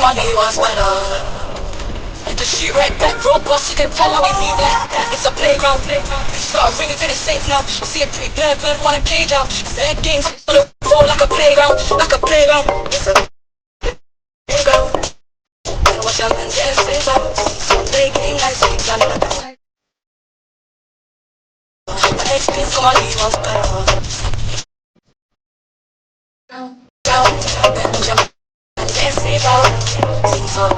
Money was better. The shit right back, robust, you can follow me back. It's a playground. Start ringing to the saints now. See a pretty bird, wanna play down. Sad games, on the floor like a playground, like a playground. It's a playground. And watch your man dance, face out. Play game like six, I'm not the my experience for money was better. Jump, dance, face out. Sing song.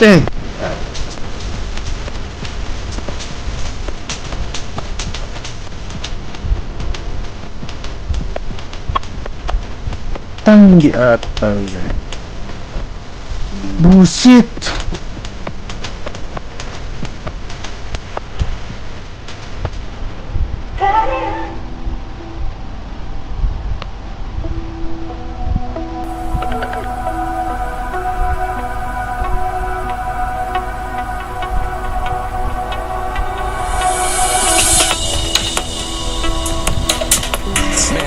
Dang. Tanggi atau bullshit.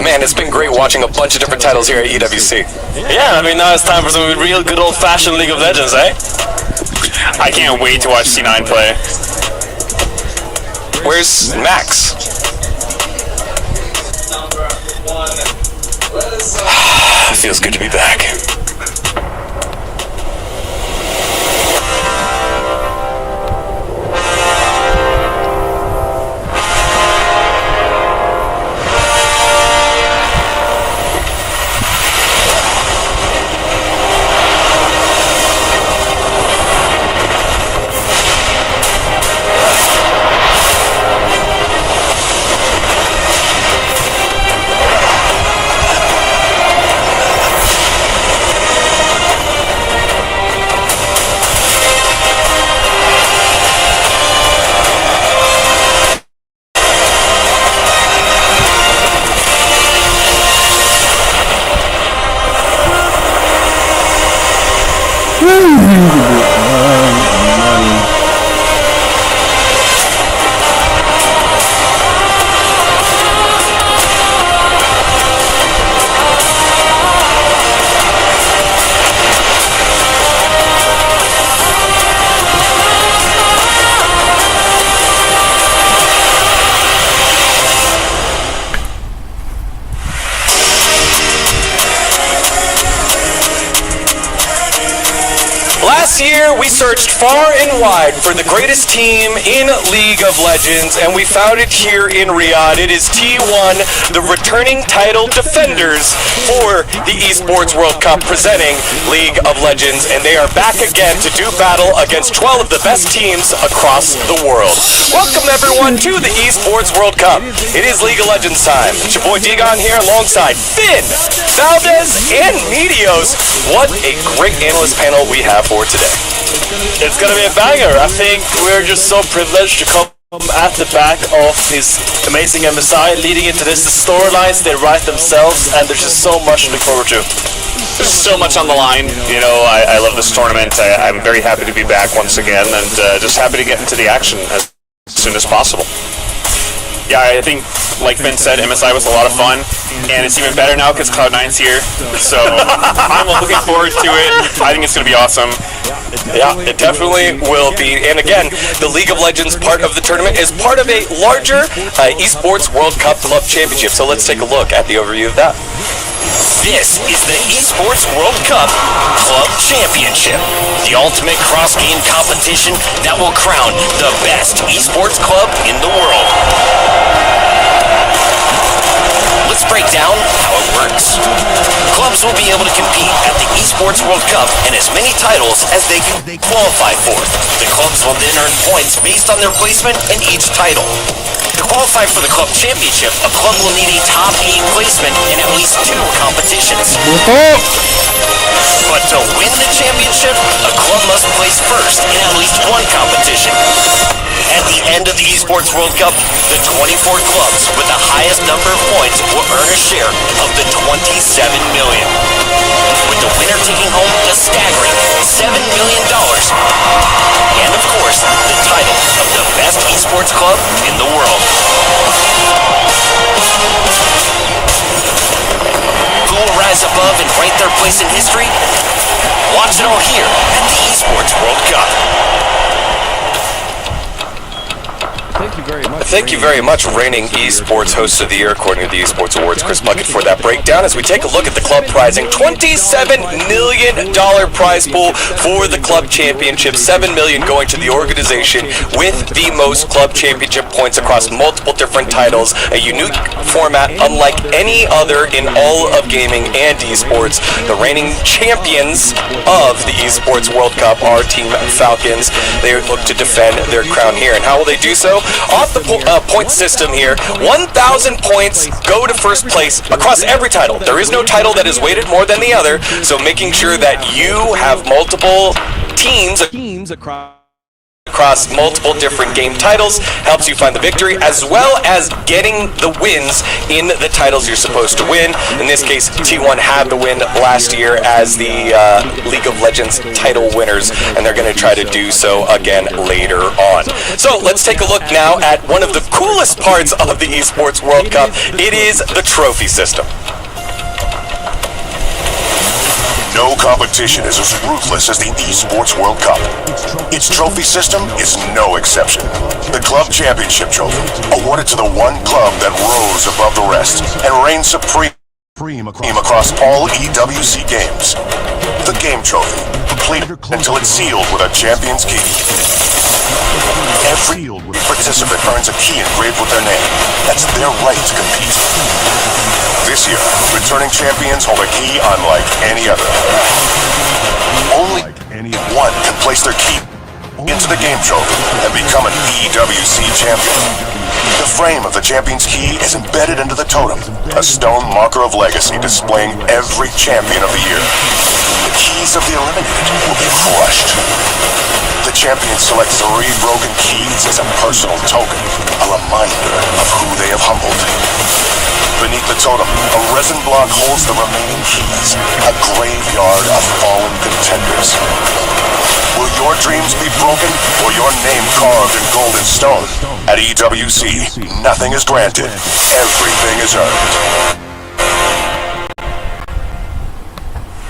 Man, it's been great watching a bunch of different titles here at EWC. Yeah, I mean, now it's time for some real good old-fashioned League of Legends, eh? I can't wait to watch C9 play. Where's Max? Feels good to be back. Last year, we searched far and wide for the greatest team in League of Legends, and we found it here in Riyadh. It is T1, the returning title defenders for the Esports World Cup, presenting League of Legends, and they are back again to do battle against 12 of the best teams across the world. Welcome, everyone, to the Esports World Cup. It is League of Legends time. It's your boy Digon here alongside Finn, Valdez, and Meteos. What a great analyst panel we have for today. It's gonna be a banger. I think we're just so privileged to come at the back of this amazing MSI. Leading into this, the storylines, they write themselves, and there's just so much to look forward to. There's so much on the line. You know, I love this tournament. I'm very happy to be back once again, and just happy to get into the action as soon as possible. Yeah, I think, like Finn said, MSI was a lot of fun, and it's even better now because Cloud9's here, so I'm looking forward to it. I think it's going to be awesome. Yeah, it definitely will be. And again, the League of Legends part of the tournament is part of a larger Esports World Cup Club Championship, so let's take a look at the overview of that. This is the Esports World Cup Club Championship, the ultimate cross-game competition that will crown the best esports club in the world. Let's break down how it works. Clubs will be able to compete at the Esports World Cup in as many titles as they can qualify for. The clubs will then earn points based on their placement in each title. To qualify for the club championship, a club will need a top 8 placement in at least 2 competitions. But to win the championship, a club must place first in at least 1 competition. At the end of the Esports World Cup, the 24 clubs with the highest number of points will earn a share of the $27 million, with the winner taking home a staggering $7 million. And of course, the title of the best esports club in the world. Who will rise above and write their place in history? Watch it all here at the Esports World Cup. Thank you very much. Thank you very much, reigning esports host of the year, according to the Esports Awards, Chris Muckett, for that breakdown. As we take a look at the club prizing, $27 million prize pool for the club championship, $7 million going to the organization with the most club championship points across multiple different titles, a unique format unlike any other in all of gaming and esports. The reigning champions of the Esports World Cup are Team Falcons. They look to defend their crown here. And how will they do so? Off the point system here, 1,000 points go to first place across every title. There is no title that is weighted more than the other, so making sure that you have multiple teams across multiple different game titles helps you find the victory, as well as getting the wins in the titles you're supposed to win. In this case, T1 had the win last year as the League of Legends title winners, and they're going to try to do so again later on. So let's take a look now at one of the coolest parts of the Esports World Cup. It is the trophy system. No competition is as ruthless as the Esports World Cup. Its trophy system is no exception. The Club Championship Trophy, awarded to the one club that rose above the rest and reigned supreme across all EWC games. The Game Trophy, complete until it's sealed with a champion's key. Every participant earns a key engraved with their name. That's their right to compete. This year, returning champions hold a key unlike any other. Only one can place their key into the game trophy and become an EWC champion. The frame of the champion's key is embedded into the totem, a stone marker of legacy displaying every champion of the year. The keys of the eliminated will be crushed. The champion selects 3 broken keys as a personal token, a reminder of who they have humbled. Beneath the totem, a resin block holds the remaining keys, a graveyard of fallen contenders. Will your dreams be broken, or your name carved in golden stone? At EWC, nothing is granted, everything is earned.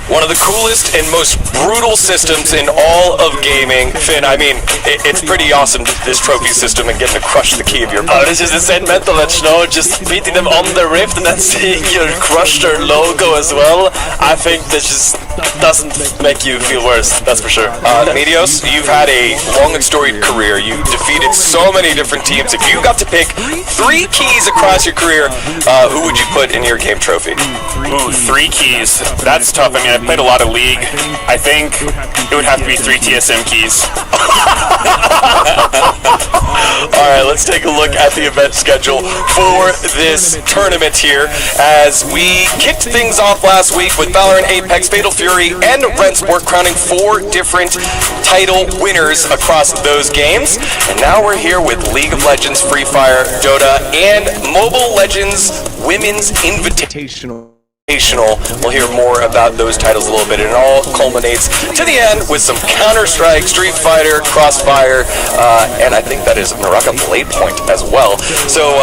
One of the coolest and most brutal systems in all of gaming. Finn, I mean, it's pretty awesome, this trophy system, and getting to crush the key of your opponent. Oh, this is insane mental edge, no? Just beating them on the rift and then seeing you crush their logo as well. I think this just doesn't make you feel worse, that's for sure. Medios, you've had a long and storied career. You've defeated so many different teams. If you got to pick 3 keys across your career, who would you put in your game trophy? Ooh, 3 keys. That's tough. I mean, I played a lot of League. I think it would have to be 3 TSM keys. Alright, let's take a look at the event schedule for this tournament here, as we kicked things off last week with Valorant, Apex, Fatal Fury, and Rensport crowning 4 different title winners across those games. And now we're here with League of Legends, Free Fire, Dota, and Mobile Legends Women's Invitational. We'll hear more about those titles a little bit, and it all culminates to the end with some Counter-Strike, Street Fighter, Crossfire, and I think that is Naraka Blade Point as well. So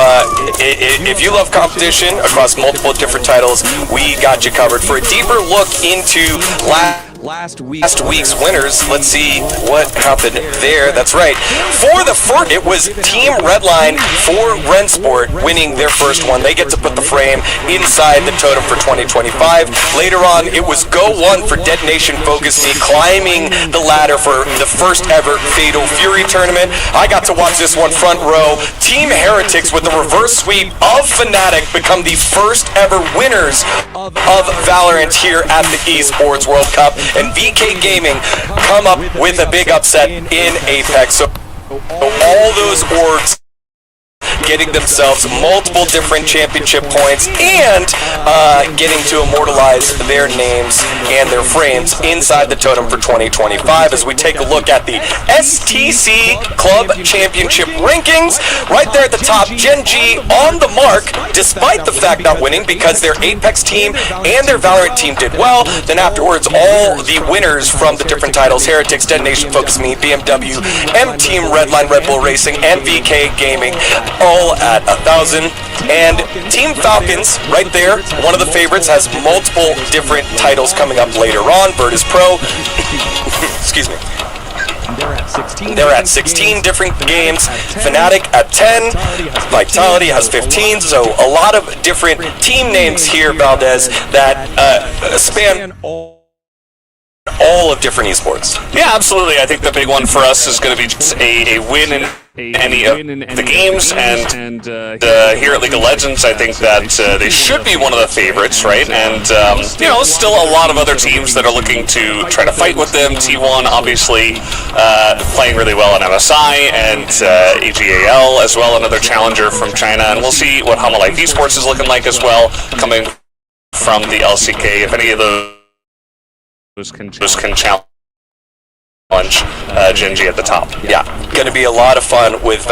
if you love competition across multiple different titles, we got you covered. For a deeper look into last week's winners, let's see what happened there. That's right. For the first, it was Team Redline for Rensport winning their first one. They get to put the frame inside the totem for 2025. Later on, it was Go1 for Detonation Focus Me climbing the ladder for the first ever Fatal Fury tournament. I got to watch this one front row. Team Heretics with the reverse sweep of Fnatic become the first ever winners of Valorant here at the Esports World Cup. And VK Gaming come up with a big upset in Apex. So all those orgs getting themselves multiple different championship points and getting to immortalize their names and their frames inside the totem for 2025 as we take a look at the STC Club Championship rankings. Right there at the top, Gen G on the mark, despite the fact not winning because their Apex team and their Valorant team did well. Then afterwards, all the winners from the different titles, Heretics, Detonation, Focus Me, BMW, M-Team, Redline, Red Bull Racing, and VK Gaming, all at 1,000. And Team Falcons, right there, one of the favorites, has multiple different titles coming up later on. Virtus Pro, excuse me. They're at 16 different games. Fnatic at 10. Vitality has 15. So a lot of different team names here, Valdez, that span all of different esports. Yeah, absolutely. I think the big one for us is going to be just a win in any of the games, and here at League of Legends, I think that they should be one of the favorites, right? And, still a lot of other teams that are looking to try to fight with them. T1, obviously, playing really well in MSI, and EGAL as well, another challenger from China. And we'll see what Hama Life Esports is looking like as well, coming from the LCK, if any of those can challenge Genji at the top. Yeah, going to be a lot of fun with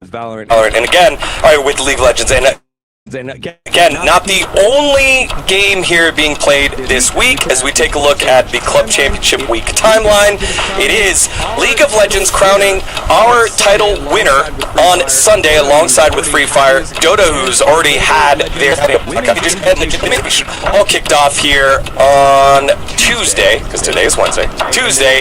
Valorant. And again, with League of Legends. And again, not the only game here being played this week. As we take a look at the Club Championship Week timeline, it is League of Legends crowning our title winner on Sunday alongside with Free Fire. Dota, who's already had their all kicked off here on Tuesday, because today is Wednesday,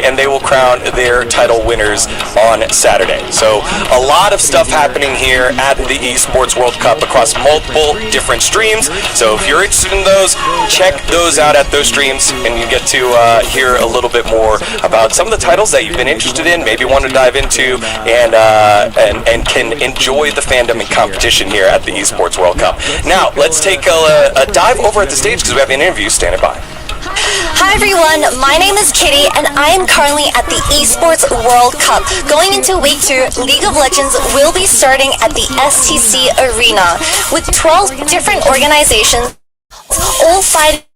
and they will crown their title winners on Saturday. So a lot of stuff happening here at the Esports World Cup across multiple different streams. So if you're interested in those, check those out at those streams, and you get to hear a little bit more about some of the titles that you've been interested in, maybe want to dive into, and can enjoy the fandom and competition here at the Esports World Cup. Now, let's take a dive over at the stage because we have an interview standing by. Hi everyone, my name is Kitty and I am currently at the Esports World Cup. Going into week 2, League of Legends will be starting at the STC Arena with 12 different organizations all fighting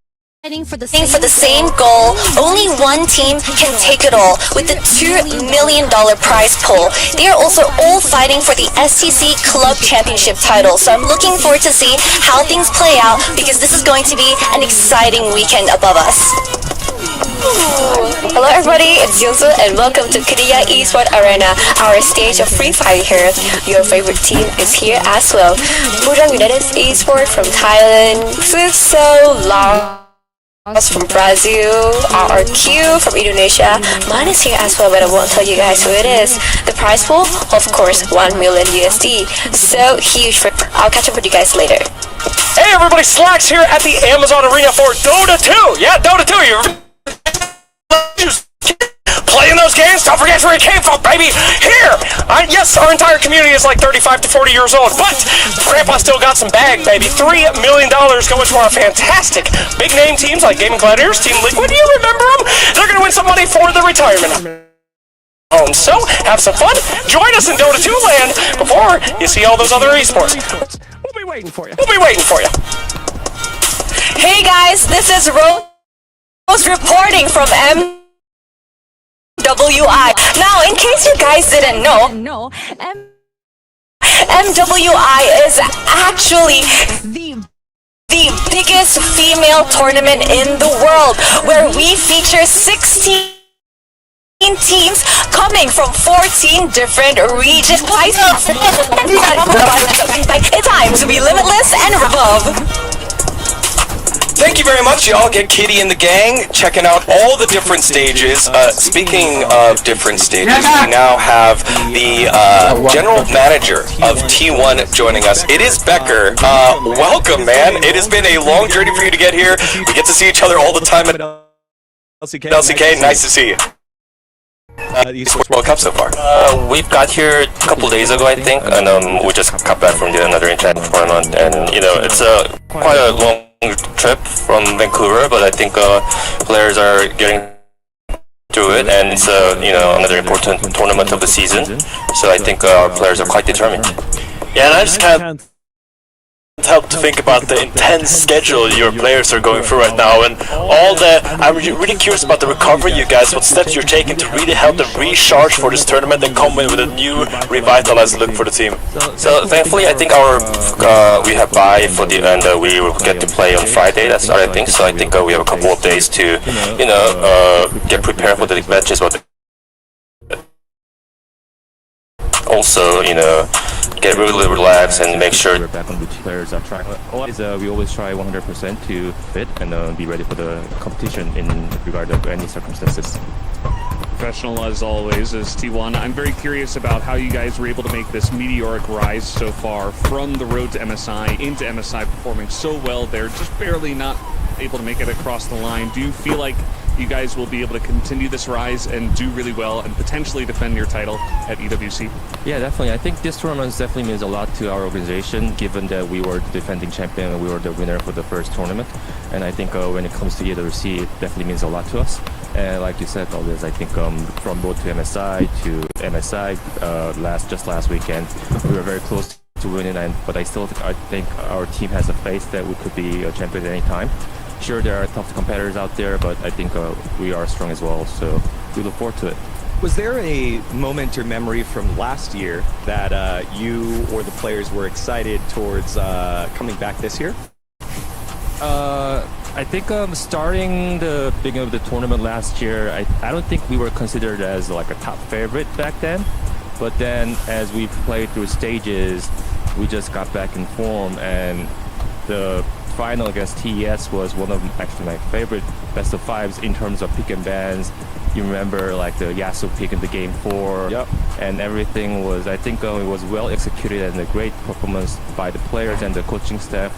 for the same goal. Only one team can take it all with the $2 million prize pool. They are also all fighting for the STC Club Championship title. So I'm looking forward to see how things play out because this is going to be an exciting weekend above us. Hello everybody, it's Yunsu and welcome to Korea Esports Arena, our stage of Free Fire here. Your favorite team is here as well. Bujang United Esports from Thailand. This is so long. From Brazil, RRQ from Indonesia. Mine is here as well, but I won't tell you guys who it is. The prize pool, of course, $1 million USD. So huge. I'll catch up with you guys later. Hey everybody, Slacks here at the Amazon Arena for Dota 2. Yeah, Dota 2. You're playing those games? Don't forget where it came from, baby. Here. Yes, our entire community is like 35 to 40 years old, but Grandpa still got some bag, baby. $3 million going to our fantastic big name teams like Gaming Gladiators, Team Liquid. Do you remember them? They're going to win some money for the retirement home. So, have some fun. Join us in Dota 2 land before you see all those other esports. We'll be waiting for you. Hey guys, this is Rose reporting from MWI. Now, in case you guys didn't know, MWI is actually the biggest female tournament in the world, where we feature 16 teams coming from 14 different regions. It's time to be limitless and above. Thank you very much. Y'all get Kitty and the gang checking out all the different stages. Speaking of different stages, we now have the general manager of T1 joining us. It is Becker. Welcome, man. It has been a long journey for you to get here. We get to see each other all the time at LCK. Nice to see you. The Esports World Cup so far. We've got here a couple days ago, I think, and we just got back from another international tournament, and it's quite a long trip from Vancouver, but I think players are getting through it, and it's another important tournament of the season. So I think our players are quite determined. Yeah, and I just can't help to think about the intense schedule your players are going through right now, and I'm really curious about the recovery, you guys, what steps you're taking to really help them recharge for this tournament and come in with a new revitalized look for the team. So thankfully, I think we have bye for the and we will get to play on Friday. That's our thing. So I think we have a couple of days to get prepared for the matches, but also get really relaxed and make sure back on which players are trying. We always try 100% to fit and be ready for the competition in regard of any circumstances. professional as always as T1. I'm very curious about how you guys were able to make this meteoric rise so far from the road to MSI into MSI, performing so well there, just barely not able to make it across the line. Do you feel like you guys will be able to continue this rise and do really well and potentially defend your title at EWC? Yeah, definitely. I think this tournament definitely means a lot to our organization, given that we were the defending champion and we were the winner for the first tournament. And I think when it comes to EWC, it definitely means a lot to us. And like you said, Aldis, I think from road to MSI to MSI, just last weekend, we were very close to winning. But I think our team has a faith that we could be a champion at any time. Sure, there are tough competitors out there, but I think we are strong as well, so we look forward to it. Was there a moment or memory from last year that you or the players were excited towards coming back this year? I think starting the beginning of the tournament last year, I don't think we were considered as like a top favorite back then. But then as we played through stages, we just got back in form, and the final against TES was one of actually my favorite best of fives in terms of pick and bans. You remember like the Yasuo pick in the game 4, yep. And everything was, I think it was well executed and a great performance by the players and the coaching staff.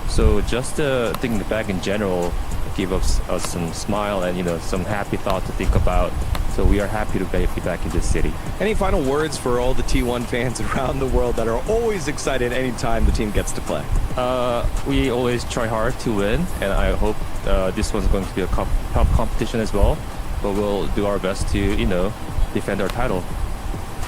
So just thinking back in general gave us some smile and some happy thought to think about. So we are happy to be back in this city. Any final words for all the T1 fans around the world that are always excited anytime the team gets to play? We always try hard to win, and I hope this one's going to be a tough competition as well. But we'll do our best to, defend our title.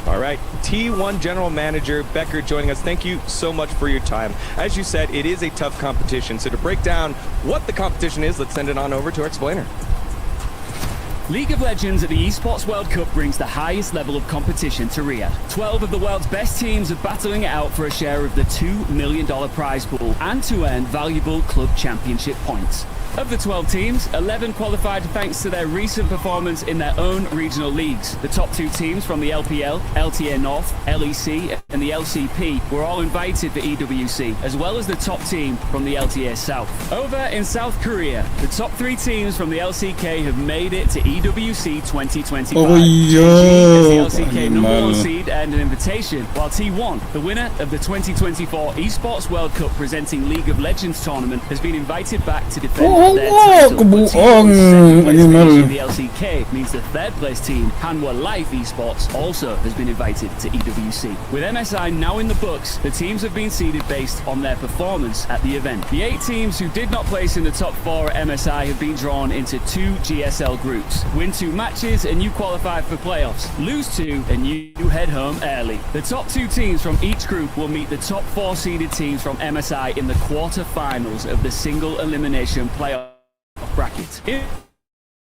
All right, T1 General Manager Becker joining us. Thank you so much for your time. As you said, it is a tough competition. So to break down what the competition is, let's send it on over to our explainer. League of Legends at the Esports World Cup brings the highest level of competition to Riyadh. 12 of the world's best teams are battling it out for a share of the $2 million prize pool and to earn valuable club championship points. Of the 12 teams, 11 qualified thanks to their recent performance in their own regional leagues. The top 2 teams from the LPL, LTA North, LEC, and the LCP were all invited for EWC, as well as the top team from the LTA South. Over in South Korea, the top 3 teams from the LCK have made it to EWC 2025. Oh, yeah. As the LCK number 1 seed earned an invitation, while T1, the winner of the 2024 Esports World Cup presenting League of Legends tournament, has been invited back to defend their title. But T1's second place finish in the LCK means the third place team, Hanwha Life Esports, also has been invited to EWC. With MSI now in the books, the teams have been seeded based on their performance at the event. The 8 teams who did not place in the top 4 at MSI have been drawn into 2 GSL groups. Win 2 matches and you qualify for playoffs. Lose 2 and you head home early. The top 2 teams from each group will meet the top 4 seeded teams from MSI in the quarter-finals of the single elimination playoff bracket.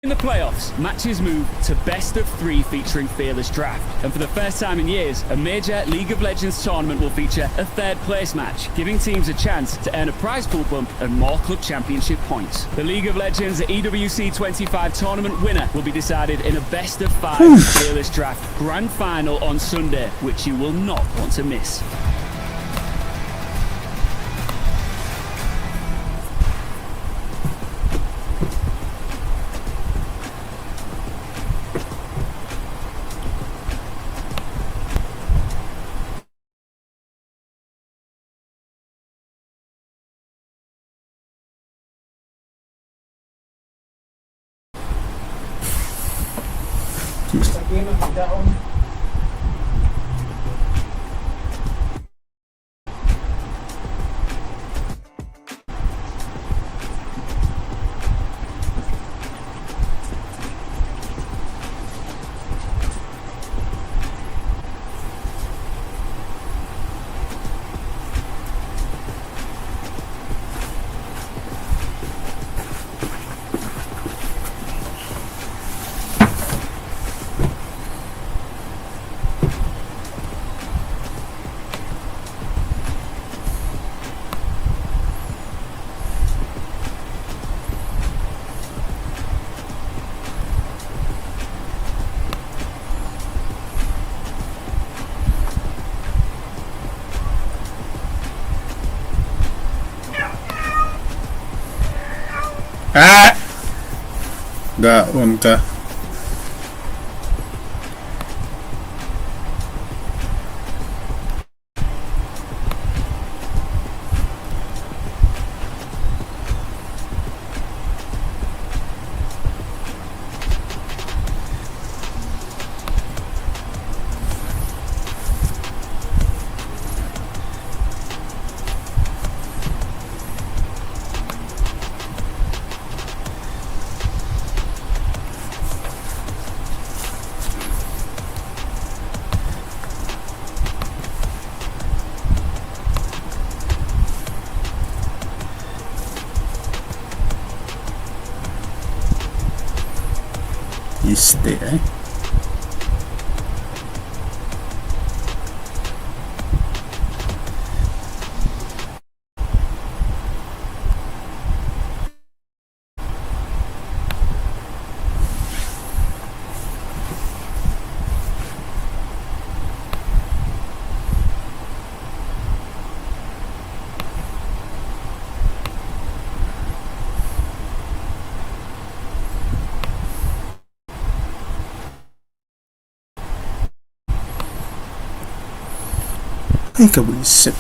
In the playoffs, matches move to best of 3 featuring Fearless Draft. And for the first time in years, a major League of Legends tournament will feature a third place match, giving teams a chance to earn a prize pool bump and more club championship points. The League of Legends EWC 25 tournament winner will be decided in a best of 5 Fearless Draft grand final on Sunday, which you will not want to miss. Da unta. esiste, Ay, kabuisit.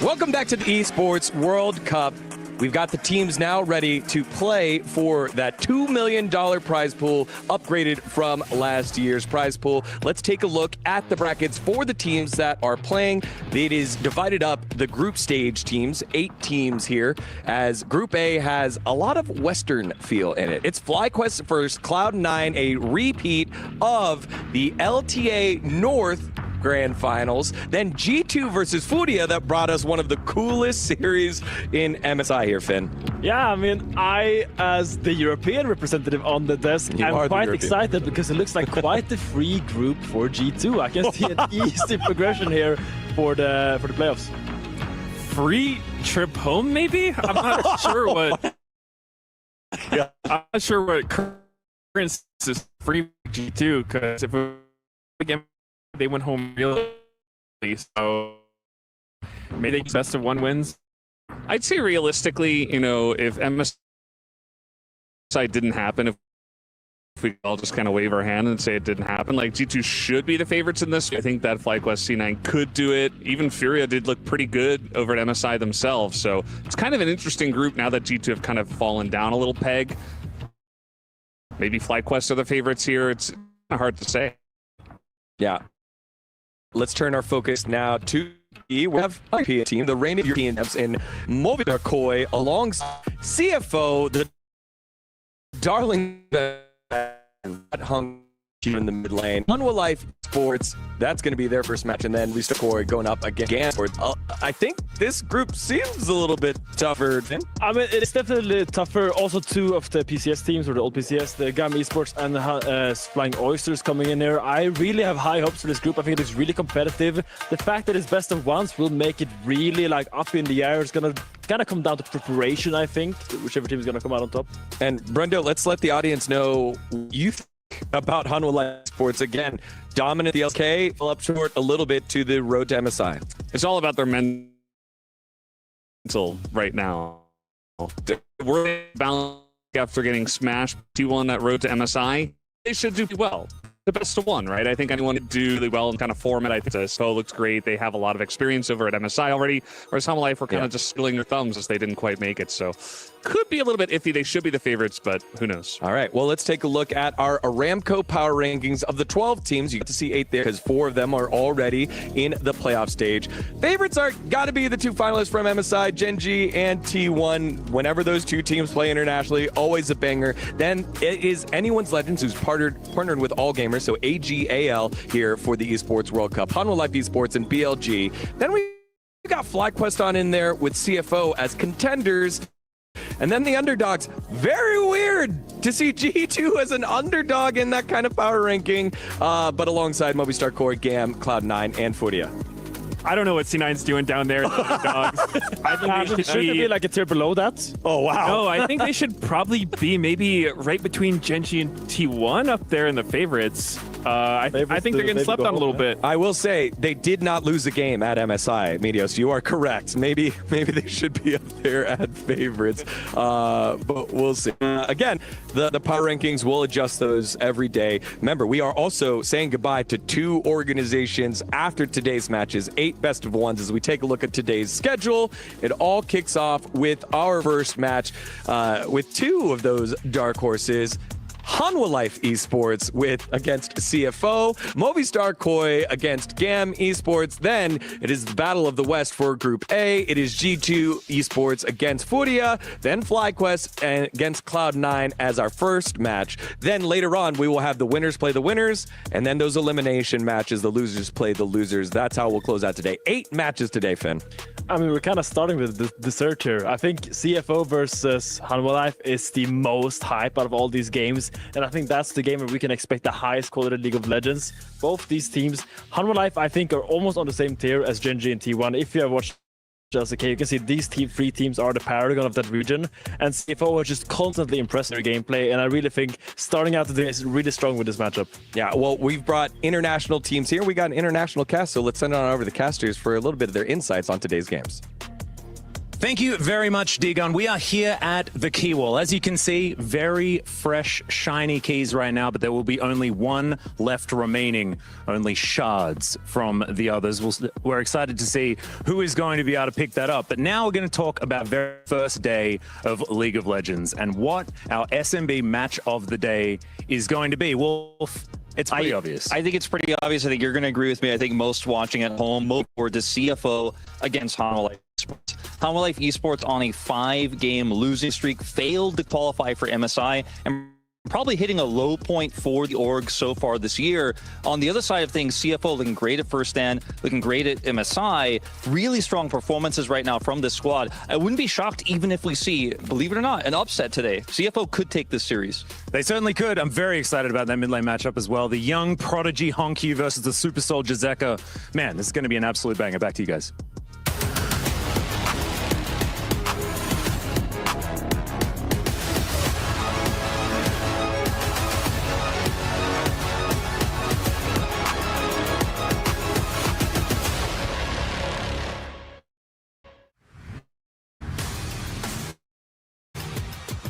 Welcome back to the Esports World Cup. We've got the teams now ready to play for that $2 million prize pool upgraded from last year's prize pool. Let's take a look at the brackets for the teams that are playing. It is divided up the group stage teams, 8 teams here, as Group A has a lot of Western feel in it. It's FlyQuest versus Cloud9, a repeat of the LTA North Grand Finals, then G2 versus Furia that brought us one of the coolest series in MSI here, Finn. Yeah, I mean, as the European representative on the desk, I'm quite excited because it looks like quite the free group for G2. I can see an easy progression here for the playoffs. Free trip home, maybe? I'm not sure what. Yeah. I'm not sure what current is free G2 because if we again. They went home really, so maybe best of 1 wins. I'd say realistically, you know, if MSI didn't happen, if we all just kind of wave our hand and say it didn't happen, like G2 should be the favorites in this. I think that FlyQuest C9 could do it. Even Furia did look pretty good over at MSI themselves. So it's kind of an interesting group now that G2 have kind of fallen down a little peg. Maybe FlyQuest are the favorites here. It's kind of hard to say. Yeah. Let's turn our focus now to we have a European team, the reigning European champs in Movistar Koi alongside CFO, the darling hung in the mid lane. Hanwha Life Sports, that's going to be their first match, and then Movistar Koi going up against Sports. I think this group seems a little bit tougher. I mean, it's definitely tougher. Also, 2 of the PCS teams, or the old PCS, the GAM Esports and the Flying Oysters coming in here. I really have high hopes for this group. I think it is really competitive. The fact that it's best of ones will make it really like up in the air. It's gonna kind of come down to preparation, I think, whichever team is gonna come out on top. And Brendo, let's let the audience know you about Hanwha Life Sports. Again, dominant the LK, fell up short a little bit to the road to MSI. It's all about their mental right now. We're balanced after getting smashed T1 that road to MSI. They should do well. The best of 1, right? I think anyone would do really well in kind of format. I think SO looks great. They have a lot of experience over at MSI already. Whereas Hanwha Life were kind of just twiddling their thumbs as they didn't quite make it. So could be a little bit iffy. They should be the favorites, but who knows? All right. Well, let's take a look at our Aramco power rankings of the 12 teams. You get to see 8 there because 4 of them are already in the playoff stage. Favorites are got to be the 2 finalists from MSI, Gen.G and T1. Whenever those 2 teams play internationally, always a banger. Then it is Anyone's Legends, who's partnered with All Gamers, so AGAL here for the Esports World Cup. Hanwha Life Esports and BLG. Then we got FlyQuest on in there with CFO as contenders. And then the underdogs. Very weird to see G2 as an underdog in that kind of power ranking, but alongside Movistar Core, GAM, Cloud9, and Furia. I don't know what C9's doing down there. Dogs. I think they should be like a tier below that. Oh, wow. No, I think they should probably be maybe right between Gen.G and T1 up there in the favorites. I think they're getting slept on a little bit. I will say they did not lose a game at MSI, Medios. You are correct. Maybe they should be up there at favorites, but we'll see. Again, the power rankings, will adjust those every day. Remember, we are also saying goodbye to 2 organizations after today's matches, 8 best of ones. As we take a look at today's schedule, it all kicks off with our first match with 2 of those dark horses. Hanwha Life Esports against CFO, Movistar Koi against GAM Esports. Then it is the Battle of the West for Group A. It is G2 Esports against Furia, then FlyQuest against Cloud9 as our first match. Then later on, we will have the winners play the winners, and then those elimination matches, the losers play the losers. That's how we'll close out today. 8 matches today, Finn. I mean, we're kind of starting with the dessert here. I think CFO versus Hanwha Life is the most hype out of all these games. And I think that's the game where we can expect the highest quality League of Legends. Both these teams, Hanwha Life, I think, are almost on the same tier as Gen.G and T1. If you have watched LCK, you can see these 3 teams are the paragon of that region. And CFO are just constantly impressing their gameplay. And I really think starting out today is really strong with this matchup. Yeah, well, we've brought international teams here. We got an international cast, so let's send on over the casters for a little bit of their insights on today's games. Thank you very much, Dagon. We are here at the key wall. As you can see, very fresh, shiny keys right now, but there will be only one left remaining, only shards from the others. We're excited to see who is going to be able to pick that up. But now we're going to talk about very first day of League of Legends and what our SMB match of the day is going to be. Wolf, it's pretty obvious. I think it's pretty obvious. I think you're going to agree with me. I think most watching at home look forward to CFO against Hanwha Life Esports. Hanwha Life Esports on a 5-game losing streak failed to qualify for MSI and probably hitting a low point for the org so far this year. On the other side of things, CFO looking great at first stand, looking great at MSI. Really strong performances right now from this squad. I wouldn't be shocked even if we see, believe it or not, an upset today. CFO could take this series. They certainly could. I'm very excited about that mid lane matchup as well. The young prodigy Honkyu versus the super soldier Zeka. Man, this is going to be an absolute banger. Back to you guys.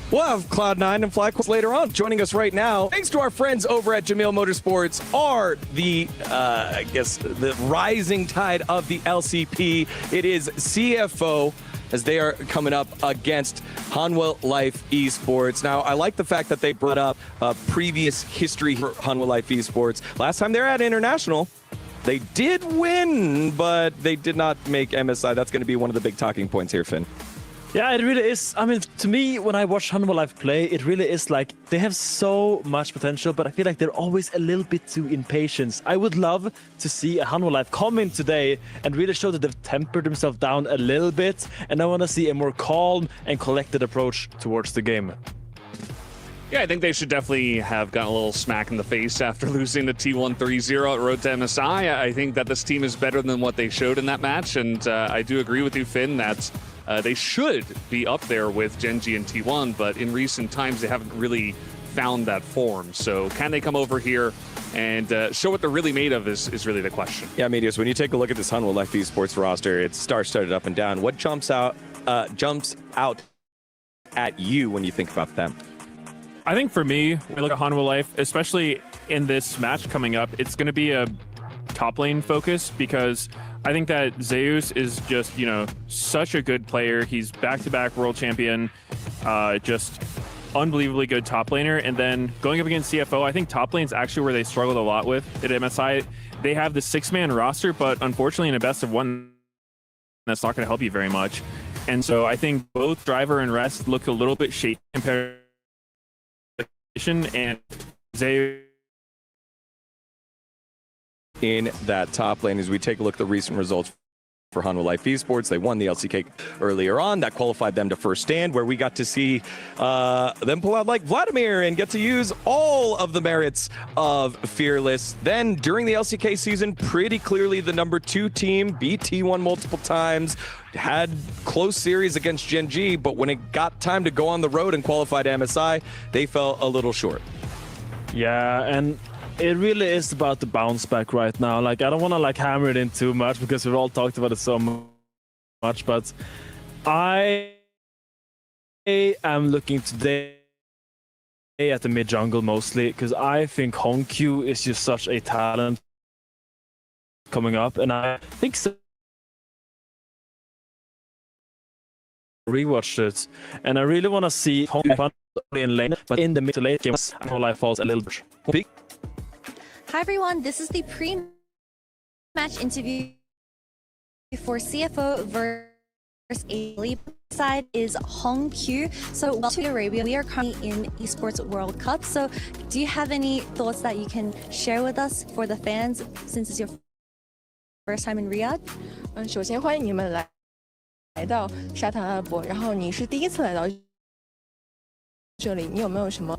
We'll have Cloud9 and FlyQuest later on. Joining us right now, thanks to our friends over at Jamil Motorsports, are the, the rising tide of the LCP. It is CFO, as they are coming up against Hanwha Life Esports. Now, I like the fact that they brought up previous history for Hanwha Life Esports. Last time they were at International, they did win, but they did not make MSI. That's going to be one of the big talking points here, Finn. Yeah, it really is. I mean, to me, when I watch Hanwha Life play, it really is like they have so much potential, but I feel like they're always a little bit too impatient. I would love to see a Hanwha Life come in today and really show that they've tempered themselves down a little bit, and I want to see a more calm and collected approach towards the game. Yeah, I think they should definitely have gotten a little smack in the face after losing the T1 3-0 at Road to MSI. I think that this team is better than what they showed in that match, and I do agree with you, Finn, that they should be up there with Gen.G and T1, but in recent times they haven't really found that form. So can they come over here and show what they're really made of is really the question. Yeah, Medios, when you take a look at this Hanwha Life Esports roster, it's star-studded up and down. What jumps out at you when you think about them? I think for me, when I look at Hanwha Life, especially in this match coming up, it's going to be a top lane focus because I think that Zeus is just, such a good player. He's back-to-back world champion, just unbelievably good top laner. And then going up against CFO, I think top lane's actually where they struggled a lot with at MSI. They have the 6-man roster, but unfortunately in a best of one, that's not going to help you very much. And so I think both Driver and Rest look a little bit shaky compared and Zeus in that top lane. As we take a look at the recent results for Hanwha Life Esports, they won the LCK earlier on. That qualified them to first stand, where we got to see them pull out like Vladimir and get to use all of the merits of Fearless. Then during the LCK season, pretty clearly the #2 team, beat T1 multiple times, had close series against Gen.G, but when it got time to go on the road and qualify to MSI, they fell a little short. Yeah, and it really is about the bounce back right now. Like, I don't want to hammer it in too much because we've all talked about it so much, but I am looking today at the mid jungle mostly because I think Honkyu is just such a talent coming up, and I think so. Rewatched it, and I really want to see Honkyu in lane, but in the mid to late game, Hanwha Life falls a little bit. Hi everyone, this is the pre-match interview for CFO versus A side is Honkyu. So welcome to Arabia. We are currently in Esports World Cup. So do you have any thoughts that you can share with us for the fans since it's your first time in Riyadh? 首先欢迎你们来到沙特阿拉伯，然后你是第一次来到这里，你有没有什么？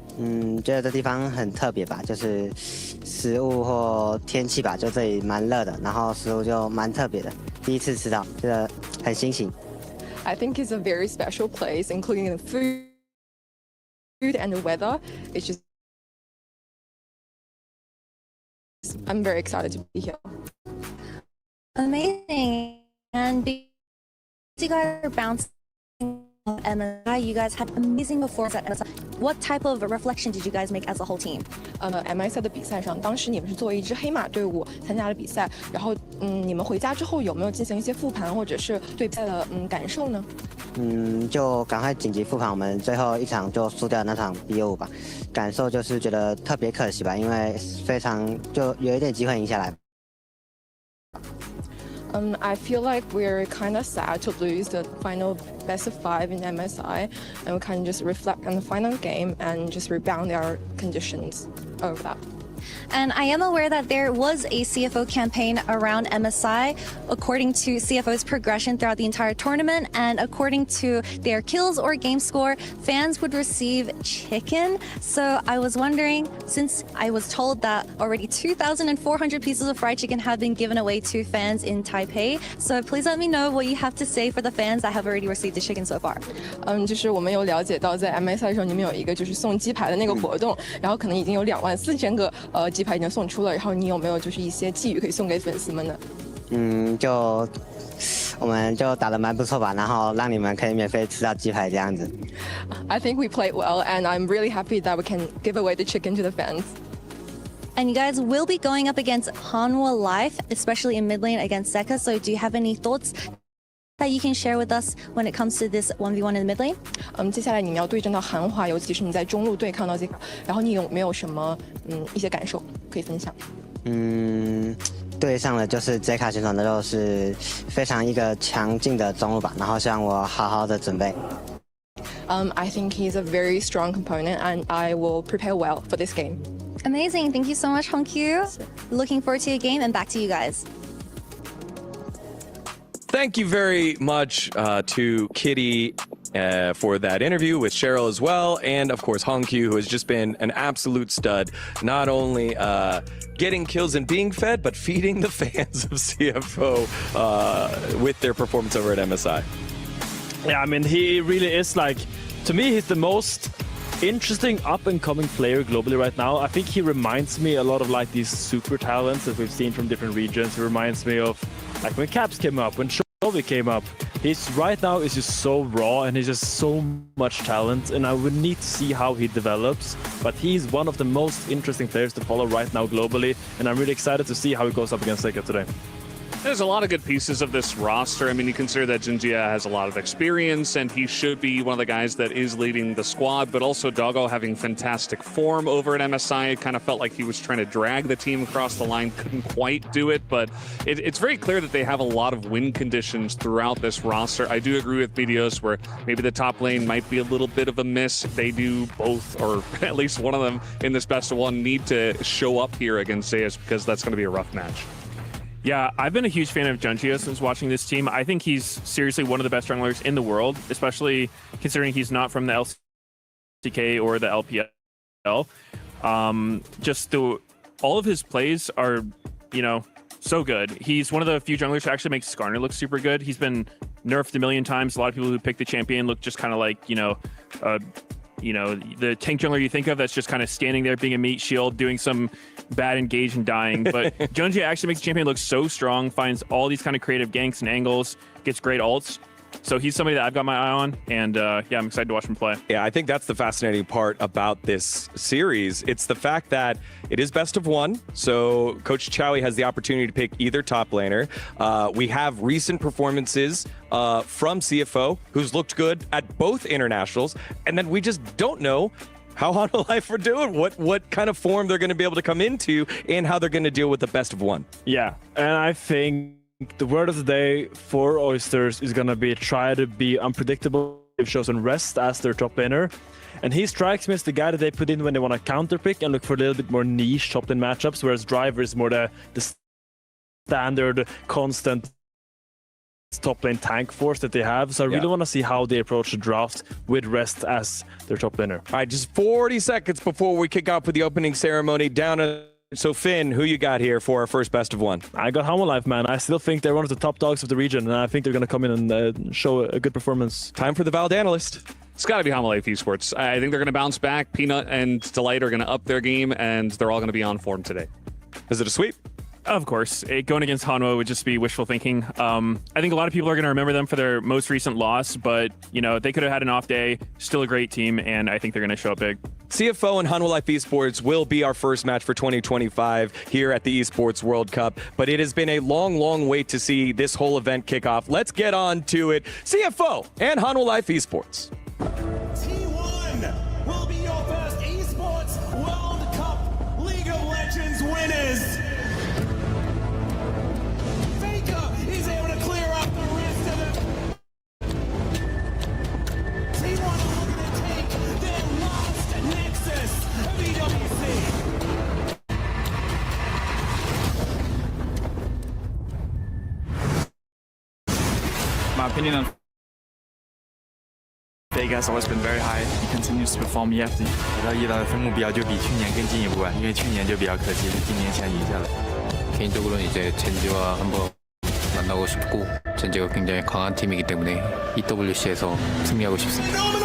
觉得这地方很特别吧，就是食物或天气吧，就这里蛮热的，然后食物就蛮特别的，第一次吃到，觉得很新奇。I think it's a very special place, including the food and the weather. It's just, I'm very excited to be here. Amazing. And you guys are bouncing MSI. You guys had amazing performance at MSI. What type of reflection did you guys make as a whole team? MSI 的比赛上，当时你们是作为一支黑马队伍参加了比赛，然后你们回家之后有没有进行一些复盘，或者是对比赛的感受呢？就赶快紧急复盘我们最后一场就输掉那场 BO5吧，感受就是觉得特别可惜吧，因为非常就有一点机会赢下来。I feel like we're kind of sad to lose the final best of 5 in MSI, and we kind of just reflect on the final game and just rebound our conditions over that. And I am aware that there was a CFO campaign around MSI according to CFO's progression throughout the entire tournament, and according to their kills or game score, fans would receive chicken. So I was wondering, since I was told that already 2,400 pieces of fried chicken have been given away to fans in Taipei, so please let me know what you have to say for the fans that have already received the chicken so far. 就是我们有了解到，在 MSI 上你们有一个就是送鸡排的那个活动，然后可能已经有24000个鸡排已经送出了，然后你有没有就是一些寄语可以送给粉丝们呢？我们就打得蛮不错吧，然后让你们可以免费吃到鸡排这样子。I think we played well, and I'm really happy that we can give away the chicken to the fans. And you guys will be going up against Hanwha Life, especially in mid lane against Zeka. So do you have any thoughts that you can share with us when it comes to this 1v1 in the mid lane? 接下来你们要对阵到韩华，尤其是你在中路对抗到这个，然后你有没有什么一些感受可以分享？对上了就是 Zeka 选手，那就是非常一个强劲的中路吧，然后希望我好好的准备。I think he's a very strong component, and I will prepare well for this game. Amazing. Thank you so much, Hongkyu. Looking forward to your game, and back to you guys. Thank you very much to Kitty for that interview with Cheryl as well, and of course Hongkyu, who has just been an absolute stud, not only getting kills and being fed, but feeding the fans of CFO with their performance over at MSI. Yeah, I mean, he really is like, to me, he's the most interesting up-and-coming player globally right now. I think he reminds me a lot of like these super talents that we've seen from different regions. He reminds me of like when Caps came up, when Chovy came up. He's right now is just so raw, and he's just so much talent, and I would need to see how he develops. But he's one of the most interesting players to follow right now globally, and I'm really excited to see how he goes up against Zeka today. There's a lot of good pieces of this roster. I mean, you consider that Jinjia has a lot of experience, and he should be one of the guys that is leading the squad, but also Doggo having fantastic form over at MSI. It kind of felt like he was trying to drag the team across the line, couldn't quite do it, but it's very clear that they have a lot of win conditions throughout this roster. I do agree with Medios where maybe the top lane might be a little bit of a miss. They do both, or at least one of them in this best of one, need to show up here against Zeus, because that's going to be a rough match. Yeah, I've been a huge fan of Junjia since watching this team. I think he's seriously one of the best junglers in the world, especially considering he's not from the LCK or the LPL. All of his plays are, so good. He's one of the few junglers who actually makes Skarner look super good. He's been nerfed a million times. A lot of people who pick the champion look just kind of like, the tank jungler you think of that's just kind of standing there being a meat shield, doing some bad engage and dying. But Junjia actually makes the champion look so strong, finds all these kind of creative ganks and angles, gets great ults. So he's somebody that I've got my eye on, and I'm excited to watch him play. Yeah, I think that's the fascinating part about this series. It's the fact that it is best of one, so Coach Chowie has the opportunity to pick either top laner. We have recent performances from CFO, who's looked good at both internationals, and then we just don't know how Hanwha Life are doing, what kind of form they're going to be able to come into, and how they're going to deal with the best of one. Yeah, and I think the word of the day for Oysters is going to be try to be unpredictable. They've chosen Rest as their top laner, and he strikes me as the guy that they put in when they want to counter pick and look for a little bit more niche top lane matchups, whereas Driver is more the standard, constant top lane tank force that they have. So I really want to see how they approach the draft with Rest as their top laner. All right, just 40 seconds before we kick off with the opening ceremony down at... So Finn, who you got here for our first best of one? I got Hanwha Life, man. I still think they're one of the top dogs of the region, and I think they're going to come in and show a good performance. Time for the Valid Analyst. It's got to be Hanwha Life Esports. I think they're going to bounce back. Peanut and Delight are going to up their game, and they're all going to be on form today. Is it a sweep? Of course, going against Hanwha would just be wishful thinking. I think a lot of people are going to remember them for their most recent loss, but they could have had an off day. Still a great team, and I think they're going to show up big. CFO and Hanwha Life Esports will be our first match for 2025 here at the Esports World Cup, but it has been a long wait to see this whole event kick off. Let's get on to it. CFO and Hanwha Life Esports. T1 will be your first Esports World Cup League of Legends winners. Faker is able to clear up the rest of them. T1 are looking to take their last nexus of EWC. My opinion on Faker has always been very high. He continues to perform EFD. 得到叶导的分目标就比去年更进一步啊，因为去年就比较可惜，是今年想赢下来。 개인적으로는 이제 젠지와 한번 만나고 싶고 젠지가 굉장히 강한 팀이기 때문에 EWC에서 승리하고 싶습니다.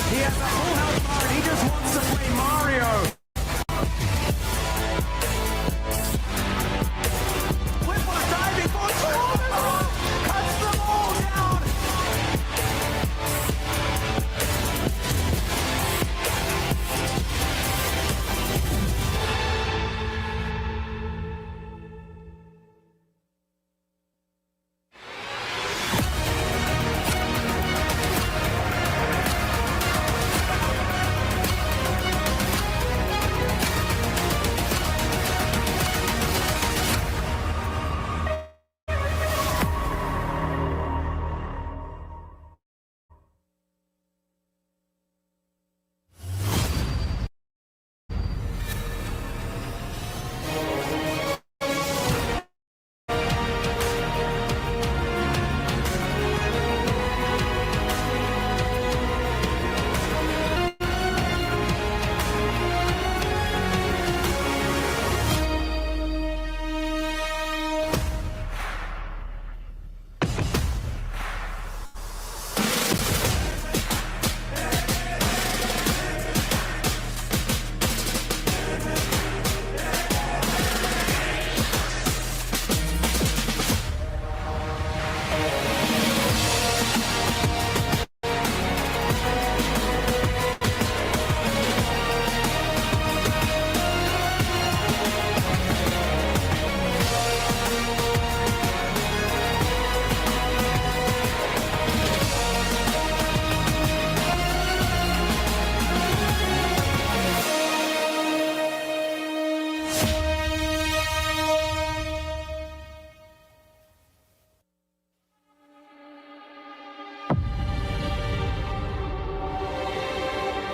He has a full health bar and he just wants to play Mario. Whipple diving for cuts them all down.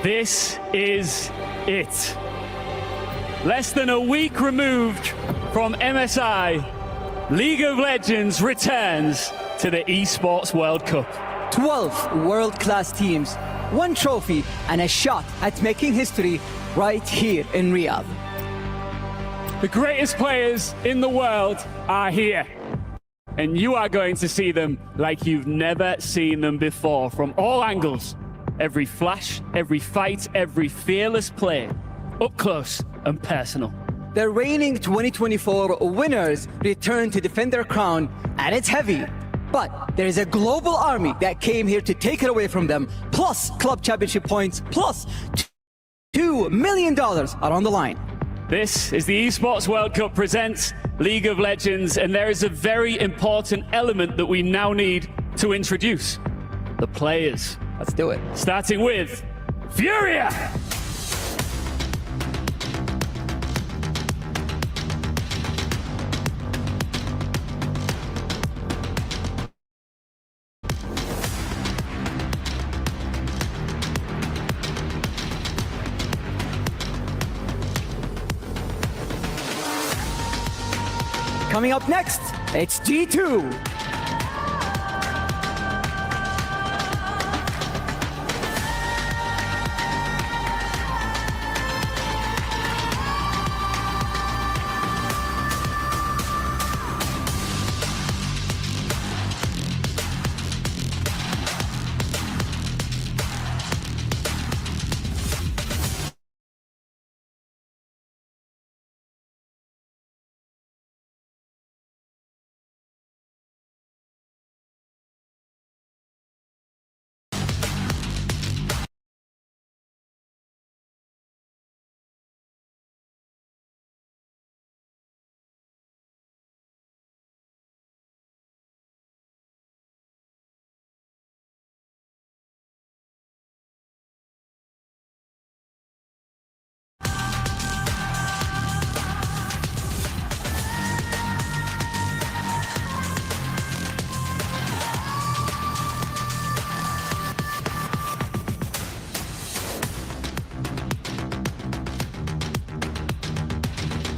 This is it. Less than a week removed from MSI, League of Legends returns to the Esports World Cup. 12 world-class teams, 1 trophy, and a shot at making history right here in Riyadh. The greatest players in the world are here. And you are going to see them like you've never seen them before from all angles. Every flash, every fight, every fearless play. Up close and personal. The reigning 2024 winners return to defend their crown, and it's heavy. But there is a global army that came here to take it away from them, plus club championship points, plus $2 million are on the line. This is the Esports World Cup presents League of Legends, and there is a very important element that we now need to introduce. The players. Let's do it. Starting with Furia! Coming up next, it's G2.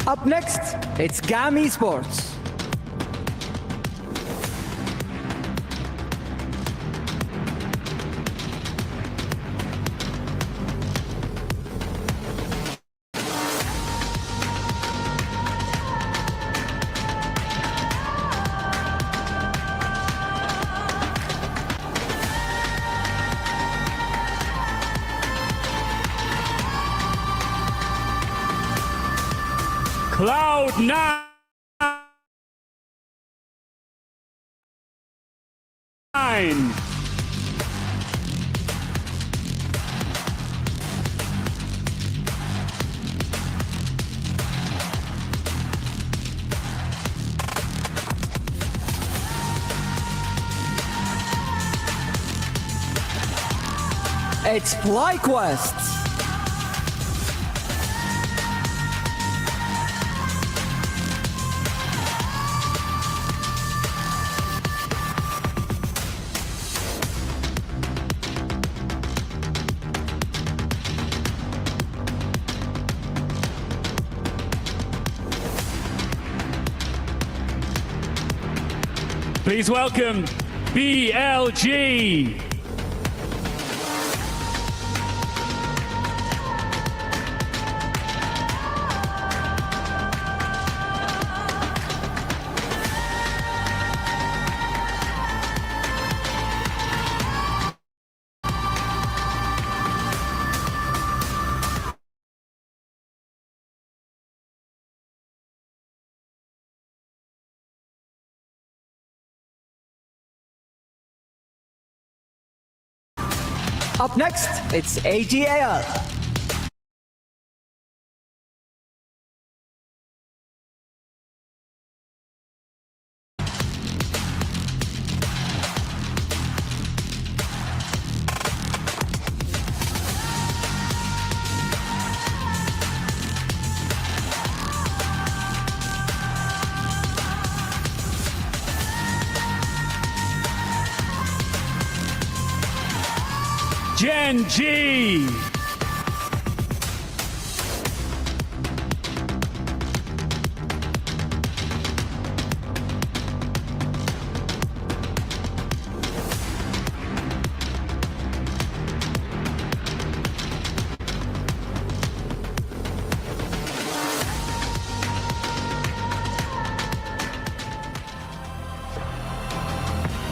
Up next, it's GAM Esports. Cloud9. It's FlyQuest. Please welcome BLG. Up next, it's AGAL. Gen G.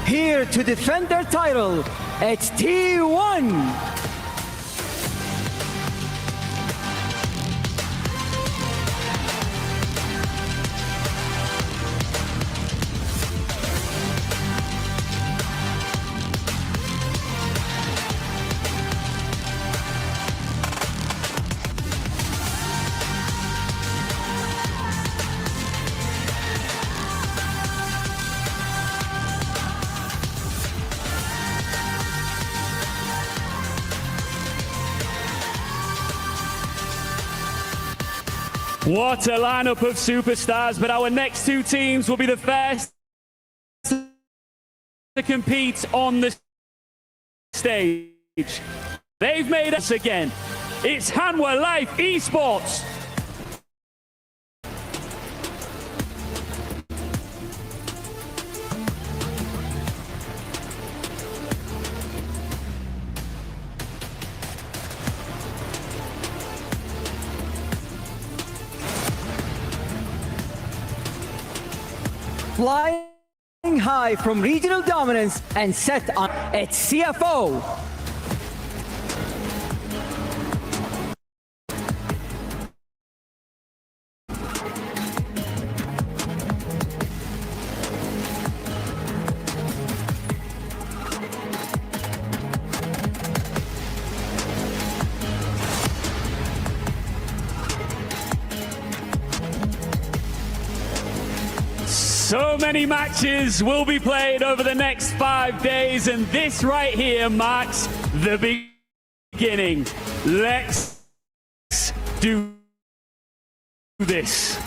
Here to defend their title, it's T1. What a lineup of superstars, but our next two teams will be the first to compete on the stage. They've made us again. It's Hanwha Life Esports. Flying high from regional dominance and set on its CFO. So many matches will be played over the next 5 days, and this right here marks the beginning. Let's do this.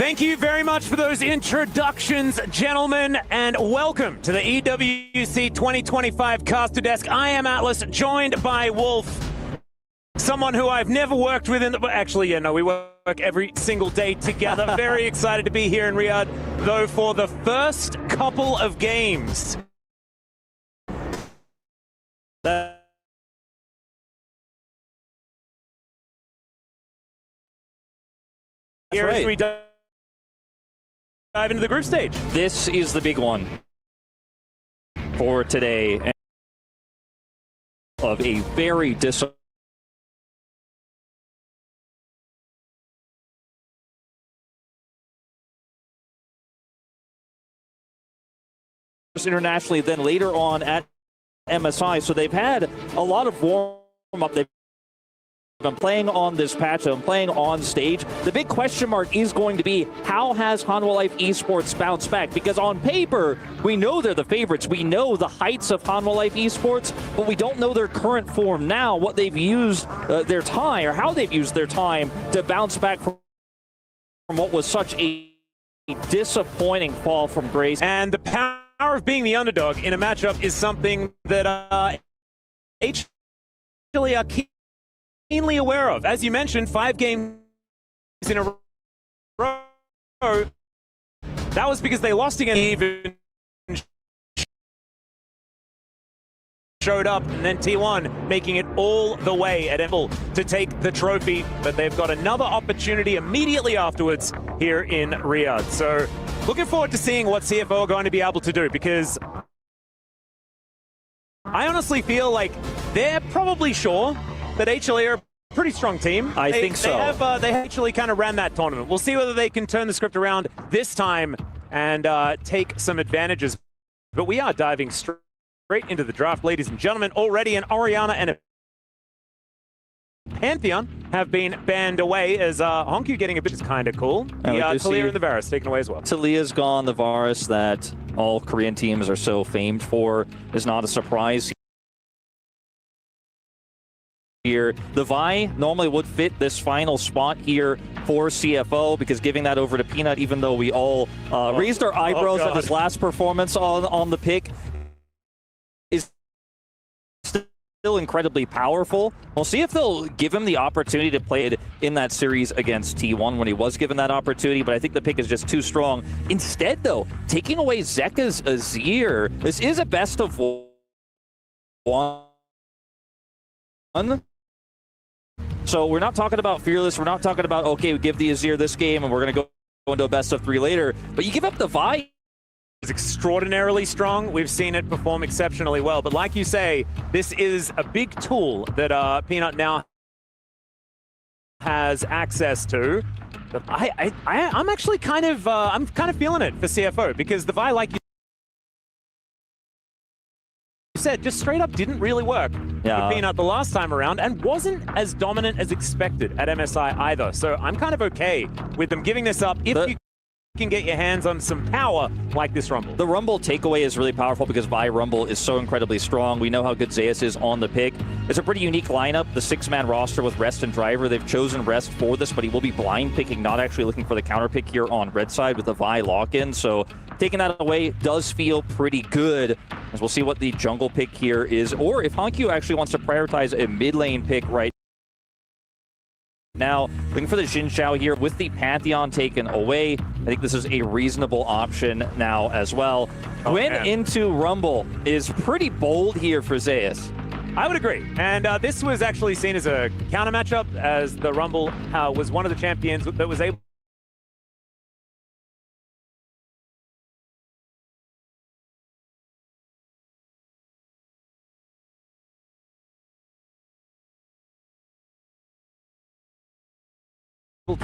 Thank you very much for those introductions, gentlemen, and welcome to the EWC 2025 Caster Desk. I am Atlas, joined by Wolf, someone who I've never worked with in the... Actually, yeah, no, we work every single day together. Very excited to be here in Riyadh, though, for the first couple of games. Here as we dive into the group stage. This is the big one for today of a very internationally, then later on at MSI. So they've had a lot of warm-up. They've been playing on this patch, I'm playing on stage. The big question mark is going to be, how has Hanwha Life Esports bounced back? Because on paper, we know they're the favorites. We know the heights of Hanwha Life Esports, but we don't know their current form now, what they've used their time, or how they've used their time to bounce back from what was such a disappointing fall from grace. And the power of being the underdog in a matchup is something that actually are keenly aware of. As you mentioned, 5 games in a row. That was because they lost again, even showed up, and then T1 making it all the way at Emble to take the trophy. But they've got another opportunity immediately afterwards here in Riyadh. So looking forward to seeing what CFO are going to be able to do, because I honestly feel like they're probably sure that HLE are a pretty strong team. I think so. They actually kind of ran that tournament. We'll see whether they can turn the script around this time and take some advantages. But we are diving straight into the draft, ladies and gentlemen. Already an Orianna and a Pantheon have been banned away, as Honku getting a bit is kind of cool. Talia and the Varus taken away as well. Talia's gone. The Varus that all Korean teams are so famed for is not a surprise here. The Vi normally would fit this final spot here for CFO, because giving that over to Peanut, even though we all raised our eyebrows at his last performance on the pick, is still incredibly powerful. We'll see if they'll give him the opportunity to play it in that series against T1 when he was given that opportunity, but I think the pick is just too strong. Instead, though, taking away Zeka's Azir, this is a best of one. So we're not talking about Fearless, we're not talking about, okay, we give the Azir this game and we're going to go into a best of 3 later, but you give up the Vi. Is extraordinarily strong. We've seen it perform exceptionally well, but like you say, this is a big tool that Peanut now has access to. But I'm actually kind of feeling it for CFO, because the Vi, like you said, just straight up didn't really work for Peanut the last time around, and wasn't as dominant as expected at MSI either. So I'm kind of okay with them giving this up if you can get your hands on some power like this Rumble. The Rumble takeaway is really powerful because Vi Rumble is so incredibly strong. We know how good Zeus is on the pick. It's a pretty unique lineup, the 6-man roster with Rest and Driver. They've chosen Rest for this, but he will be blind picking, not actually looking for the counter pick here on red side with the Vi lock-in. So taking that away does feel pretty good, as we'll see what the jungle pick here is, or if Hankyu actually wants to prioritize a mid lane pick right now. Looking for the Xin Zhao here with the Pantheon taken away. I think this is a reasonable option now as well. Win into Rumble is pretty bold here for Zeus. I would agree. And this was actually seen as a counter matchup, as the Rumble was one of the champions that was able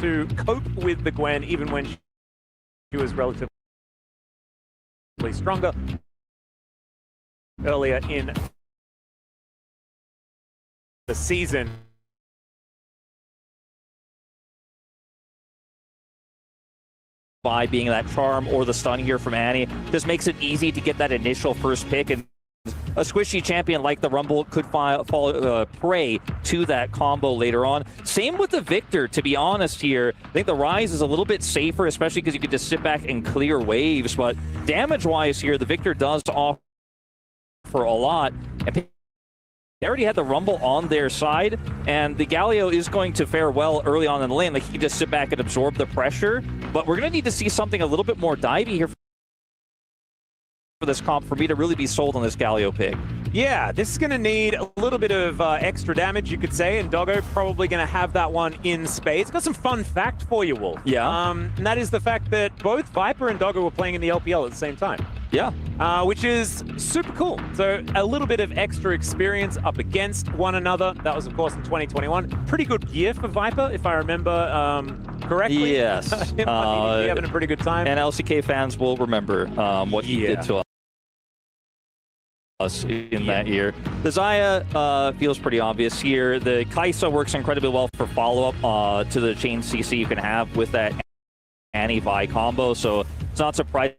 to cope with the Gwen, even when she was relatively stronger earlier in the season. By being that charm or the stun here from Annie, just makes it easy to get that initial first pick, and a squishy champion like the Rumble could fall prey to that combo later on. Same with the Victor, to be honest here. I think the Rise is a little bit safer, especially because you could just sit back and clear waves. But damage-wise here, the Victor does offer a lot. And they already had the Rumble on their side, and the Galio is going to fare well early on in the lane. Like, he can just sit back and absorb the pressure. But we're going to need to see something a little bit more divey here for this comp for me to really be sold on this Galio pick. Yeah, this is going to need a little bit of extra damage, you could say, and Doggo probably going to have that one in spades. Got some fun fact for you, Wolf. Yeah. And that is the fact that both Viper and Doggo were playing in the LPL at the same time. Yeah. Which is super cool. So a little bit of extra experience up against one another. That was, of course, in 2021. Pretty good year for Viper, if I remember correctly. Yes. He's having a pretty good time. And LCK fans will remember what he did to us in that year. The Xayah feels pretty obvious here. The Kai'Sa works incredibly well for follow-up to the chain CC you can have with that Annie-Vi combo, so it's not surprising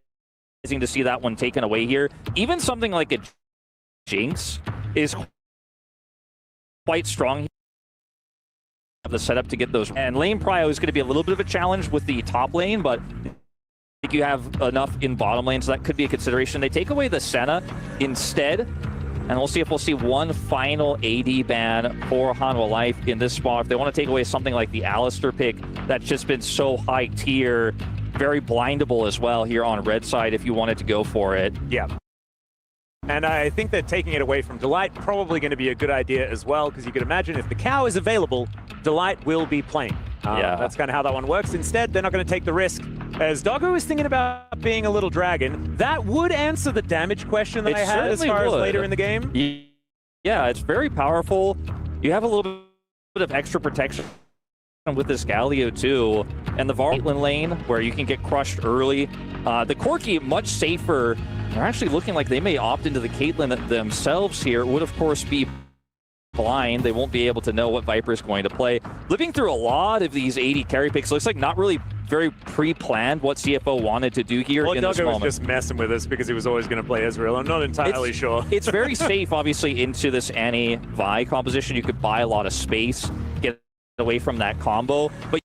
to see that one taken away here. Even something like a Jinx is quite strong. The setup to get those, and lane prio is going to be a little bit of a challenge with the top lane, but I think you have enough in bottom lane, so that could be a consideration. They take away the Senna instead, and we'll see if we'll see one final AD ban for Hanwha Life in this spot. If they want to take away something like the Alistar pick, that's just been so high tier, very blindable as well here on red side if you wanted to go for it. Yeah. And I think that taking it away from Delight probably going to be a good idea as well, because you could imagine if the cow is available, Delight will be playing. Yeah. That's kind of how that one works. Instead, they're not going to take the risk. As Doggo is thinking about being a little dragon, that would answer the damage question that I had as far as later in the game. Yeah, it's very powerful. You have a little bit of extra protection with this Galio too, and the Caitlyn lane where you can get crushed early. The Corki much safer. They're actually looking like they may opt into the Caitlyn themselves here. It would of course be blind. They won't be able to know what Viper is going to play. Living through a lot of these 80 carry picks, looks like not really very pre-planned what CFO wanted to do here in this moment. Was just messing with us because he was always going to play Ezreal. I'm not entirely sure. It's very safe, obviously, into this Annie-Vi composition. You could buy a lot of space, get away from that combo, but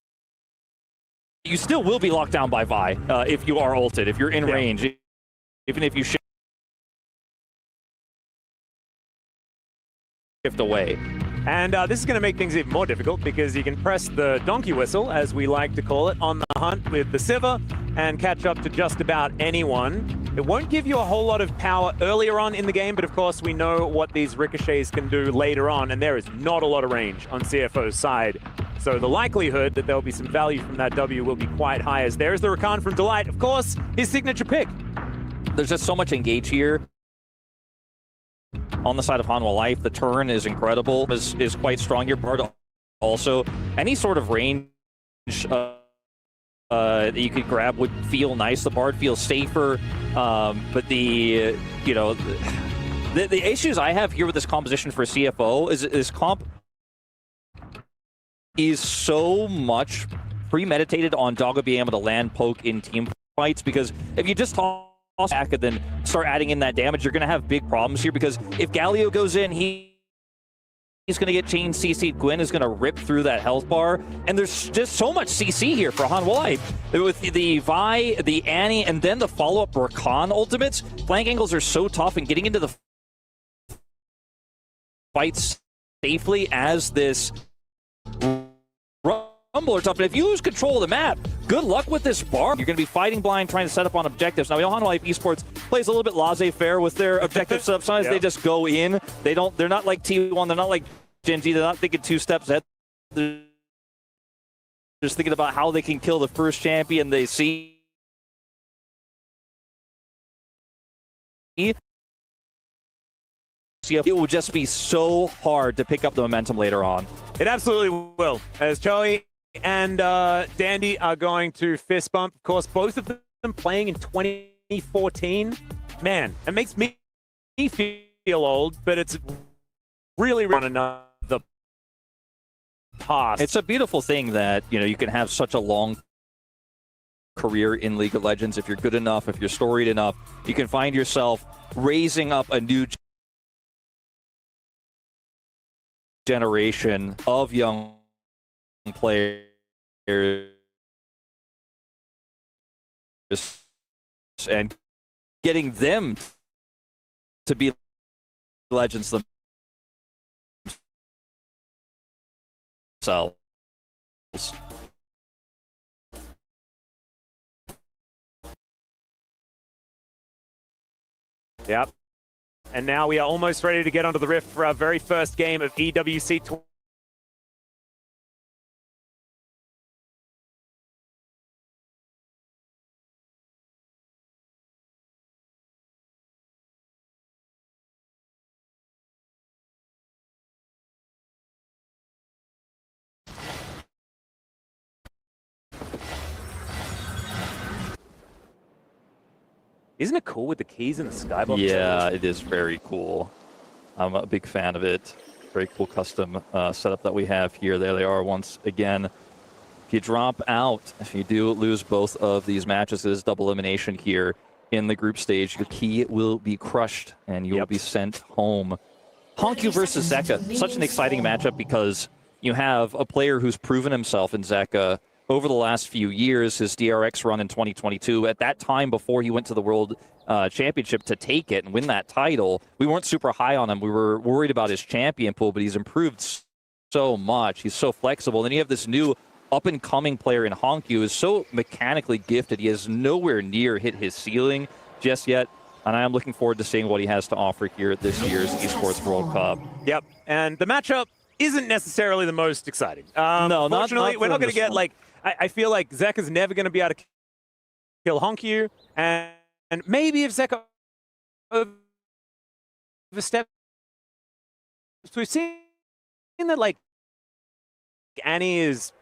you still will be locked down by Vi if you are ulted, if you're in range, even if you shift away. And this is going to make things even more difficult because you can press the donkey whistle, as we like to call it, on the hunt with the Sivir and catch up to just about anyone. It won't give you a whole lot of power earlier on in the game, but of course we know what these ricochets can do later on, and there is not a lot of range on CFO's side. So the likelihood that there'll be some value from that W will be quite high, as there's the Rakan from Delight, of course, his signature pick. There's just so much engage here. On the side of Hanwha Life, the turn is incredible, is quite strong here. Bard also, any sort of range that you could grab would feel nice. The Bard feels safer, but the issues I have here with this composition for CFO is this comp is so much premeditated on Doggo being able to land poke in team fights, because if you just toss back and then start adding in that damage, you're going to have big problems here, because if Galio goes in, he's going to get chain CC'd. Gwen is going to rip through that health bar, and there's just so much CC here for Hanwha Life. With the Vi, the Annie, and then the follow-up Rakan ultimates, flank angles are so tough, and getting into the fights safely as this Rumble are tough. But if you lose control of the map, good luck with this bar. You're going to be fighting blind, trying to set up on objectives. Now, Hanwha Life Esports plays a little bit laissez-faire with their objective setup. Sometimes they just go in. They're not like T1. They're not like Gen G. They're not thinking 2 steps ahead. They're just thinking about how they can kill the first champion they see. It will just be so hard to pick up the momentum later on. It absolutely will, as Charlie and Dandy are going to fist bump. Of course, both of them playing in 2014. Man, it makes me feel old, but it's really on another path. It's a beautiful thing that, you can have such a long career in League of Legends. If you're good enough, if you're storied enough, you can find yourself raising up a new generation of young players and getting them to be legends themselves. Yep. And now we are almost ready to get onto the rift for our very first game of EWC Isn't it cool with the keys in the skybox? Yeah, it is very cool. I'm a big fan of it. Very cool custom setup that we have here. There they are once again. If you drop out, if you do lose both of these matches, it is double elimination here in the group stage. Your key will be crushed and you will be sent home. Honkyu versus Zeka, such an exciting matchup because you have a player who's proven himself in Zeka over the last few years. His DRX run in 2022, at that time before he went to the World Championship to take it and win that title, we weren't super high on him. We were worried about his champion pool, but he's improved so much. He's so flexible. Then you have this new up-and-coming player in Honkyu who is so mechanically gifted. He has nowhere near hit his ceiling just yet. And I am looking forward to seeing what he has to offer here at this year's Esports World Cup. Yep, and the matchup isn't necessarily the most exciting. No, unfortunately, we're not going to get, like, I feel like Zeka's never going to be able to kill Honkyu, and maybe if Zeka oversteps, we've seen that, like, Annie is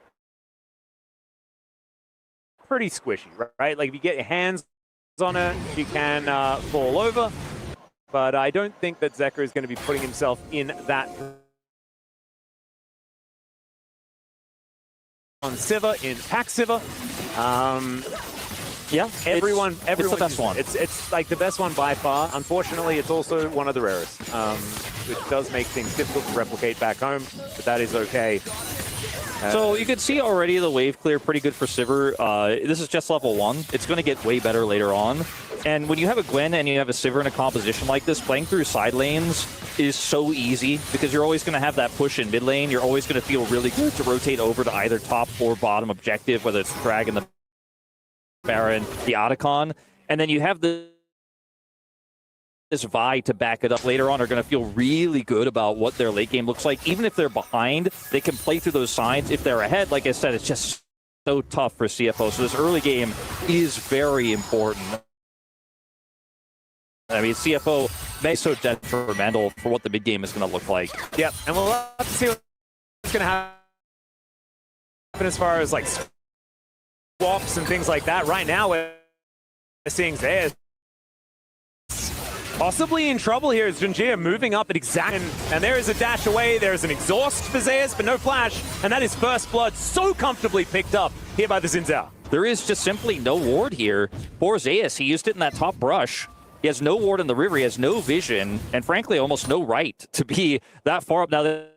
pretty squishy, right? Like, if you get your hands on her, she can fall over, but I don't think that Zeka is going to be putting himself in that on Siva, in Pack Siva. Yeah, everyone it's the best one. It's like the best one by far. Unfortunately, it's also one of the rarest, which does make things difficult to replicate back home, but that is okay. So you can see already the wave clear pretty good for Sivir. This is just level 1. It's going to get way better later on. And when you have a Gwen and you have a Sivir in a composition like this, playing through side lanes is so easy because you're always going to have that push in mid lane. You're always going to feel really good to rotate over to either top or bottom objective, whether it's the Dragon, the Baron, the Otacon. And then you have this Vi to back it up later on are going to feel really good about what their late game looks like. Even if they're behind, they can play through those sides. If they're ahead, like I said, it's just so tough for CFO. So this early game is very important. I mean, CFO may be so detrimental for what the mid game is going to look like. Yep, and we'll have to see what's going to happen as far as like swaps and things like that. Right now, we're seeing Zeus possibly in trouble here as Junjia moving up at exact, and there is a dash away, there is an exhaust for Zeus, but no flash, and that is first blood so comfortably picked up here by the Xin Zhao. There is just simply no ward here for Zeus. He used it in that top brush. He has no ward in the river, he has no vision, and frankly, almost no right to be that far up. Now, they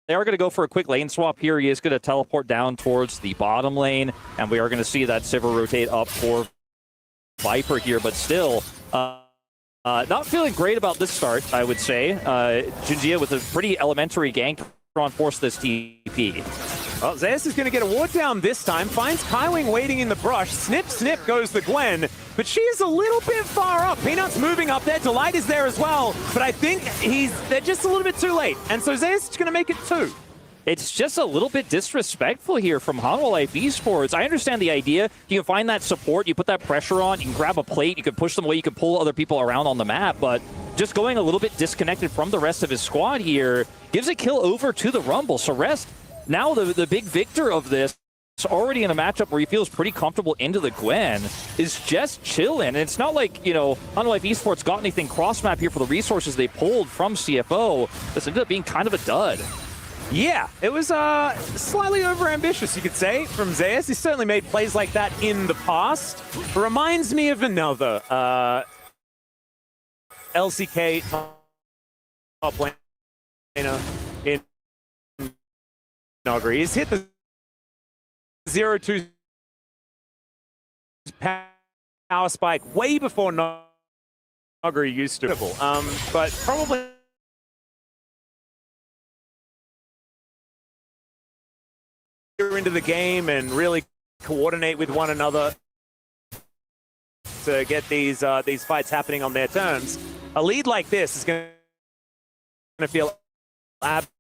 are going to go for a quick lane swap here. He is going to teleport down towards the bottom lane, and we are going to see that Sivir rotate up for Viper here, but still, not feeling great about this start, I would say. Junjia with a pretty elementary gank on force this TP. Well, Zeus is going to get a ward down this time, finds Kaiwing waiting in the brush. Snip, snip goes the Gwen, but she is a little bit far up. Peanut's moving up there, Delight is there as well, but I think they're just a little bit too late, and so Zeus is going to make it 2. It's just a little bit disrespectful here from Hanwha Life Esports. I understand the idea. You can find that support, you put that pressure on, you can grab a plate, you can push them away, you can pull other people around on the map, but just going a little bit disconnected from the rest of his squad here gives a kill over to the Rumble. So Rest, now the big victor of this, already in a matchup where he feels pretty comfortable into the Gwen, is just chilling. And it's not like, you know, Hanwha Life Esports got anything cross-map here for the resources they pulled from CFO. This ended up being kind of a dud. Yeah, it was slightly overambitious, you could say, from Zeus. He's certainly made plays like that in the past. Reminds me of another LCK top laner in Nogri. He's hit the 0-2 power spike way before Nogri used to. But probably into the game and really coordinate with one another to get these fights happening on their terms. A lead like this is going to feel absolutely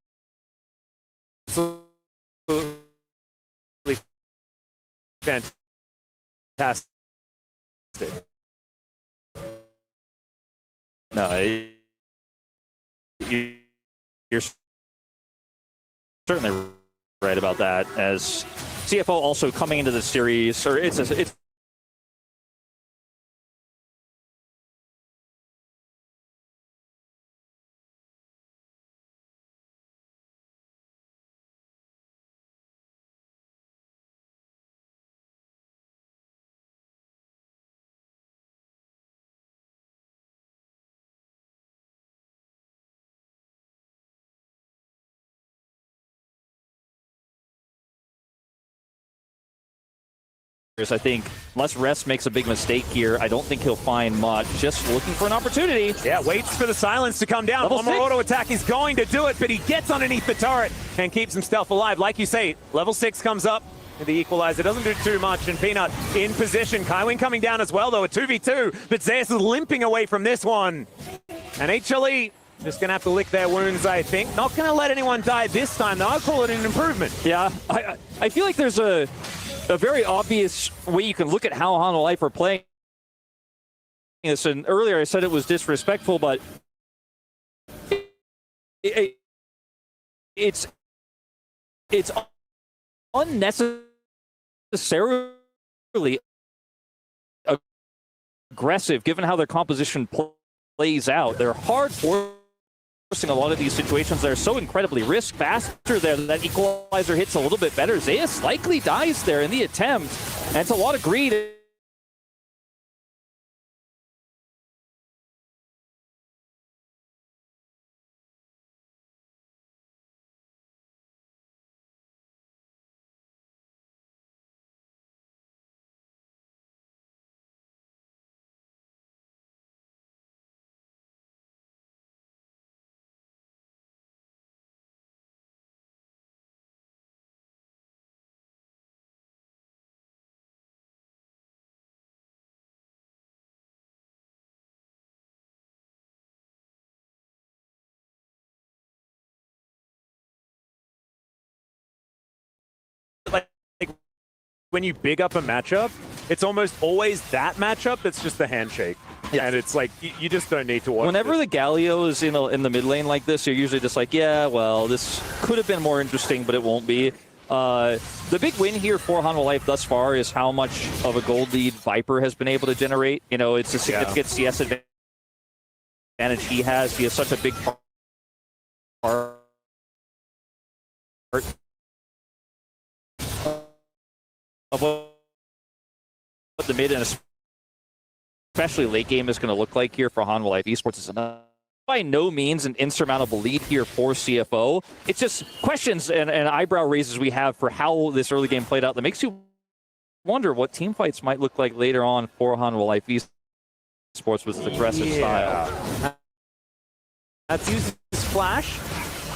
fantastic. No, you're certainly right about that. As CFO also coming into the series, or it's I think unless Rest makes a big mistake here, I don't think he'll find much. Just looking for an opportunity. Yeah, waits for the silence to come down. Level One more 6. auto attack. He's going to do it, but he gets underneath the turret and keeps himself alive. Like you say, level 6 comes up. The equalizer doesn't do too much, and Peanut in position. Kaiwing coming down as well, though, a 2v2, but Zeus is limping away from this one. And HLE just going to have to lick their wounds, I think. Not going to let anyone die this time, though. I'll call it an improvement. Yeah, I feel like there's a very obvious way you can look at how Hanwha Life are playing this. And earlier I said it was disrespectful, but it's unnecessarily aggressive given how their composition plays out. They're hard forcing a lot of these situations that are so incredibly risk faster there. That equalizer hits a little bit better. Zeus likely dies there in the attempt, and it's a lot of greed. Like when you big up a matchup, it's almost always that matchup that's just the handshake. Yeah. And it's like, you just don't need to watch Whenever this. the Galio is in the mid lane like this, you're usually just like, yeah, well, this could have been more interesting, but it won't be. The big win here for Hanwha Life thus far is how much of a gold lead Viper has been able to generate. You know, it's a significant CS advantage he has. He has such a big part of what the mid and especially late game is going to look like here for Hanwha Life Esports. Is by no means an insurmountable lead here for CFO. It's just questions and eyebrow raises we have for how this early game played out that makes you wonder what team fights might look like later on for Hanwha Life Esports with its aggressive style. That's using his flash.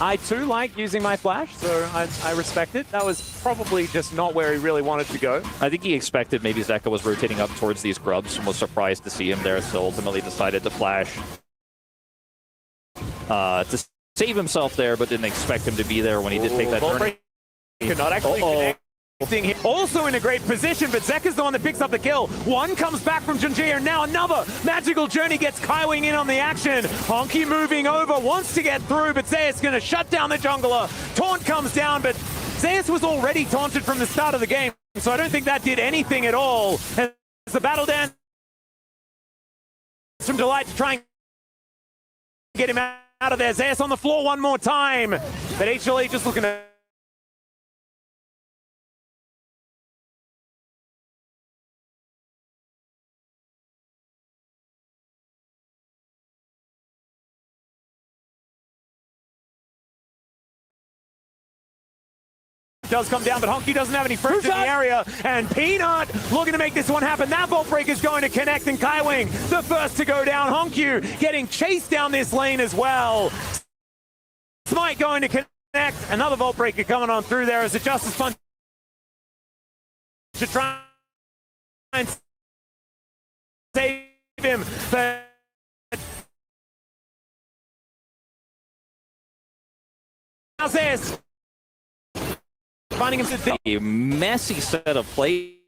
I too like using my flash, so I respect it. That was probably just not where he really wanted to go. I think he expected maybe Zeka was rotating up towards these grubs and was surprised to see him there, so ultimately decided to flash to save himself there, but didn't expect him to be there when he did take that turn. Could not actually connect. Also in a great position, but Zeka's the one that picks up the kill. One comes back from Junjie, and now another magical journey gets Kaiwing in on the action. Honky moving over, wants to get through, but Zeus going to shut down the jungler. Taunt comes down, but Zeus was already taunted from the start of the game, so I don't think that did anything at all. As the battle dance from Delight to try and get him out of there. Zeus on the floor one more time, but HLE just looking to does come down, but Honky doesn't have any friends in the area. And Peanut looking to make this one happen. That Vault Break is going to connect, and Kaiwing, the first to go down. Honkyu getting chased down this lane as well. Smite going to connect. Another Vault Breaker coming on through there as a Justice Punch to try and save him. But how's this? Finding him a messy set of plays.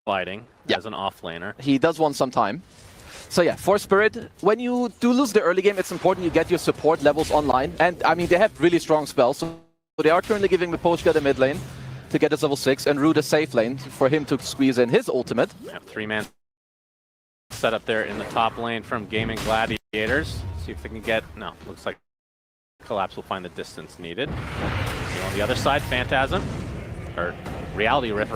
fighting as an offlaner. He does want some time. So yeah, for Spirit, when you do lose the early game, it's important you get your support levels online. And I mean, they have really strong spells. So they are currently giving Miposhka the mid lane to get his level 6 and Rude a safe lane for him to squeeze in his ultimate. Yeah, 3-man set up there in the top lane from Gaming Gladiators. See if they can get... No, looks like Collapse will find the distance needed. See on the other side, Phantasm. Or Reality Rift.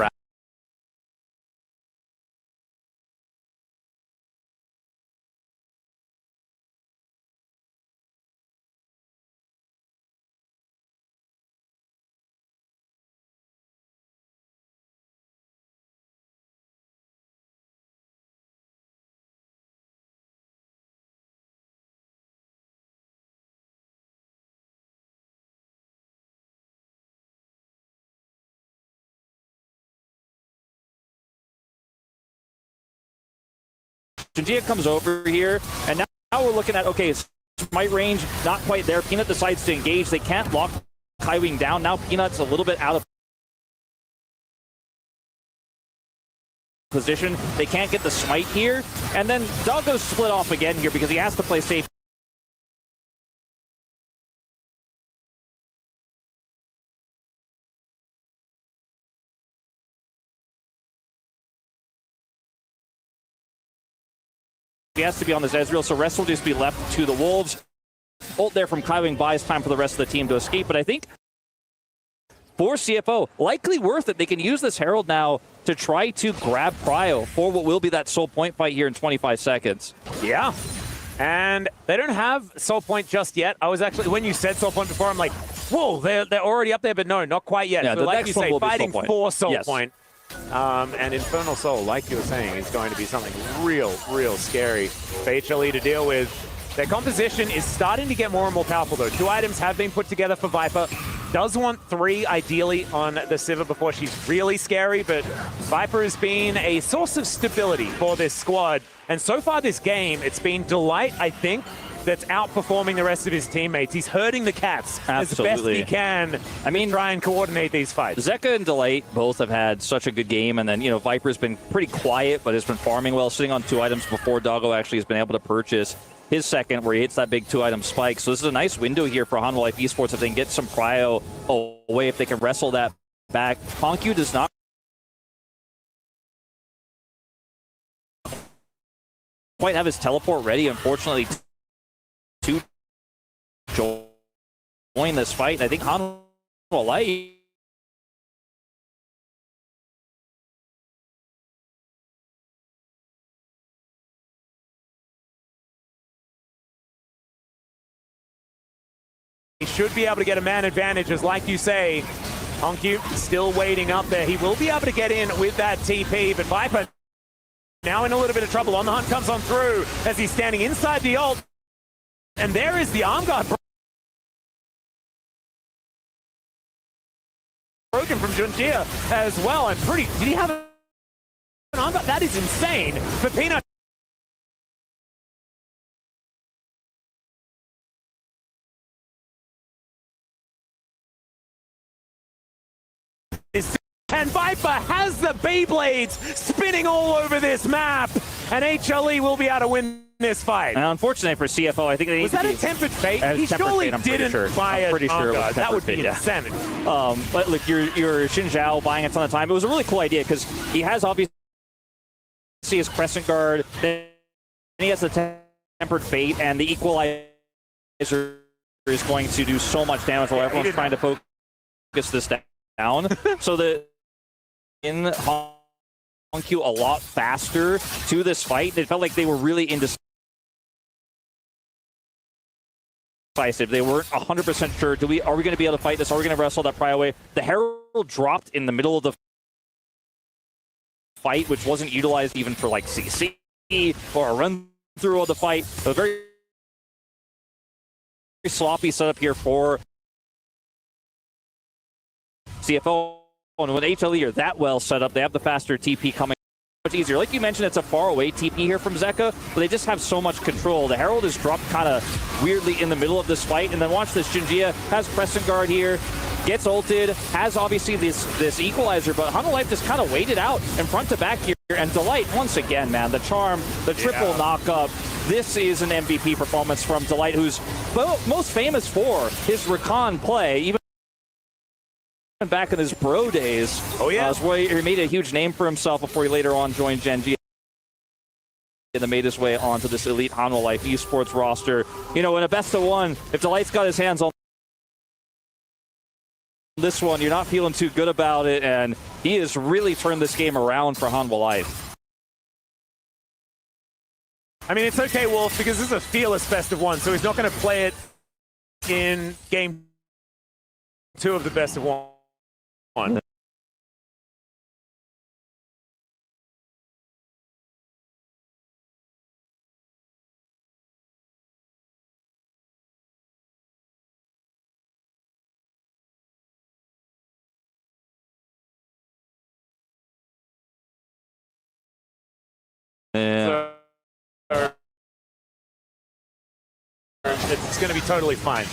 Jinjia comes over here, and now we're looking at, okay, Smite range, not quite there. Peanut decides to engage. They can't lock Kaiwing down. Now Peanut's a little bit out of position. They can't get the Smite here. And then Doggo's split off again here because he has to play safe. He has to be on this Ezreal, so rest will just be left to the Wolves. Ult there from Kaiwing buys time for the rest of the team to escape, but I think for CFO, likely worth it. They can use this Herald now to try to grab Cryo for what will be that soul point fight here in 25 seconds. Yeah. And they don't have soul point just yet. I was actually, when you said soul point before, I'm like, whoa, they're already up there, but no, not quite yet. Yeah, so the like next you one say, will be fighting soul point. for soul Yes. point. And Infernal Soul, like you were saying, is going to be something real scary for HLE to deal with. Their composition is starting to get more and more powerful, though. 2 items have been put together for Viper. Does want 3, ideally, on the Sivir before she's really scary, but Viper has been a source of stability for this squad. And so far this game, it's been Delight, I think, that's outperforming the rest of his teammates. He's hurting the cats as best he can. I mean, try and coordinate these fights. Zeka and Delight both have had such a good game, and then, you know, Viper's been pretty quiet, but has been farming well, sitting on 2 items before Doggo actually has been able to purchase his second, where he hits that big 2-item spike. So this is a nice window here for Hanwha Life Esports if they can get some Cryo away, if they can wrestle that back. Honkyu does not quite have his teleport ready, unfortunately, to join this fight. I think Hanwha Life he should be able to get a man advantage, as like you say, Honkyu still waiting up there. He will be able to get in with that TP, but Viper now in a little bit of trouble. On the Hunt comes on through as he's standing inside the ult. And there is the arm guard broken from Junjia as well. And pretty, did he have an arm guard? That is insane for Peanut. And Viper has the Beyblades spinning all over this map, and HLE will be able to win this fight. And unfortunately for CFO, I think they need was that a tempered fate? He surely didn't buy a sure guard. That would be insanity. But look, your Xin Zhao buying a ton of time. It was a really cool idea because he has obviously his Crescent Guard, then he has the tempered fate, and the Equalizer is going to do so much damage while everyone's trying to focus this down. So the in Honkyu a lot faster to this fight. It felt like they were really indecisive. They weren't 100% sure. Are we going to be able to fight this? Are we going to wrestle that pry away? The Herald dropped in the middle of the fight, which wasn't utilized even for like CC or a run through of the fight. A very sloppy setup here for CFO. And with HLE are that well set up, they have the faster TP coming much easier. Like you mentioned, it's a far away TP here from Zeka, but they just have so much control. The Herald is dropped kind of weirdly in the middle of this fight, and then watch this. Jinjia has Crescent Guard here, gets ulted, has obviously this Equalizer, but Hanwha Life just kind of waited out and front to back here. And Delight, once again, man, the charm, the triple knock-up. This is an MVP performance from Delight, who's most famous for his recon play, even back in his bro days. Oh, yeah. Where he made a huge name for himself before he later on joined Gen G and then made his way onto this elite Hanwha Life esports roster. You know, in a best of one, if Delight's got his hands on this one, you're not feeling too good about it, and he has really turned this game around for Hanwha Life. I mean, it's okay, Wolf, because this is a fearless best of one, so he's not going to play it in game 2 of the best of one. Yeah. It's going to be totally fine.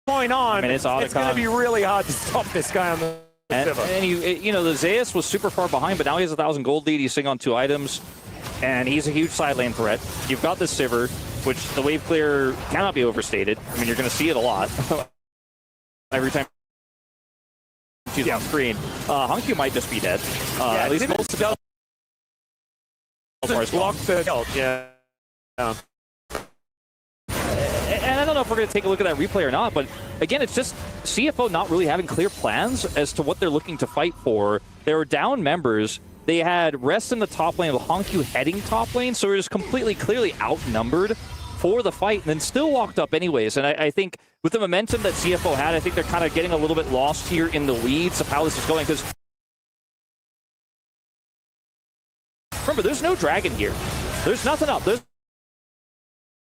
Going on, I mean, it's going to be really hard to stop this guy on the And you know, the Zeus was super far behind, but now he has 1,000 gold lead. He's sitting on 2 items, and he's a huge side lane threat. You've got the Sivir, which the wave clear cannot be overstated. I mean, you're going to see it a lot every time she's on screen. Hankyu might just be dead. At least most of the block the kill. Yeah. And I don't know if we're going to take a look at that replay or not, but again, it's just CFO not really having clear plans as to what they're looking to fight for. They were down members. They had rest in the top lane with Hankyu heading top lane, so we're just completely, clearly outnumbered for the fight, and then still walked up anyways. And I think with the momentum that CFO had, I think they're kind of getting a little bit lost here in the weeds of how this is going, because remember, there's no dragon here. There's nothing up. There's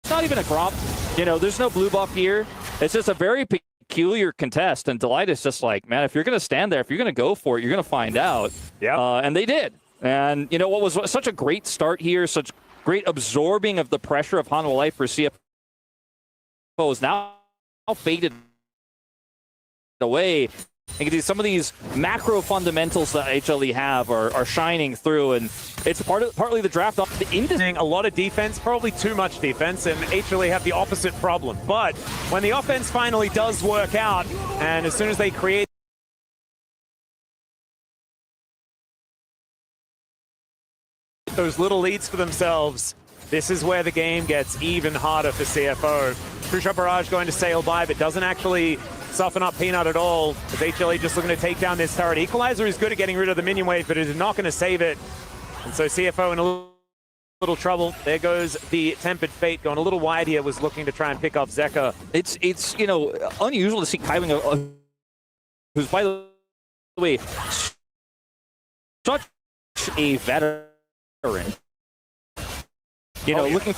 not even a crop. You know, there's no blue buff here. It's just a very peculiar contest, and Delight is just like, man, if you're going to stand there, if you're going to go for it, you're going to find out. Yeah. And they did. And, you know, what was such a great start here, such great absorbing of the pressure of Hanwha Life for CFO is now faded away. You can see some of these macro fundamentals that HLE have are shining through, and it's partly the draft. Seeing a lot of defense, probably too much defense, and HLE have the opposite problem. But when the offense finally does work out, and as soon as they create those little leads for themselves, this is where the game gets even harder for CFO. Crucial Barrage going to sail by, but doesn't actually soften up Peanut at all. As HLE just looking to take down this turret. Equalizer is good at getting rid of the minion wave, but it is not going to save it. And so CFO in a little trouble. There goes the Tempered Fate going a little wide here, was looking to try and pick off Zeka. It's you know, unusual to see Kaiwing, who's, by the way, such a veteran. You know, looking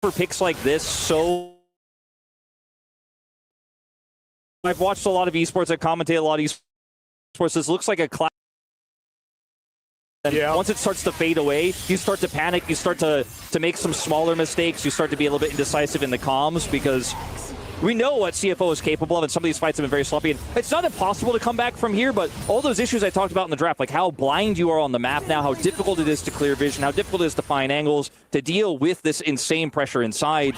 for picks like this, so I've watched a lot of esports, I've commentated a lot of esports. This looks like a class. And once it starts to fade away, you start to panic, you start to make some smaller mistakes, you start to be a little bit indecisive in the comms, because we know what CFO is capable of, and some of these fights have been very sloppy. And it's not impossible to come back from here, but all those issues I talked about in the draft, like how blind you are on the map now, how difficult it is to clear vision, how difficult it is to find angles, to deal with this insane pressure inside,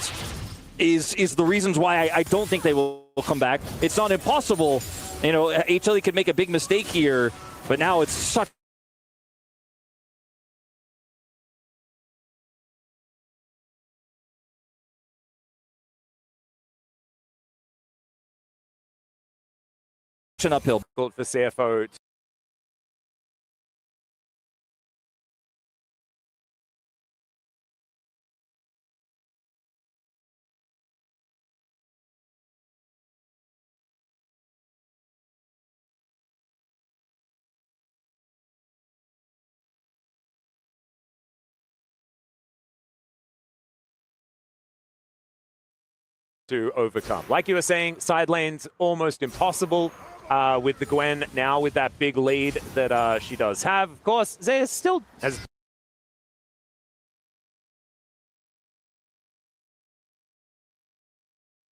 is the reasons why I don't think they will come back. It's not impossible. You know, HLE could make a big mistake here, but now it's such an uphill for CFO to overcome. Like you were saying, side lane's almost impossible with the Gwen now with that big lead that she does have. Of course, Zaya still has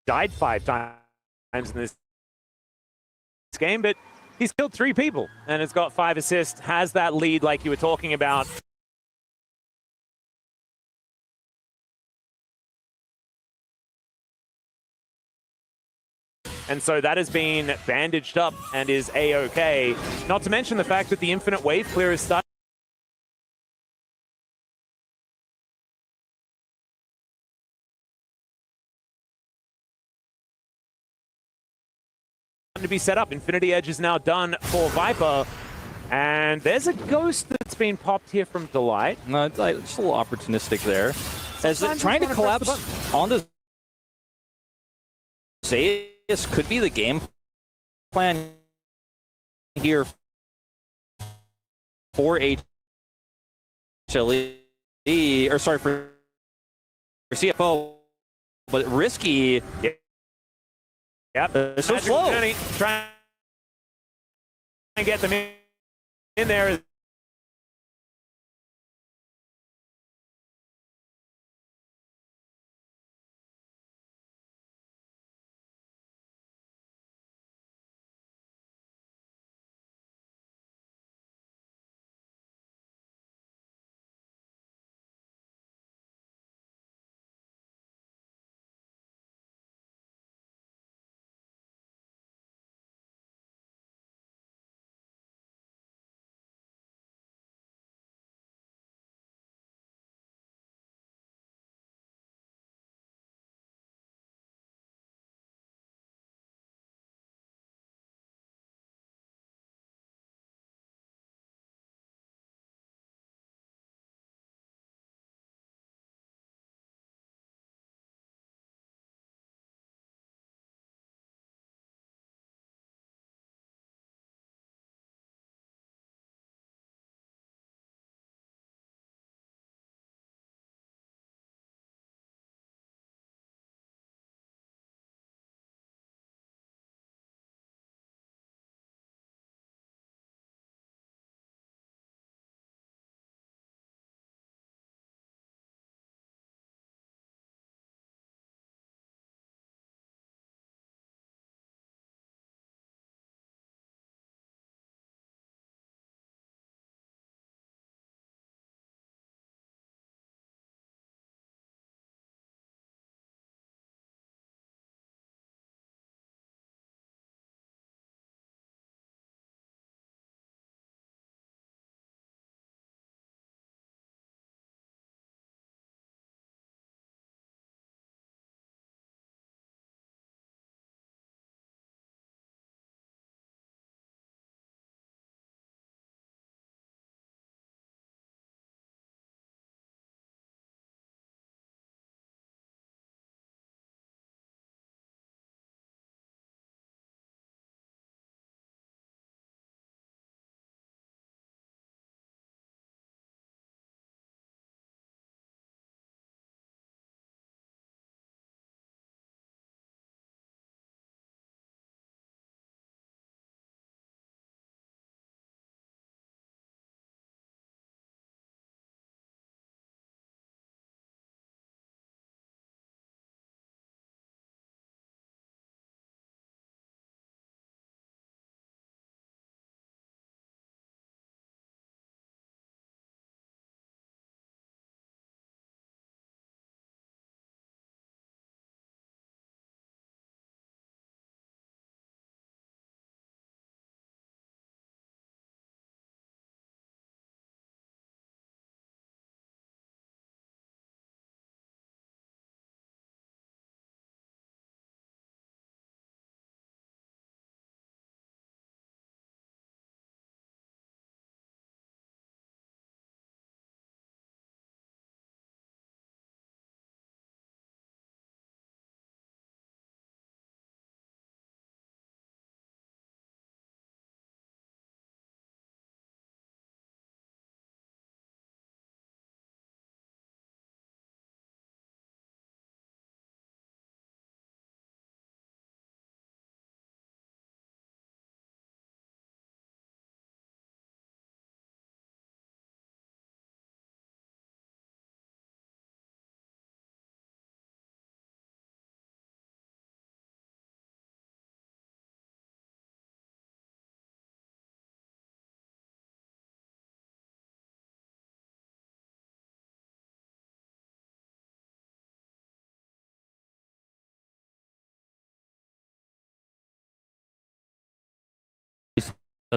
died 5 times in this game, but he's killed 3 people and has got 5 assists, has that lead like you were talking about. And so that has been bandaged up and is A-OK. Not to mention the fact that the infinite wave clear is starting to be set up. Infinity Edge is now done for Viper. And there's a ghost that's been popped here from Delight. No, just a little opportunistic there. As they're trying to collapse on the Zayas could be the game plan here for HLE, or sorry, for CFO, but risky. Yep. So slow. Trying to get them in there.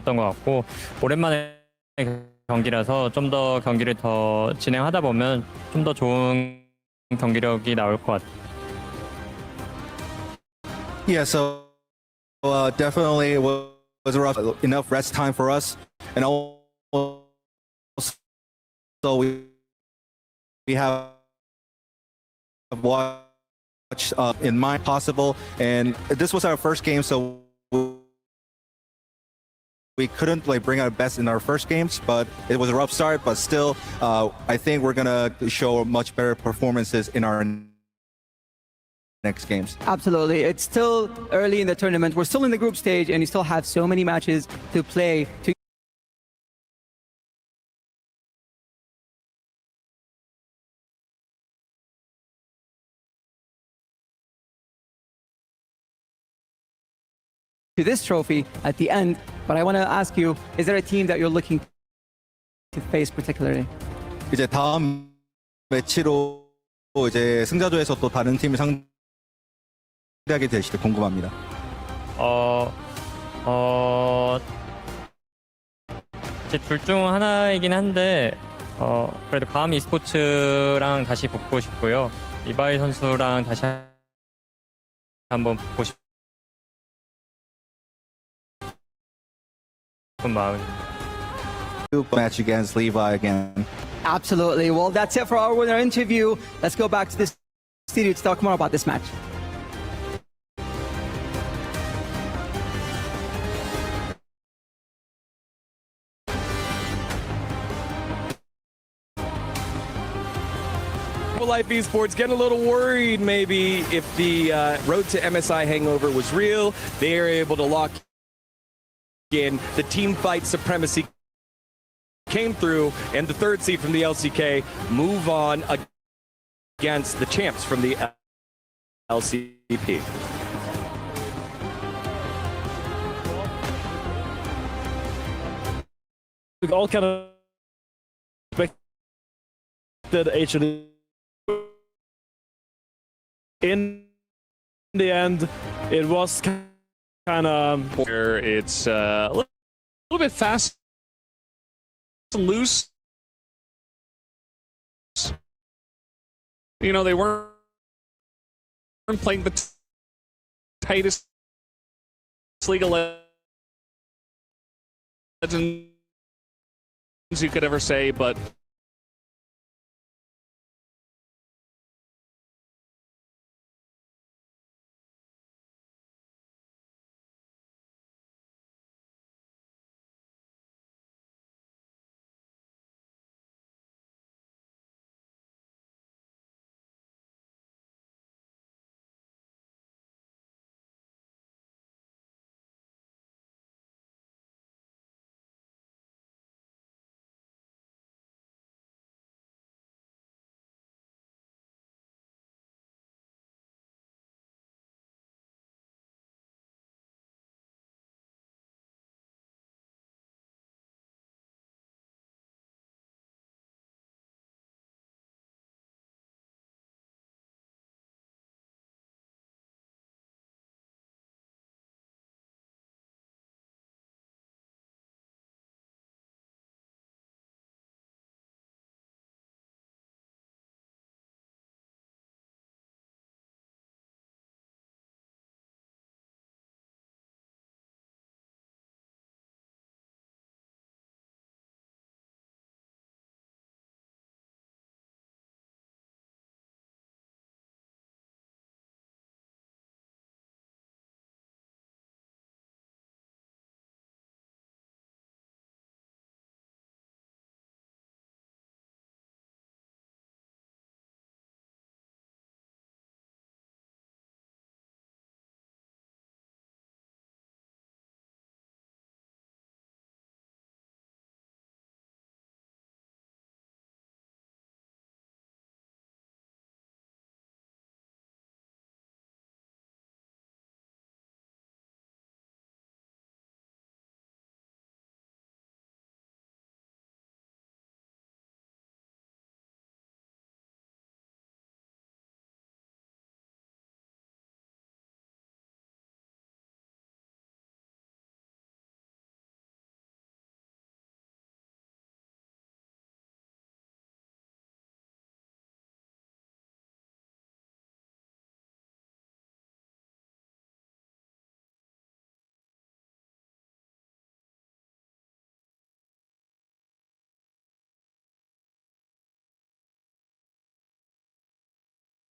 것 같고 오랜만에 경기라서 좀 더 경기를 더 진행하다 보면 좀 더 좋은 경기력이 나올 것 같아요. Yeah, so definitely it was a rough, enough rest time for us, and also we have watched in mind possible, and this was our first game, so we couldn't bring our best in our first games, but it was a rough start. But still, I think we're gonna show much better performances in our next games. Absolutely. It's still early in the tournament. We're still in the group stage, and you still have so many matches to play to this trophy at the end. But I want to ask you, is there a team that you're looking to face particularly? 이제 다음 매치로 이제 승자조에서 또 다른 팀을 상대하게 되실지 궁금합니다. 이제 둘 중 하나이긴 한데 그래도 과암 e스포츠랑 다시 붙고 싶고요. 이바이 선수랑 다시 한번 붙고 싶은 마음입니다. Match against Levi again. Absolutely. Well, that's it for our winner interview. Let's go back to the studio to talk more about this match. Life Esports getting a little worried maybe if the road to MSI hangover was real. They are able to lock in. The team fight supremacy came through, and the third seed from the LCK move on against the champs from the LCP. We all kind of expected HLE. In the end, it was kind of where it's a little bit fast and loose. You know, they weren't playing the tightest League of Legends you could ever say, but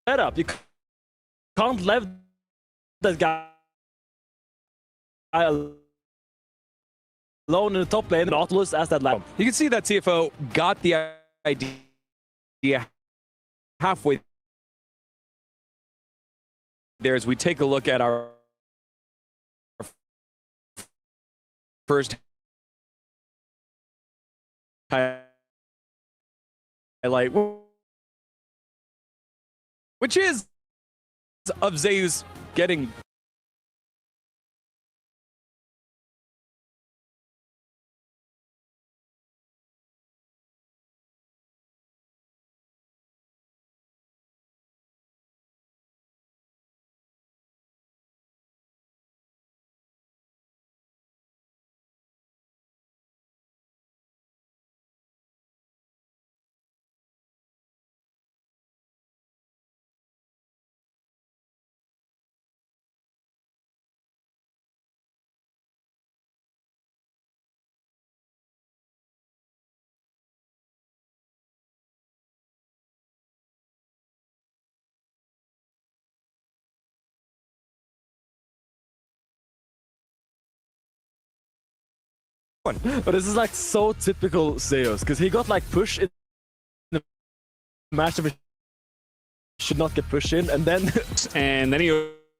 setup. You can't leave that guy alone in the top lane. Nautilus as that line. You can see that CFO got the idea halfway there as we take a look at our first highlight, which is of Zeus getting But this is like so typical Zeus, because he got like pushed in the match that should not get pushed in, and then he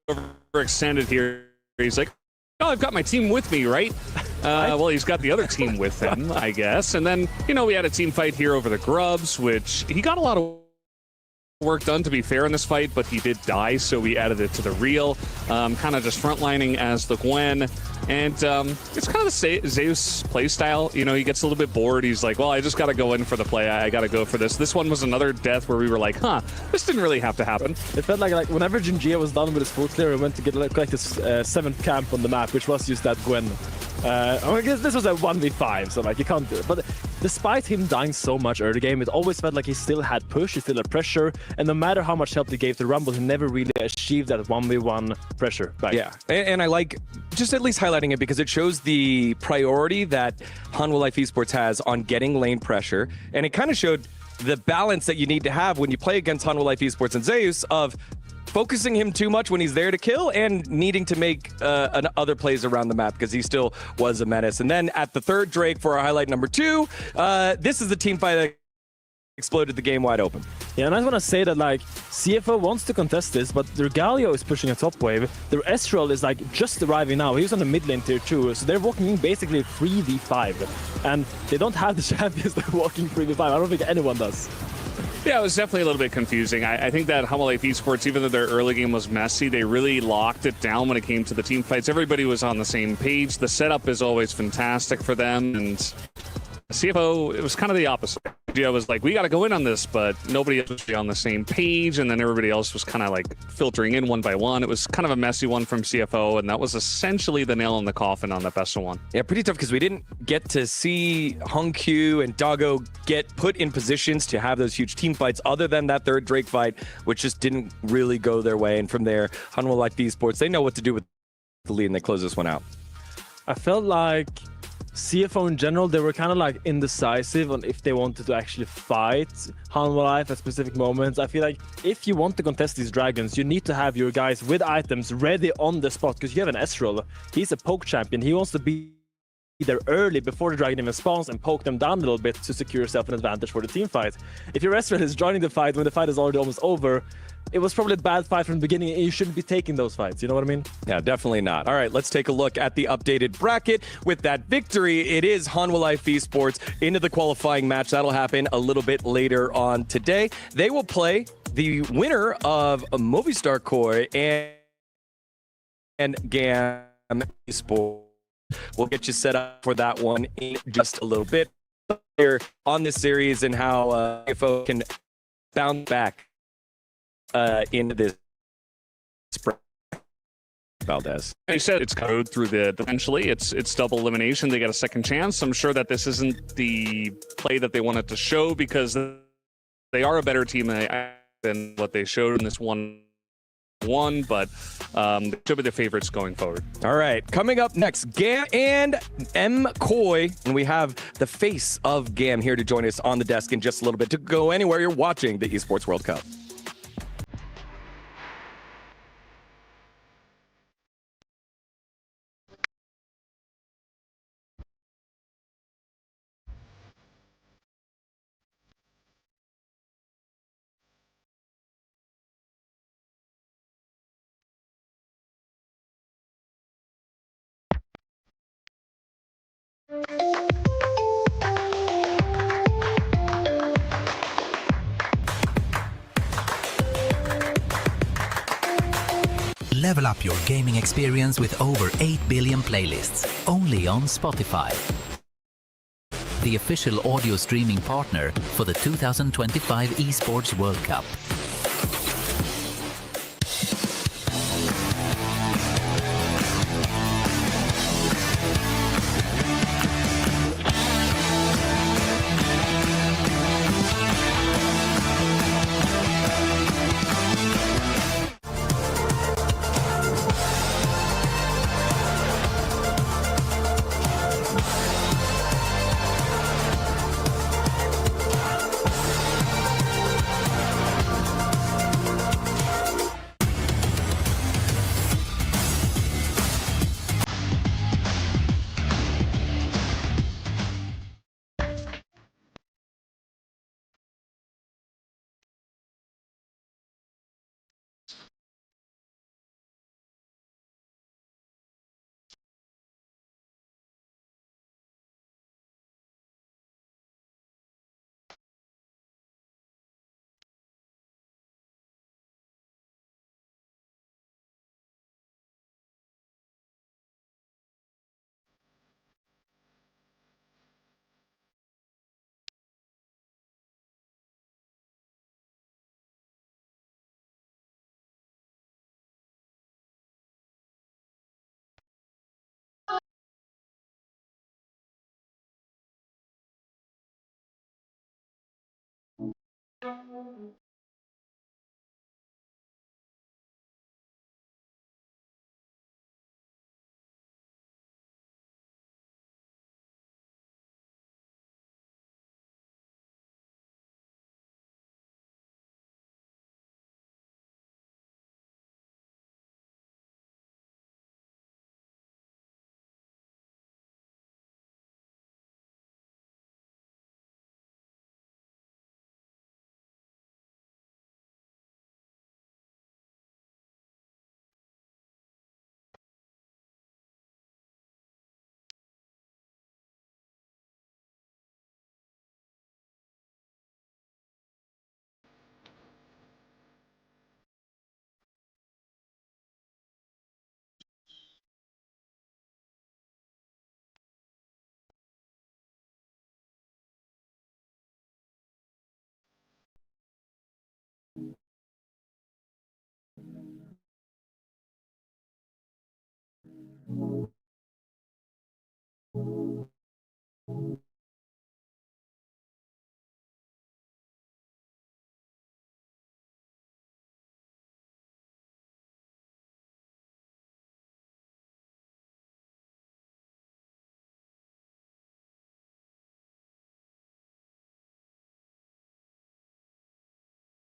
overextended here. He's like, oh, I've got my team with me, right? Well, he's got the other team with him, I guess. And then, you know, we had a team fight here over the Grubs, which he got a lot of work done, to be fair, in this fight, but he did die, so we added it to the reel. Kind of just frontlining as the Gwen. And it's kind of the Zeus playstyle. You know, he gets a little bit bored. He's like, well, I just got to go in for the play. I got to go for this. This one was another death where we were like, huh, this didn't really have to happen. It felt like whenever Jinjia was done with his full clear, we went to get collect his 7th camp on the map, which was just that Gwen. I guess this was a 1v5, so like you can't do it. But despite him dying so much early game, it always felt like he still had push, he still had pressure, and no matter how much help he gave to Rumble, he never really achieved that 1v1 pressure back. Yeah, and I like just at least highlighting it because it shows the priority that Hanwha Life Esports has on getting lane pressure, and it kind of showed the balance that you need to have when you play against Hanwha Life Esports and Zeus of focusing him too much when he's there to kill and needing to make other plays around the map because he still was a menace. And then at the third Drake for our highlight number 2, this is the team fight that exploded the game wide open. Yeah, and I want to say that like CFO wants to contest this, but their Galio is pushing a top wave. Their Ezreal is like just arriving now. He's on the mid lane tier 2, so they're walking in basically 3v5, and they don't have the champions that are walking 3v5. I don't think anyone does. Yeah, it was definitely a little bit confusing. I think that Hanwha Life Esports, even though their early game was messy, they really locked it down when it came to the team fights. Everybody was on the same page. The setup is always fantastic for them, and CFO, it was kind of the opposite. I was like, we got to go in on this, but nobody else was on the same page, and then everybody else was kind of like filtering in one by one. It was kind of a messy one from CFO, and that was essentially the nail in the coffin on that best of one. Yeah, pretty tough because we didn't get to see Hongq and Doggo get put in positions to have those huge team fights other than that third Drake fight, which just didn't really go their way. And from there, Hanwha Life Esports, they know what to do with the lead, and they close this one out. I felt like CFO in general, they were kind of like indecisive on if they wanted to actually fight Hanwha Life at specific moments. I feel like if you want to contest these dragons, you need to have your guys with items ready on the spot, because you have an Ezreal. He's a poke champion. He wants to be there early before the dragon even spawns and poke them down a little bit to secure yourself an advantage for the team fight. If your Ezreal is joining the fight when the fight is already almost over, it was probably a bad fight from the beginning, and you shouldn't be taking those fights. You know what I mean? Yeah, definitely not. All right, let's take a look at the updated bracket. With that victory, it is Hanwha Life Esports into the qualifying match. That'll happen a little bit later on today. They will play the winner of Movistar Koi and GAM Esports. We'll get you set up for that one in just a little bit here on this series and how CFO can bounce back into this Valdez. They said it's code through eventually it's double elimination. They get a second chance. I'm sure that this isn't the play that they wanted to show because they are a better team than what they showed in this one, but they should be the favorites going forward. All right, coming up next, GAM and MKoi, and we have the face of GAM here to join us on the desk in just a little bit. To go anywhere, you're watching the Esports World Cup. Level up your gaming experience with over 8 billion playlists, only on Spotify. The official audio streaming partner for the 2025 Esports World Cup.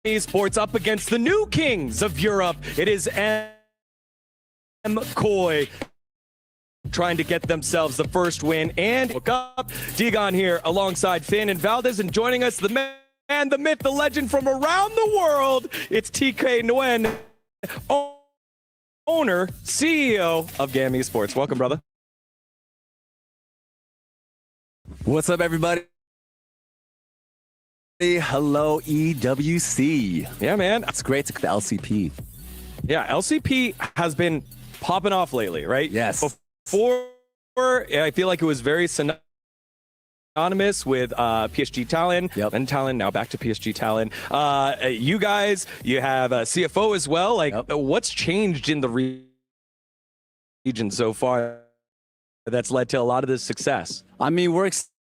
Esports up against the new kings of Europe. It is MKOI trying to get themselves the first win and look up. Digon here alongside Finn and Valdez, and joining us, the man, the myth, the legend from around the world. It's TK Nguyen, owner, CEO of GAM Esports. Welcome, brother. What's up, everybody? Hello, EWC. Yeah, man. It's great to the LCP. Yeah, LCP has been popping off lately, right? Yes. Before, I feel like it was very synonymous with PSG Talon, and Talon, now back to PSG Talon. You guys, you have a CFO as well. Like, what's changed in the region so far that's led to a lot of this success? I mean, we're excited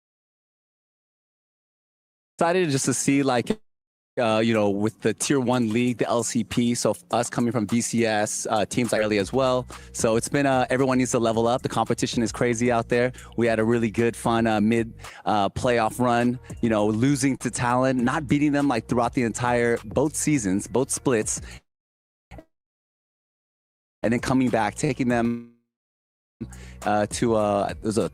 just to see, like, you know, with the Tier 1 league, the LCP, so us coming from BCS, teams like early as well. So it's been, everyone needs to level up. The competition is crazy out there. We had a really good, fun mid playoff run, you know, losing to Talon, not beating them like throughout the entire, both seasons, both splits, and then coming back, taking them to, it was a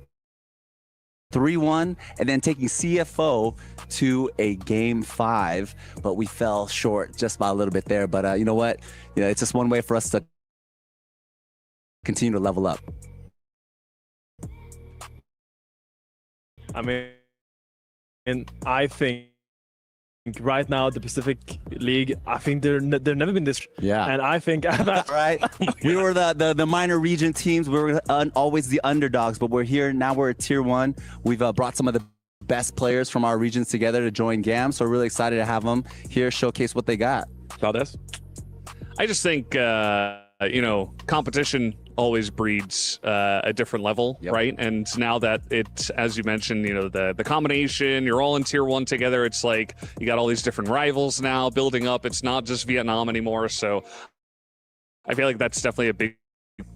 3-1, and then taking CFO to a Game 5, but we fell short just by a little bit there. But you know what? You know, it's just one way for us to continue to level up. I mean, and I think right now the Pacific League, I think they've never been this. Yeah. And I think right. We were the minor region teams. We were always the underdogs, but we're here now. We're at Tier 1. We've brought some of the best players from our regions together to join GAM, so we're really excited to have them here showcase what they got. Valdez? I just think, you know, competition always breeds a different level, right? And now that it's, as you mentioned, you know, the combination, you're all in Tier 1 together, it's like you got all these different rivals now building up. It's not just Vietnam anymore. So I feel like that's definitely a big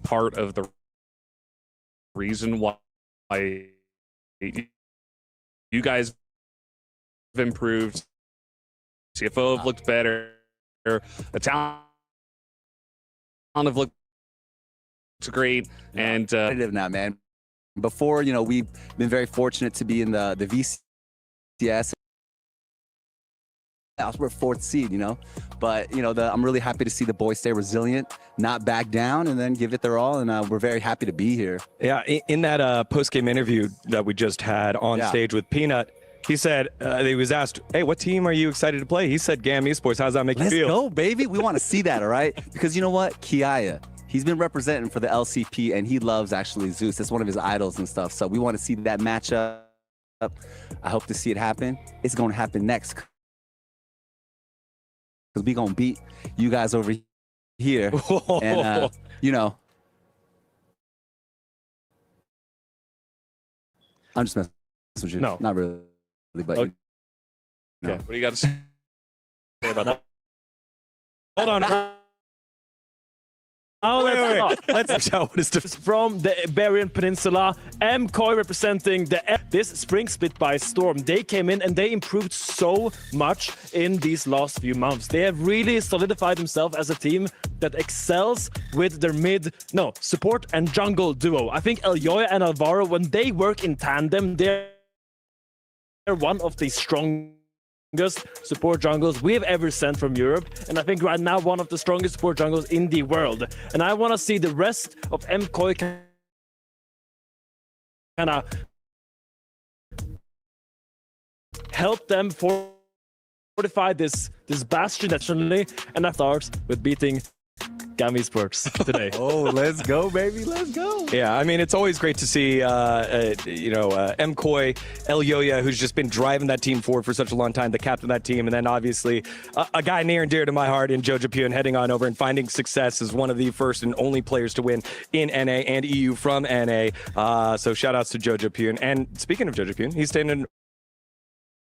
part of the reason why you guys have improved. CFO have looked better. The talent have looked great. And now, man. Before, you know, we've been very fortunate to be in the VCS. We're 4th seed, you know, but you know, I'm really happy to see the boys stay resilient, not back down, and then give it their all. And we're very happy to be here. Yeah, in that post-game interview that we just had on stage with Peanut, he said, he was asked, hey, what team are you excited to play? He said, GAM Esports. How does that make you feel? Let's go, baby. We want to see that, all right? Because you know what? Kiaya, he's been representing for the LCP, and he loves actually Zeus. That's one of his idols and stuff. So we want to see that matchup. I hope to see it happen. It's going to happen next. Because we're going to beat you guys over here. And, you know, I'm just messing with you. No. Not really, but Okay. What do you got to say about that? Hold on. Oh, wait. Let's show what is this from the Iberian Peninsula. MKOI representing this spring split by storm. They came in and they improved so much in these last few months. They have really solidified themselves as a team that excels with their support and jungle duo. I think Elyoya and Alvaro, when they work in tandem, they're one of the strongest support jungles we've ever sent from Europe, and I think right now one of the strongest support jungles in the world. And I want to see the rest of MKOI kind of help them fortify this bastion nationally, and that starts with beating GAM Esports today. Oh, let's go, baby. Let's go. Yeah, I mean, it's always great to see, MKOI, Elyoya, who's just been driving that team forward for such a long time, the captain of that team, and then obviously a guy near and dear to my heart in Jojo Pyun heading on over and finding success as one of the first and only players to win in NA and EU from NA. So shout outs to Jojo Pyun. And speaking of Jojo Pyun, he's standing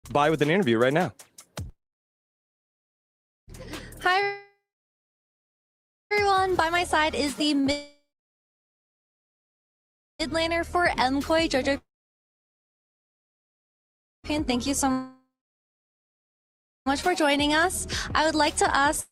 by with an interview right now. Hi, everyone. By my side is the mid laner for MKOI, Jojo Pyun. Thank you so much for joining us. I would like to ask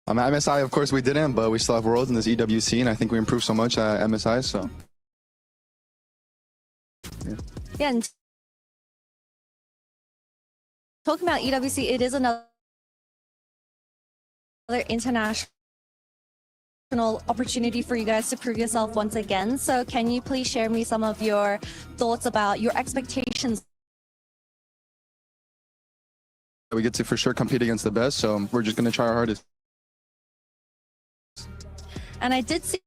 At MSI, of course, we didn't, but we still have Worlds in this EWC, and I think we improved so much at MSI, so. Yeah, and talking about EWC, it is another international opportunity for you guys to prove yourself once again. So can you please share me some of your thoughts about your expectations? We get to for sure compete against the best, so we're just going to try our hardest. And I did see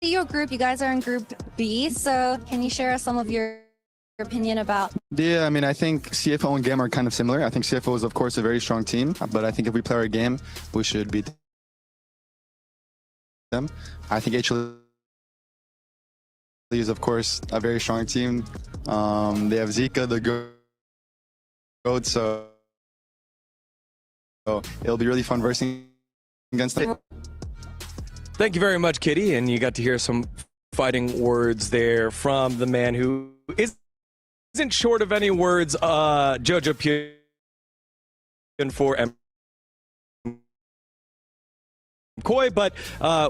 your group. You guys are in Group B, so can you share some of your opinion about? Yeah, I mean, I think CFO and GAM are kind of similar. I think CFO is, of course, a very strong team, but I think if we play our game, we should beat them. I think HL is, of course, a very strong team. They have Zika, the GOAT, so it'll be really fun versing against them. Thank you very much, Kitty. And you got to hear some fighting words there from the man who isn't short of any words, Jojo Pyun for MKOI, but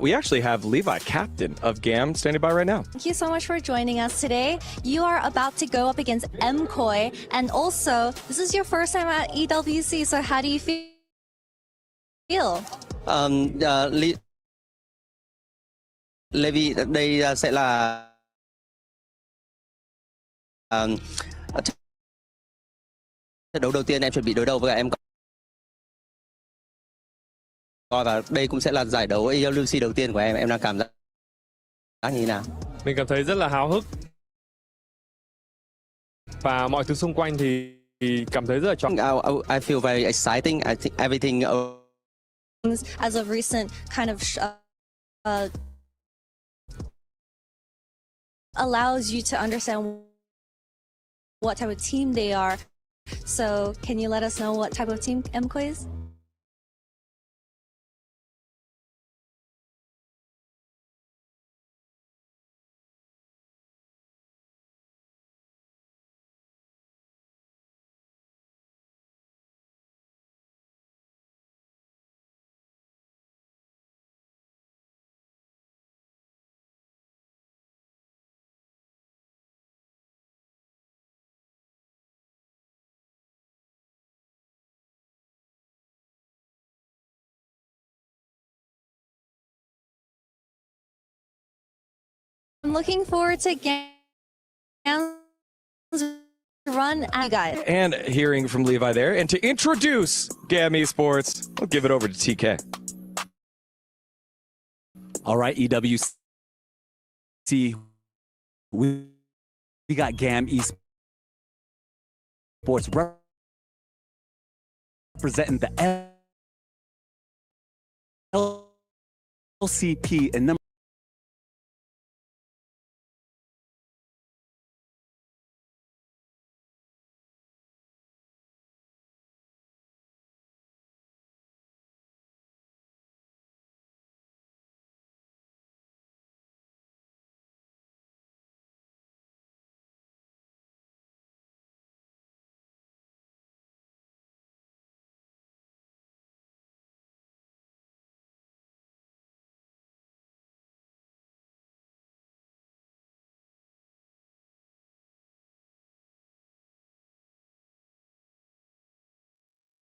we actually have Levi, captain of GAM, standing by right now. Thank you so much for joining us today. You are about to go up against MKOI, and also, this is your first time at EWC, so how do you feel? Levi, đây sẽ là trận đấu đầu tiên em chuẩn bị đối đầu với cả em coi, và đây cũng sẽ là giải đấu EWC đầu tiên của em. Em đang cảm giác như thế nào? Mình cảm thấy rất là háo hức và mọi thứ xung quanh thì cảm thấy rất là chóng. I feel very exciting. I think everything as of recent kind of allows you to understand what type of team they are. So can you let us know what type of team MKOI is? I'm looking forward to run at guys. And hearing from Levi there. And to introduce GAM Esports, I'll give it over to TK. All right, EWC. We got GAM Esports representing the LCP and number.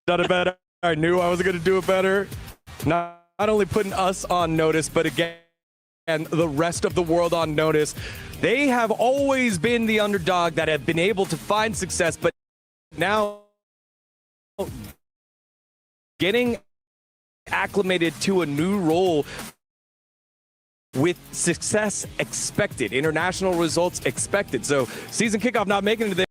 Done it better. I knew I was going to do it better. Not only putting us on notice, but again, and the rest of the world on notice. They have always been the underdog that have been able to find success, but now getting acclimated to a new role with success expected, international results expected. So season kickoff not making it to the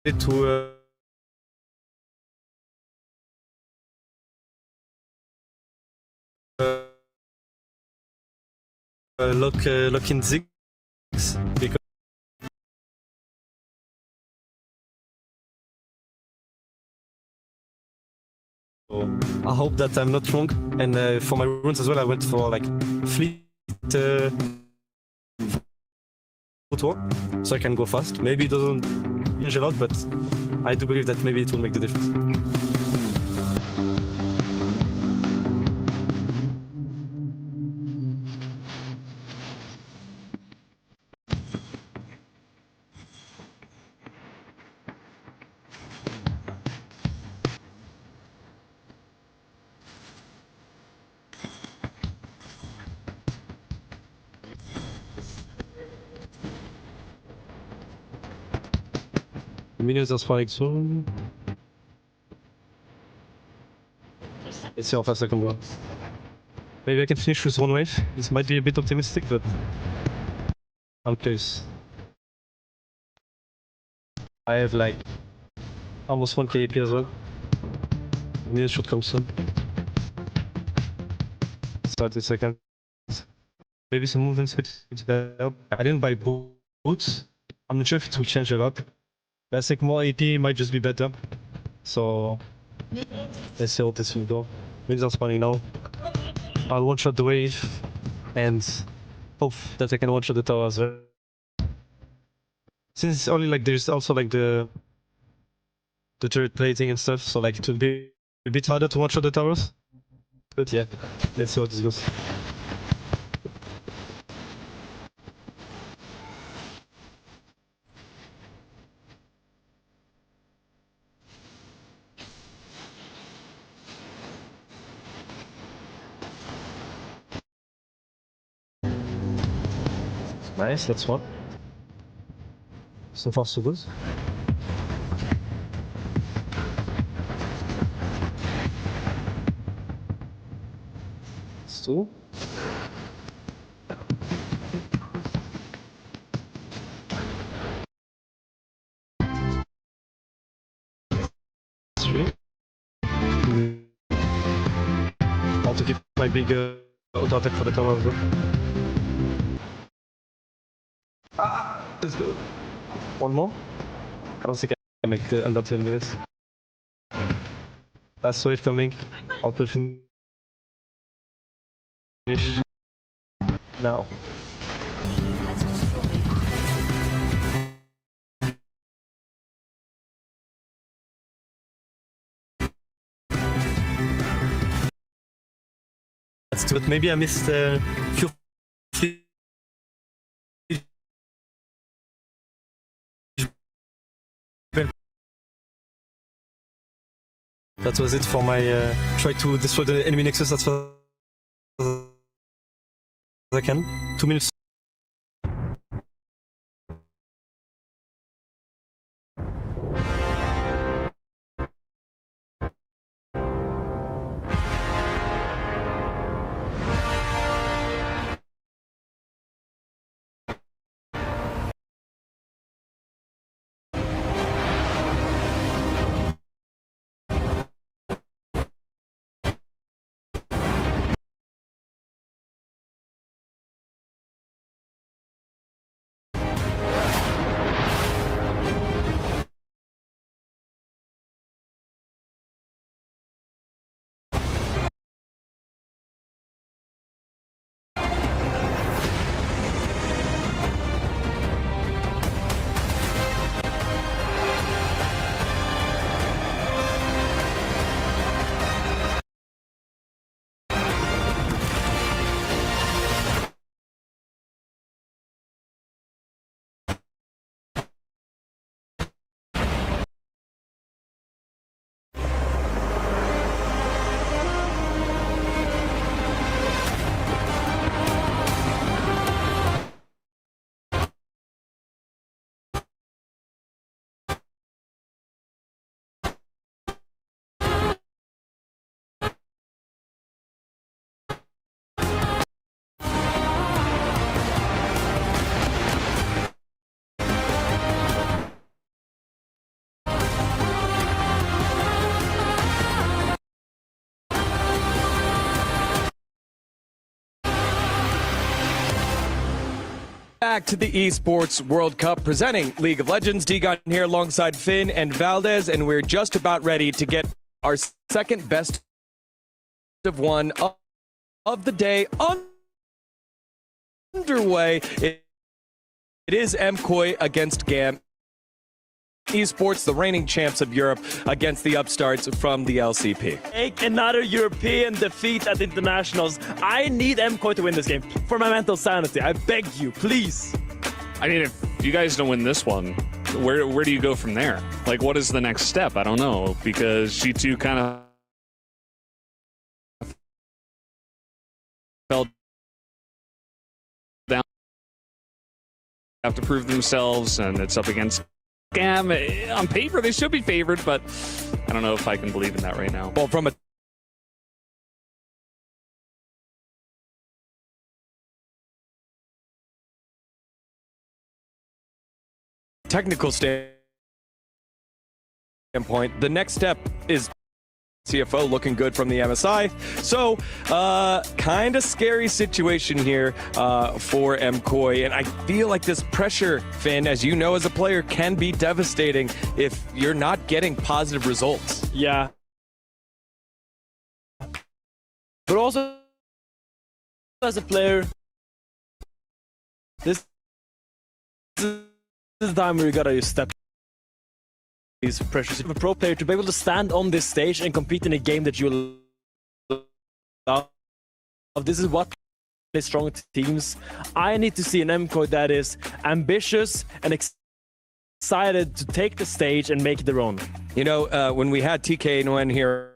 To look in zigs because I hope that I'm not wrong. And for my runes as well, I went for like fleet tour, so I can go fast. Maybe it doesn't change a lot, but I do believe that maybe it will make the difference. The minions are spawning soon. Let's see how fast I can go. Maybe I can finish with one wave. This might be a bit optimistic, but I'm close. I have like almost 1k AP as well. Minions should come soon. 30 seconds. Maybe some movement speed to help. I didn't buy boots. I'm not sure if it will change a lot. But I think more AP might just be better. So let's see how this will go. Minions are spawning now. I'll one-shot the wave and hope that I can one-shot the tower as well. Since it's only like there's also like the turret plating and stuff, so like it will be a bit harder to one-shot the towers. But yeah, let's see how this goes. Nice, that's one. So far so good. That's two. Three. I'll to keep my big auto attack for the tower as well. Let's go. One more. I don't think I can make it under 10 minutes. Last wave coming. I'll push finish now. Let's do it. Maybe I missed a few. That was it for my try to destroy the enemy nexus as fast as I can. 2 minutes. Back to the Esports World Cup presenting League of Legends. Degon here alongside Finn and Valdez, and we're just about ready to get our second best of one of the day underway. It is MKOI against GAM. Esports, the reigning champs of Europe, against the upstarts from the LCP. Take another European defeat at internationals. I need MKOI to win this game for my mental sanity. I beg you, please. I mean, if you guys don't win this one, where do you go from there? Like, what is the next step? I don't know, because G2 kind of fell down, have to prove themselves, and it's up against GAM. On paper, they should be favored, but I don't know if I can believe in that right now. Well, from a technical standpoint, the next step is CFO looking good from the MSI. So, kind of scary situation here for MKOI. And I feel like this pressure, Finn, as you know as a player, can be devastating if you're not getting positive results. Yeah. But also as a player, this is the time where you gotta step these pressures. If a pro player to be able to stand on this stage and compete in a game that you love, this is what strong teams. I need to see an MCOI that is ambitious and excited to take the stage and make it their own. You know, when we had TK Nguyen here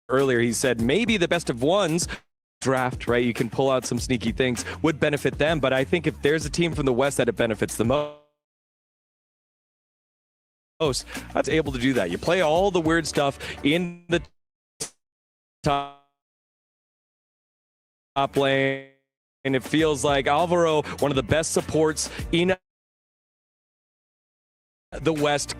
earlier, he said maybe the best of ones draft, right? You can pull out some sneaky things, would benefit them. But I think if there's a team from the West that it benefits the most, that's able to do that. You play all the weird stuff in the top lane, and it feels like Alvaro, one of the best supports in the West.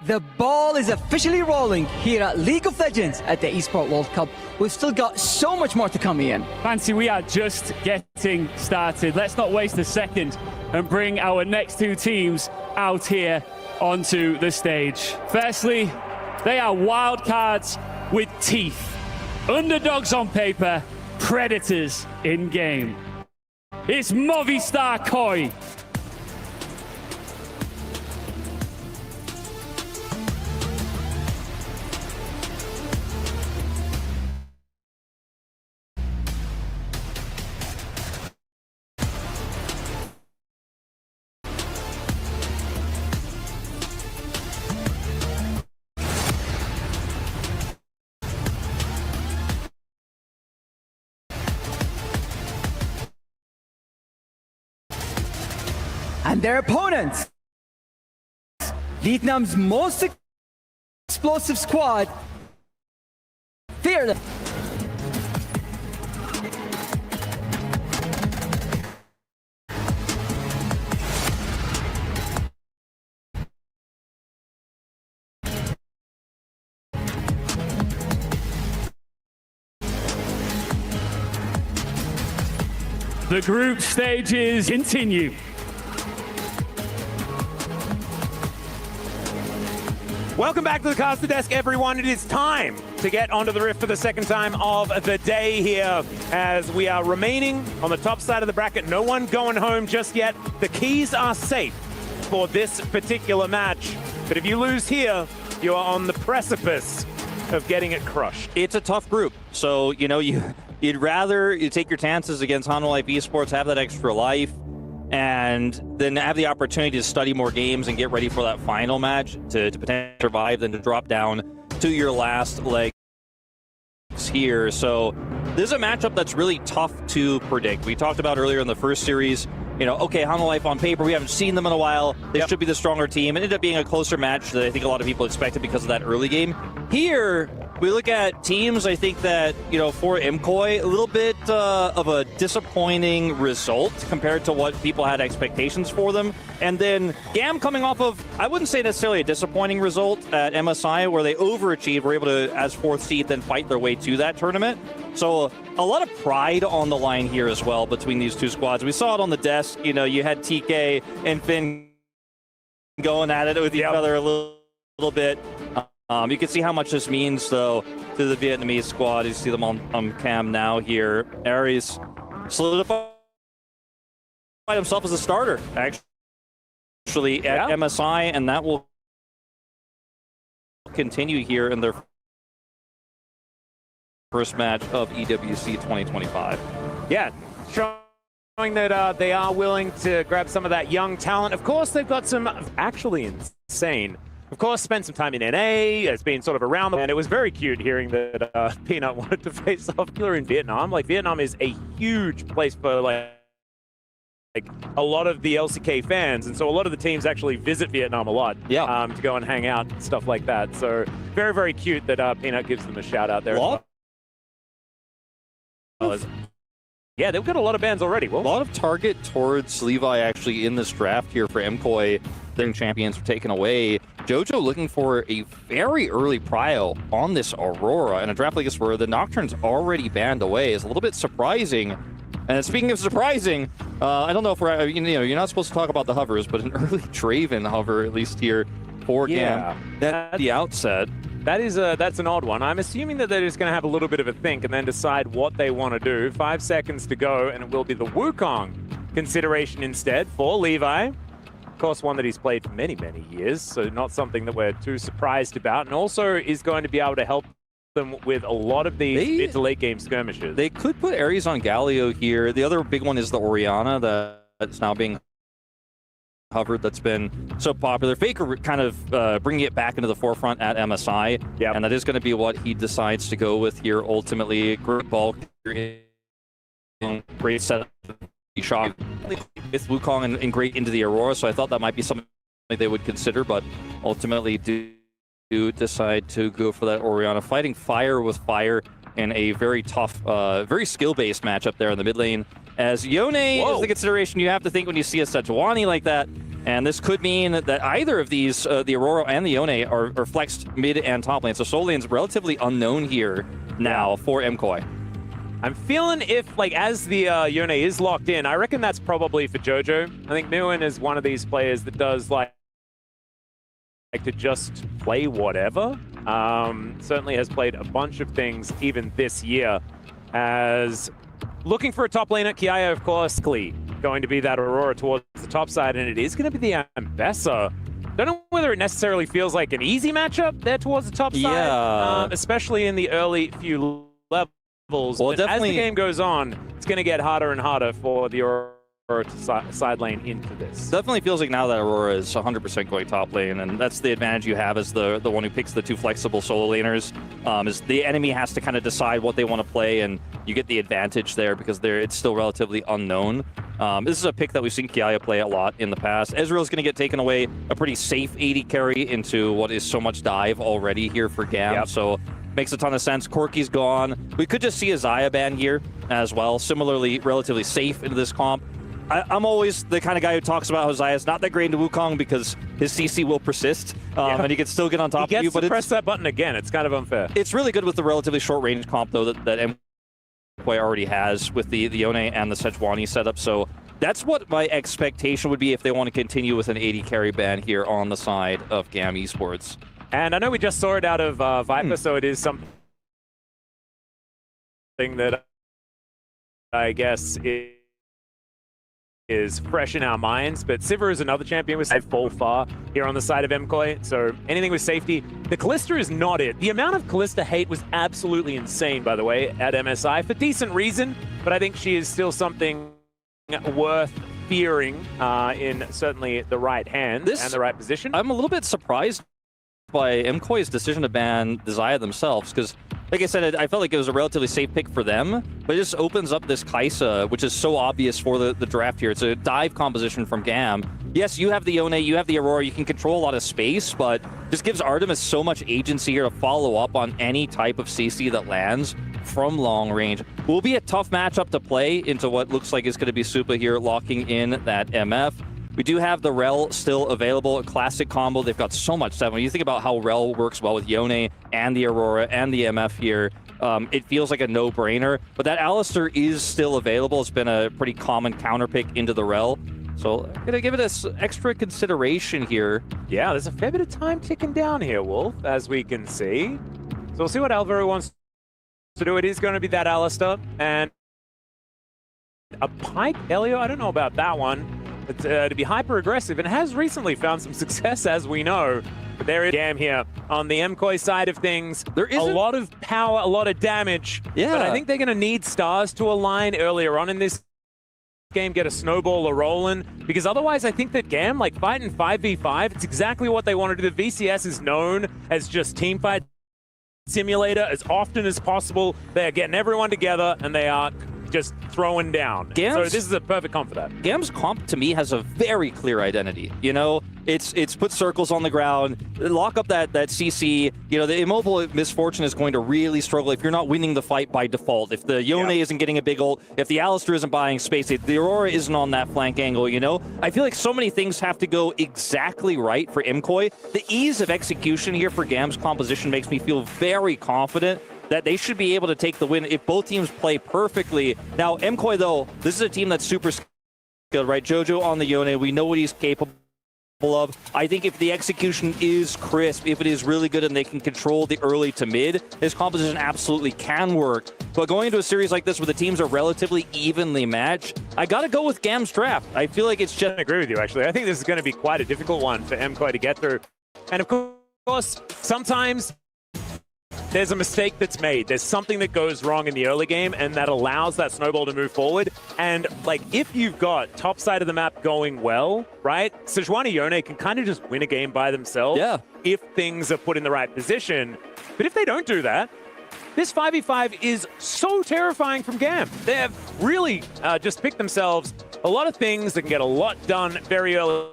The ball is officially rolling here at League of Legends at the Esports World Cup. We've still got so much more to come, Ian. Fancy, we are just getting started. Let's not waste a second and bring our next two teams out here onto the stage. Firstly, they are wildcards with teeth. Underdogs on paper, predators in game. It's Movistar Koi. And their opponents, Vietnam's most explosive squad, Fearless. The group stages continue. Welcome back to the Caster Desk, everyone. It is time to get onto the Rift for the second time of the day here as we are remaining on the top side of the bracket. No one going home just yet. The keys are safe for this particular match. But if you lose here, you are on the precipice of getting it crushed. It's a tough group. So, you know, you'd rather you take your chances against Hanwha Life Esports, have that extra life, and then have the opportunity to study more games and get ready for that final match to potentially survive than to drop down to your last legs here. So this is a matchup that's really tough to predict. We talked about earlier in the first series, you know, okay, Hanwha Life on paper, we haven't seen them in a while. They should be the stronger team. It ended up being a closer match that I think a lot of people expected because of that early game. Here, we look at teams, I think that, you know, for MCOI, a little bit of a disappointing result compared to what people had expectations for them. And then GAM coming off of, I wouldn't say necessarily a disappointing result at MSI, where they overachieved, were able to, as fourth seed, then fight their way to that tournament. So a lot of pride on the line here as well between these two squads. We saw it on the desk. You know, you had TK and Finn going at it with each other a little bit. You can see how much this means, though, to the Vietnamese squad. You see them on cam now here. Aries solidified himself as a starter, actually, at MSI, and that will continue here in their first match of EWC 2025. Yeah, showing that they are willing to grab some of that young talent. Of course, they've got some actually insane. Of course, spent some time in NA, has been sort of around, and it was very cute hearing that Peanut wanted to face off Killer in Vietnam. Like, Vietnam is a huge place for like a lot of the LCK fans, and so a lot of the teams actually visit Vietnam a lot to go and hang out and stuff like that. So very, very cute that Peanut gives them a shout out there. Yeah, they've got a lot of bans already. A lot of target towards Levi actually in this draft here for MKOI. Their champions were taken away. Jojo looking for a very early prio on this Aurora, and a draft like this where the Nocturne's already banned away is a little bit surprising. And speaking of surprising, I don't know if we're, you're not supposed to talk about the hovers, but an early Draven hover, at least here for GAM, at the outset. That's an odd one. I'm assuming that they're just going to have a little bit of a think and then decide what they want to do. 5 seconds to go, and it will be the Wukong consideration instead for Levi. Of course, one that he's played for many, many years, so not something that we're too surprised about, and also is going to be able to help them with a lot of these mid to late game skirmishes. They could put Ares on Galio here. The other big one is the Orianna that's now being hovered, that's been so popular. Faker kind of bringing it back into the forefront at MSI, and that is going to be what he decides to go with here ultimately. Great bulk, great setup, shot with Wukong and great into the Aurora, so I thought that might be something they would consider, but ultimately do decide to go for that Orianna, fighting fire with fire in a very tough, very skill-based matchup there in the mid lane. As Yone is the consideration you have to think when you see a Sejuani like that, and this could mean that either of these, the Aurora and the Yone, are flexed mid and top lane. So Soul Lane's relatively unknown here now for MKOI. I'm feeling if, like, as the Yone is locked in, I reckon that's probably for Jojo. I think Nguyen is one of these players that does, like to just play whatever. Certainly has played a bunch of things even this year. As looking for a top laner, Kiaya, of course, going to be that Aurora towards the top side, and it is going to be the Ambessa. Don't know whether it necessarily feels like an easy matchup there towards the top side, especially in the early few levels. Well, but as the game goes on, it's going to get harder and harder for the Aurora to side lane into this. Definitely feels like now that Aurora is 100% going top lane, and that's the advantage you have as the one who picks the two flexible solo laners, is the enemy has to kind of decide what they want to play, and you get the advantage there because it's still relatively unknown. This is a pick that we've seen Kiaya play a lot in the past. Ezreal's going to get taken away, a pretty safe 80 carry into what is so much dive already here for GAM, so makes a ton of sense. Corki's gone. We could just see a Xayah ban here as well. Similarly, relatively safe into this comp. I'm always the kind of guy who talks about how Xayah's not that great into Wukong because his CC will persist, and he can still get on top of you. But press that button again. It's kind of unfair. It's really good with the relatively short range comp, though, that MKOI already has with the Yone and the Sejuani setup. So that's what my expectation would be if they want to continue with an 80 carry ban here on the side of GAM Esports. And I know we just saw it out of Viper, so it is something that I guess is fresh in our minds. But Sivir is another champion with safe fall far here on the side of MKOI, so anything with safety. The Kalista is not it. The amount of Kalista hate was absolutely insane, by the way, at MSI, for decent reason, but I think she is still something worth fearing in certainly the right hands and the right position. I'm a little bit surprised by MKOI's decision to ban the Xayah themselves, because, like I said, I felt like it was a relatively safe pick for them, but it just opens up this Kai'Sa, which is so obvious for the draft here. It's a dive composition from GAM. Yes, you have the Yone, you have the Aurora, you can control a lot of space, but just gives Artemis so much agency here to follow up on any type of CC that lands from long range. Will be a tough matchup to play into what looks like is going to be Supa here, locking in that MF. We do have the Rel still available, a classic combo. They've got so much stuff. When you think about how Rel works well with Yone and the Aurora and the MF here, it feels like a no-brainer. But that Alistar is still available. It's been a pretty common counter pick into the Rel. So I'm going to give it an extra consideration here. Yeah, there's a fair bit of time ticking down here, Wolf, as we can see. So we'll see what Alvaro wants to do. It is going to be that Alistar. And a Pike Elio, I don't know about that one. To be hyper-aggressive, and has recently found some success, as we know. But there is GAM here on the MKOI side of things. There is a lot of power, a lot of damage. Yeah. But I think they're going to need stars to align earlier on in this game, get a snowball rolling, because otherwise I think that GAM, like fighting 5v5, it's exactly what they want to do. The VCS is known as just teamfight simulator as often as possible. They're getting everyone together and they are just throwing down. So this is a perfect comp for that. GAM's comp, to me, has a very clear identity. You know, it's put circles on the ground, lock up that CC. You know, the immobile misfortune is going to really struggle if you're not winning the fight by default. If the Yone isn't getting a big ult, if the Alistar isn't buying space, if the Aurora isn't on that flank angle, you know? I feel like so many things have to go exactly right for MKOI. The ease of execution here for GAM's composition makes me feel very confident that they should be able to take the win if both teams play perfectly. Now, MKOI, though, this is a team that's super skilled, right? Jojo on the Yone, we know what he's capable of. I think if the execution is crisp, if it is really good and they can control the early to mid, his composition absolutely can work. But going into a series like this where the teams are relatively evenly matched, I gotta go with GAM's draft. I feel like it's just... I agree with you, actually. I think this is going to be quite a difficult one for MKOI to get through. And of course, sometimes there's a mistake that's made. There's something that goes wrong in the early game, and that allows that snowball to move forward. And, like, if you've got top side of the map going well, right, Sejuani Yone can kind of just win a game by themselves if things are put in the right position. But if they don't do that, this 5v5 is so terrifying from GAM. They have really just picked themselves a lot of things that can get a lot done very early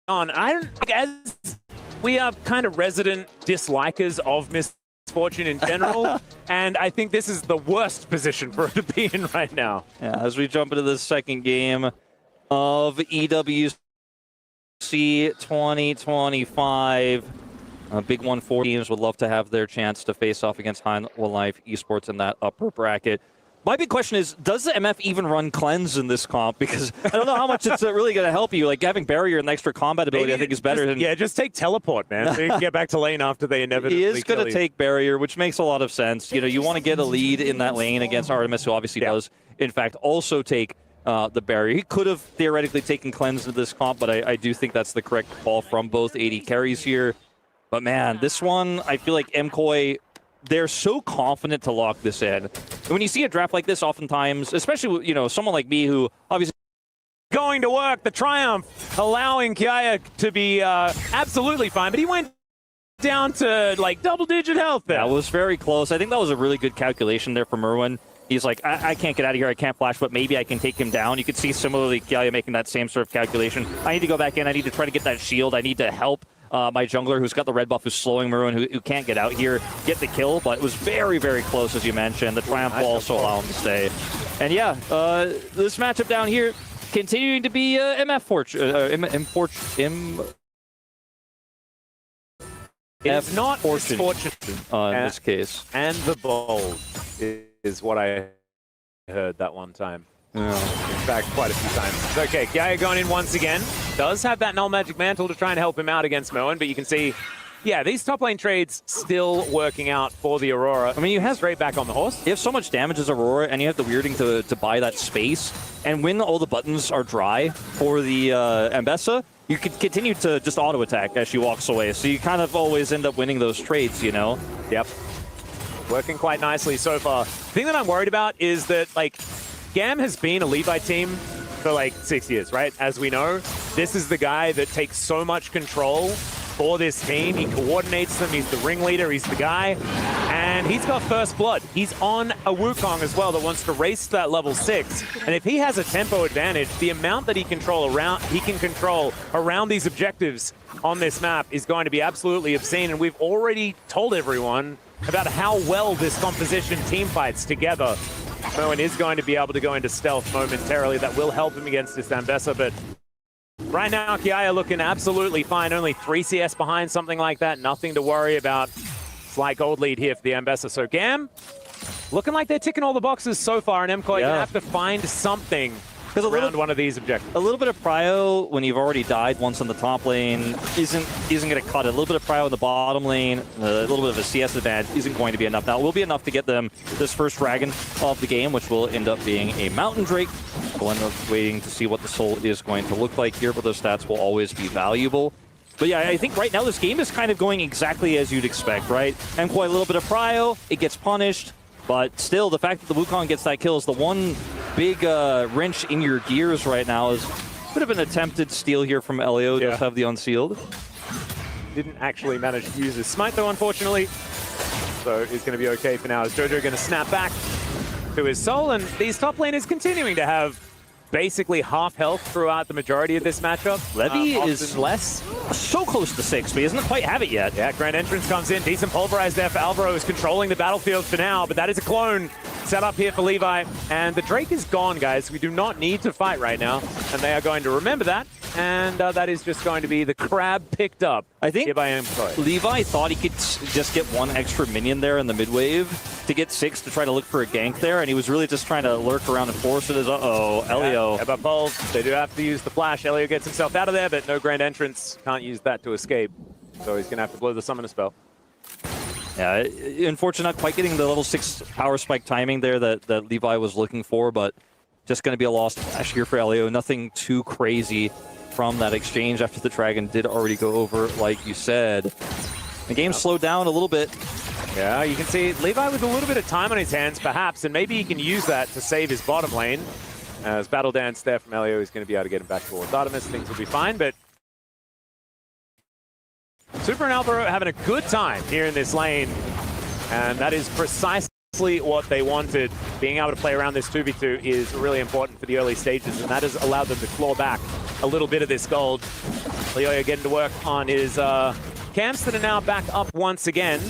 on. I don't, as we are kind of resident dislikers of misfortune in general, and I think this is the worst position for it to be in right now. Yeah, as we jump into the second game of EWC 2025, a big one for teams would love to have their chance to face off against High Life Esports in that upper bracket. My big question is, does the MF even run cleanse in this comp? Because I don't know how much it's really going to help you. Like, having barrier and the extra combat ability, I think, is better than... Yeah, just take teleport, man, so you can get back to lane after they inevitably He is going to take barrier, which makes a lot of sense. You know, you want to get a lead in that lane against Artemis, who obviously does, in fact, also take the barrier. He could have theoretically taken cleanse in this comp, but I do think that's the correct call from both AD carries here. But, man, this one, I feel like MKOI... They're so confident to lock this in. And when you see a draft like this, oftentimes, especially, you know, someone like me who obviously... Going to work, the Triumph, allowing Kiaya to be absolutely fine, but he went down to, like, double-digit health there. That was very close. I think that was a really good calculation there from Merwin. He's like, I can't get out of here, I can't flash, but maybe I can take him down. You can see similarly Kiaya making that same sort of calculation. I need to go back in, I need to try to get that shield, I need to help my jungler who's got the red buff, who's slowing Maroon, who can't get out here, get the kill, but it was very, very close, as you mentioned. The Triumph will also allow him to stay. And yeah, this matchup down here continuing to be MF Fortune. It's not misfortune in this case. And the bold is what I heard that one time. In fact, quite a few times. Okay, Kiaya going in once again. Does have that Null Magic Mantle to try and help him out against Moen, but you can see, yeah, these top lane trades still working out for the Aurora. I mean, you have straight back on the horse. You have so much damage as Aurora, and you have the weirding to buy that space. And when all the buttons are dry for the Ambessa, you can continue to just auto-attack as she walks away. So you kind of always end up winning those trades, you know? Yep. Working quite nicely so far. The thing that I'm worried about is that, like, GAM has been a Levi team for like 6 years, right? As we know, this is the guy that takes so much control for this team. He coordinates them, he's the ringleader, he's the guy, and he's got first blood. He's on a Wukong as well that wants to race to that level 6, and if he has a tempo advantage, the amount that he can control around these objectives on this map is going to be absolutely obscene, and we've already told everyone about how well this composition team fights together. Moen is going to be able to go into stealth momentarily. That will help him against this Ambessa, but right now Kiaya looking absolutely fine. Only 3 CS behind, something like that. Nothing to worry about. Slight gold lead here for the Ambessa. So GAM, looking like they're ticking all the boxes so far, and MKOI gonna have to find something around one of these objectives. A little bit of prio when you've already died once in the top lane isn't going to cut it. A little bit of prio in the bottom lane, a little bit of a CS advantage isn't going to be enough. Now, it will be enough to get them this first dragon of the game, which will end up being a Mountain Drake. We'll end up waiting to see what the soul is going to look like here, but those stats will always be valuable. But yeah, I think right now this game is kind of going exactly as you'd expect, right? MKOI a little bit of prio, it gets punished, but still the fact that the Wukong gets that kill is the one big wrench in your gears right now. Is a bit of an attempted steal here from Elio. Does have the unsealed. Didn't actually manage to use his smite though, unfortunately. So he's going to be okay for now. Is Jojo going to snap back to his soul? And these top laners continuing to have basically half health throughout the majority of this matchup. Levy is less, so close to 6, but he doesn't quite have it yet. Yeah, Grand Entrance comes in. Decent pulverize there for Alvaro, who's controlling the battlefield for now, but that is a clone set up here for Levi. And the Drake is gone, guys. We do not need to fight right now, and they are going to remember that. And that is just going to be the crab picked up. I think here by MKOI. Levi thought he could just get one extra minion there in the mid wave to get 6 to try to look for a gank there, and he was really just trying to lurk around and force it as, Elio. Yeah, but Paul, they do have to use the flash. Elio gets himself out of there, but no Grand Entrance. Can't use that to escape. So he's going to have to blow the summoner spell. Yeah, unfortunately not quite getting the level 6 power spike timing there that Levi was looking for, but just going to be a lost flash here for Elio. Nothing too crazy from that exchange after the Dragon did already go over, like you said. The game slowed down a little bit. Yeah, you can see Levi with a little bit of time on his hands, perhaps, and maybe he can use that to save his bottom lane. As Battle Dance there from Elio is going to be able to get him back towards Artemis. Things will be fine, but Super and Alvaro having a good time here in this lane, and that is precisely what they wanted. Being able to play around this 2v2 is really important for the early stages, and that has allowed them to claw back a little bit of this gold. Leoya getting to work on his camps that are now back up once again.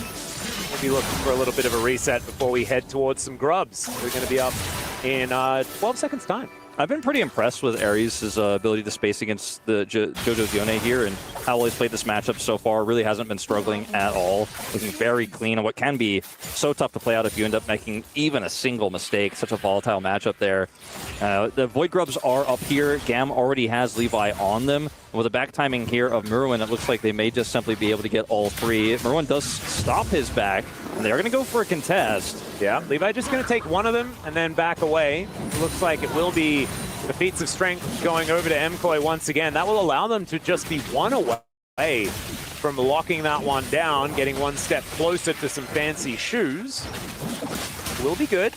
We'll be looking for a little bit of a reset before we head towards some grubs. We're going to be up in 12 seconds time. I've been pretty impressed with Ares' ability to space against the JoJo's Yone here, and how well he's played this matchup so far. Really hasn't been struggling at all. Looking very clean, and what can be so tough to play out if you end up making even a single mistake. Such a volatile matchup there. The Void Grubs are up here. Gam already has Levi on them. With the back timing here of Merwin, it looks like they may just simply be able to get all 3. Merwin does stop his back, and they're going to go for a contest. Yeah, Levi just going to take one of them and then back away. It looks like it will be the feats of strength going over to MKOI once again. That will allow them to just be one away from locking that one down, getting one step closer to some fancy shoes. Will be good.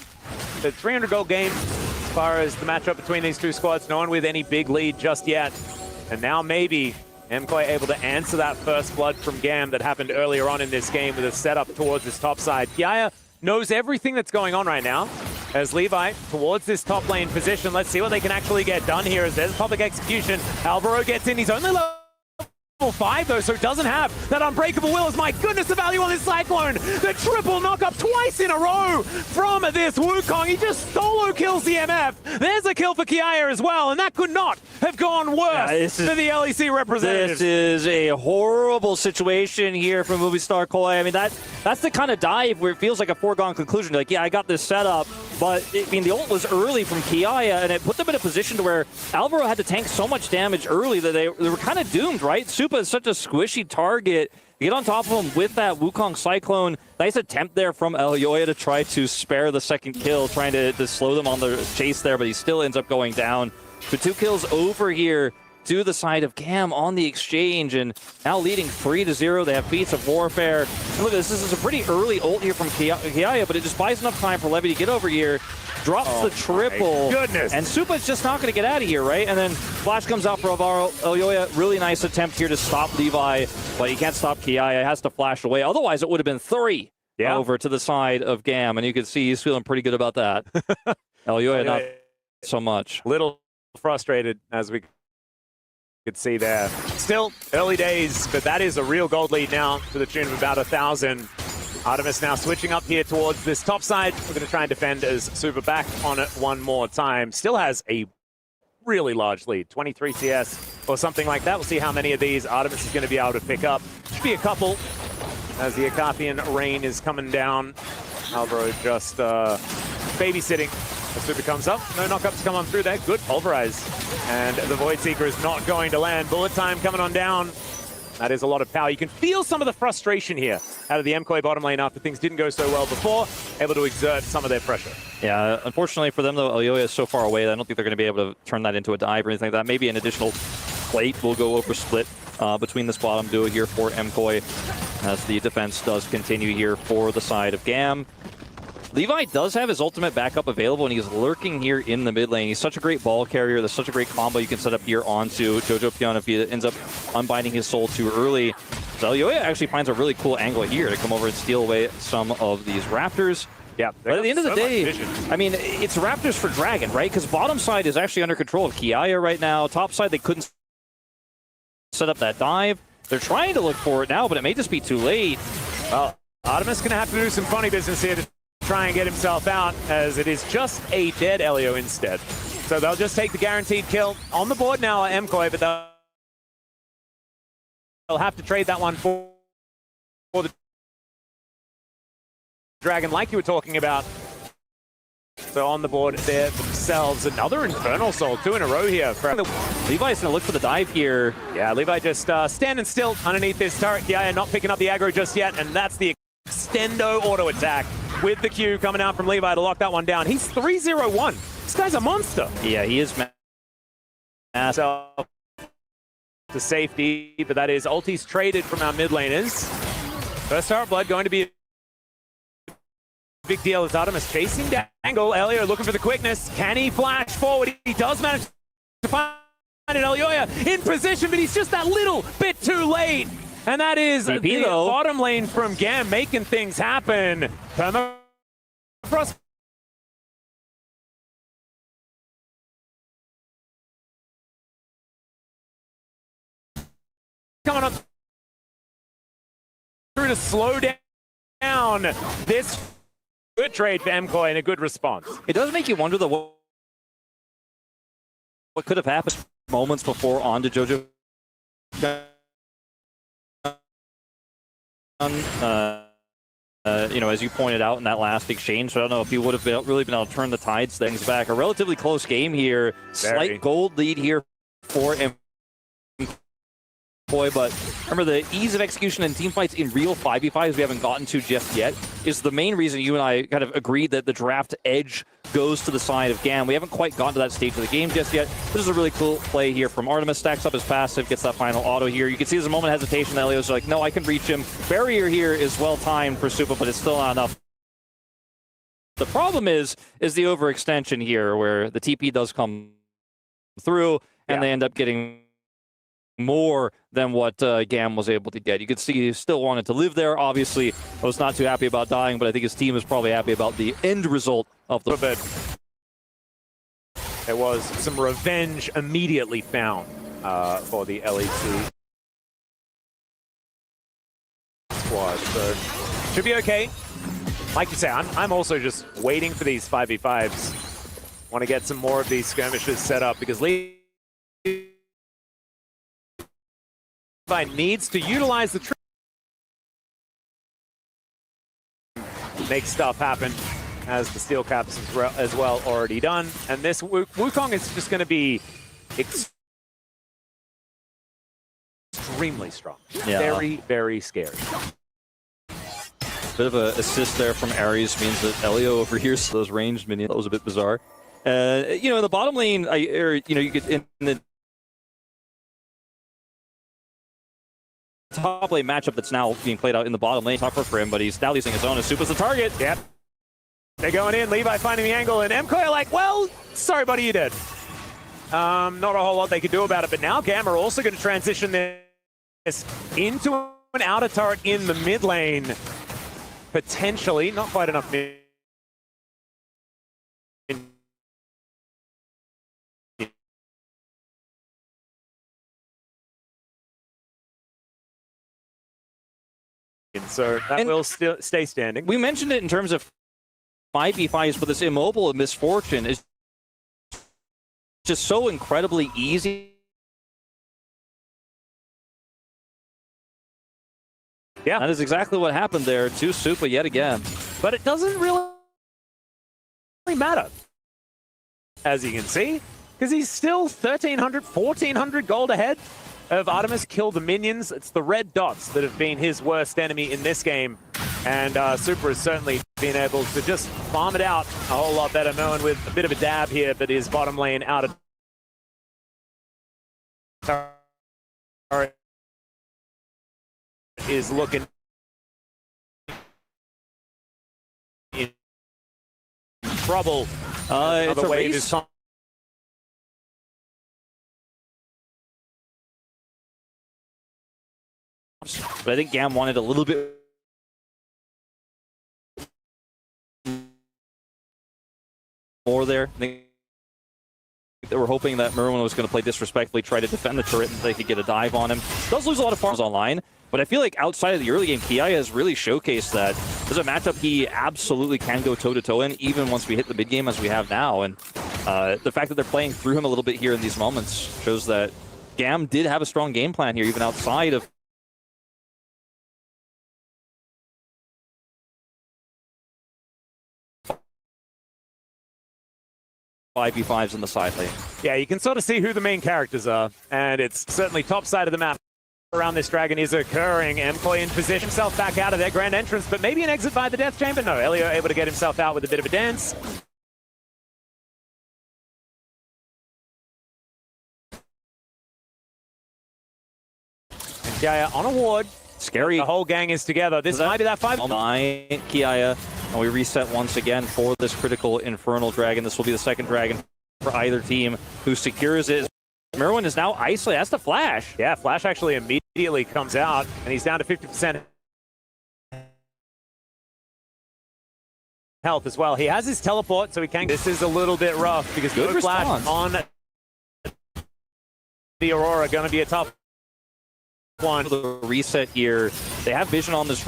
The 300 gold game as far as the matchup between these two squads. No one with any big lead just yet. And now maybe MKOI able to answer that first blood from Gam that happened earlier on in this game with a setup towards this top side. Kiaya knows everything that's going on right now as Levi towards this top lane position. Let's see what they can actually get done here as there's public execution. Alvaro gets in. He's only level 5 though, so doesn't have that unbreakable will. As my goodness, the value on this Cyclone. The triple knockup twice in a row from this Wukong. He just solo kills the MF. There's a kill for Kiaya as well, and that could not have gone worse for the LEC representatives. This is a horrible situation here from Movie Star Koi. I mean, that's the kind of dive where it feels like a foregone conclusion. Like, yeah, I got this set up, but I mean, the ult was early from Kiaya, and it put them in a position to where Alvaro had to tank so much damage early that they were kind of doomed, right? Supa is such a squishy target. You get on top of him with that Wukong Cyclone. Nice attempt there from Elioya to try to spare the second kill, trying to slow them on the chase there, but he still ends up going down. So 2 kills over here to the side of Gam on the exchange, and now leading 3-0. They have Feats of Warfare. And look at this. This is a pretty early ult here from Kiaya, but it just buys enough time for Levy to get over here. Drops the triple. Goodness. And Supa's just not going to get out of here, right? And then Flash comes out for Alvaro. Elioya, really nice attempt here to stop Levi, but he can't stop Kiaya. Has to flash away. Otherwise, it would have been 3 over to the side of Gam, and you can see he's feeling pretty good about that. Elioya, not so much. Little frustrated, as we could see there. Still early days, but that is a real gold lead now to the tune of about 1,000. Artemis now switching up here towards this top side. We're going to try and defend as Super back on it one more time. Still has a really large lead, 23 CS or something like that. We'll see how many of these Artemis is going to be able to pick up. Should be a couple as the Acarthian rain is coming down. Alvaro just babysitting. As Super comes up, no knockups come on through there. Good pulverize. And the Void Seeker is not going to land. Bullet time coming on down. That is a lot of power. You can feel some of the frustration here out of the MKOI bottom lane after things didn't go so well before, able to exert some of their pressure. Yeah, unfortunately for them, though, Elioya is so far away that I don't think they're going to be able to turn that into a dive or anything like that. Maybe an additional plate will go over split between this bottom duo here for MKOI as the defense does continue here for the side of Gam. Levi does have his ultimate backup available, and he's lurking here in the mid lane. He's such a great ball carrier. There's such a great combo you can set up here onto Jojo Pion if he ends up unbinding his soul too early. So Elioya actually finds a really cool angle here to come over and steal away some of these Raptors. Yeah, but at the end of the day, I mean, it's Raptors for Dragon, right? Because bottom side is actually under control of Kiaya right now. Top side, they couldn't set up that dive. They're trying to look for it now, but it may just be too late. Well, Artemis going to have to do some funny business here to try and get himself out, as it is just a dead Elio instead. So they'll just take the guaranteed kill. On the board now are MKOI, but they'll have to trade that one for the Dragon, like you were talking about. So on the board there themselves, another Infernal Soul, 2 in a row here. Levi's going to look for the dive here. Yeah, Levi just standing still underneath this turret. Yeah, not picking up the aggro just yet, and that's the extendo auto attack with the Q coming out from Levi to lock that one down. He's 3-0-1. This guy's a monster. Yeah, he is massive. To safety, but that is ultis traded from our mid laners. First Heart Blood going to be a big deal as Artemis chasing down angle. Elio looking for the quickness. Can he flash forward? He does manage to find it. Elioya in position, but he's just that little bit too late. And that is the bottom lane from Gam making things happen. Permafrost coming up through to slow down this good trade for MKOI and a good response. It does make you wonder what could have happened moments before onto Jojo. You know, as you pointed out in that last exchange, so I don't know if he would have really been able to turn the tides things back. A relatively close game here. Slight gold lead here for MKOI, but remember the ease of execution in team fights in real 5v5s we haven't gotten to just yet is the main reason you and I kind of agreed that the draft edge goes to the side of GAM. We haven't quite gotten to that stage of the game just yet. This is a really cool play here from Artemis. Stacks up his passive, gets that final auto here. You can see there's a moment of hesitation. Elio's like, no, I can reach him. Barrier here is well timed for Supa, but it's still not enough. The problem is the overextension here where the TP does come through and they end up getting more than what GAM was able to get. You could see he still wanted to live there. Obviously, I was not too happy about dying, but I think his team is probably happy about the end result of the bit. There was some revenge immediately found for the LEC squad, so should be okay. Like you say, I'm also just waiting for these 5v5s. Want to get some more of these skirmishes set up because Levi needs to utilize the trick, make stuff happen, as the steel caps as well already done. And this Wukong is just going to be extremely strong. Yeah. Very, very scary. Bit of an assist there from Ares means that Elio overhears those ranged minions. That was a bit bizarre. You know, in the bottom lane, you know, you could in the top lane matchup that's now being played out in the bottom lane. Tougher for him, but he's now using his own as Supa's the target. Yep. They're going in, Levi finding the angle, and MKOI are like, well, sorry, buddy, you're dead. Not a whole lot they could do about it, but now GAM are also going to transition this into an outer turret in the mid lane. Potentially, not quite enough mid. So that will still stay standing. We mentioned it in terms of 5v5s, but this immobile misfortune is just so incredibly easy. Yeah. That is exactly what happened there to Supa yet again. But it doesn't really matter, as you can see, because he's still 1,300, 1,400 gold ahead of Artemis. Killed the minions. It's the red dots that have been his worst enemy in this game. And Supa has certainly been able to just farm it out a whole lot better. Moen with a bit of a dab here, but his bottom lane out of is looking trouble. It's Another a wave race. is coming. But I think Gam wanted a little bit more there. I think they were hoping that Merwin was going to play disrespectfully, try to defend the turret, and they could get a dive on him. Does lose a lot of farms online, but I feel like outside of the early game, Kiaya has really showcased that there's a matchup he absolutely can go toe-to-toe in, even once we hit the mid game as we have now. And the fact that they're playing through him a little bit here in these moments shows that Gam did have a strong game plan here, even outside of 5v5s in the side lane. Yeah, you can sort of see who the main characters are, and it's certainly top side of the map around this dragon is occurring. MKOI in position himself back out of their grand entrance, but maybe an exit by the Death Chamber? No, Elio able to get himself out with a bit of a dance. And Kiaya on a ward. Scary. The whole gang is together. This might be that 5. Kiaya. And we reset once again for this critical Infernal Dragon. This will be the second dragon for either team who secures it. Merwin is now isolated. That's the Flash. Yeah, Flash actually immediately comes out, and he's down to 50% health as well. He has his teleport, so he can... This is a little bit rough, because Good no Flash response. on the Aurora. Going to be a tough one. The reset here. They have vision on this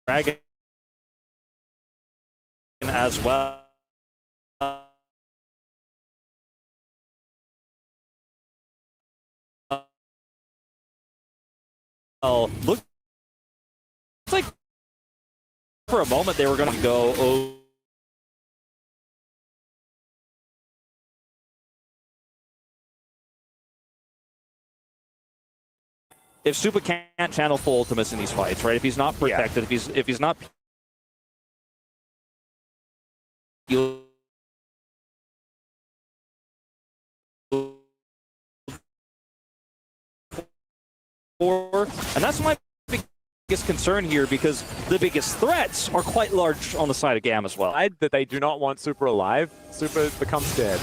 dragon as well. Looks like for a moment they were going to go if Supa can't channel full ultimates in these fights, right? If he's not protected, if he's not and that's my biggest concern here, because the biggest threats are quite large on the side of Gam as well. That they do not want Super alive. Super becomes dead.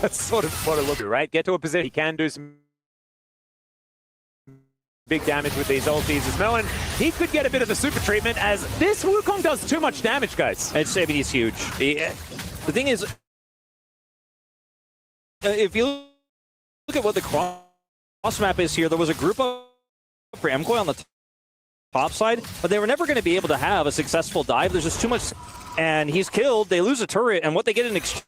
That's sort of what it looks like, right? Get to a position. He can do some big damage with these ultis as Merwin. He could get a bit of the super treatment, as this Wukong does too much damage, guys. I mean, he's huge. The thing is, if you look at what the cross map is here, there was a group of for MKOI on the top side, but they were never going to be able to have a successful dive. There's just too much, and he's killed. They lose a turret, and what they get in exchange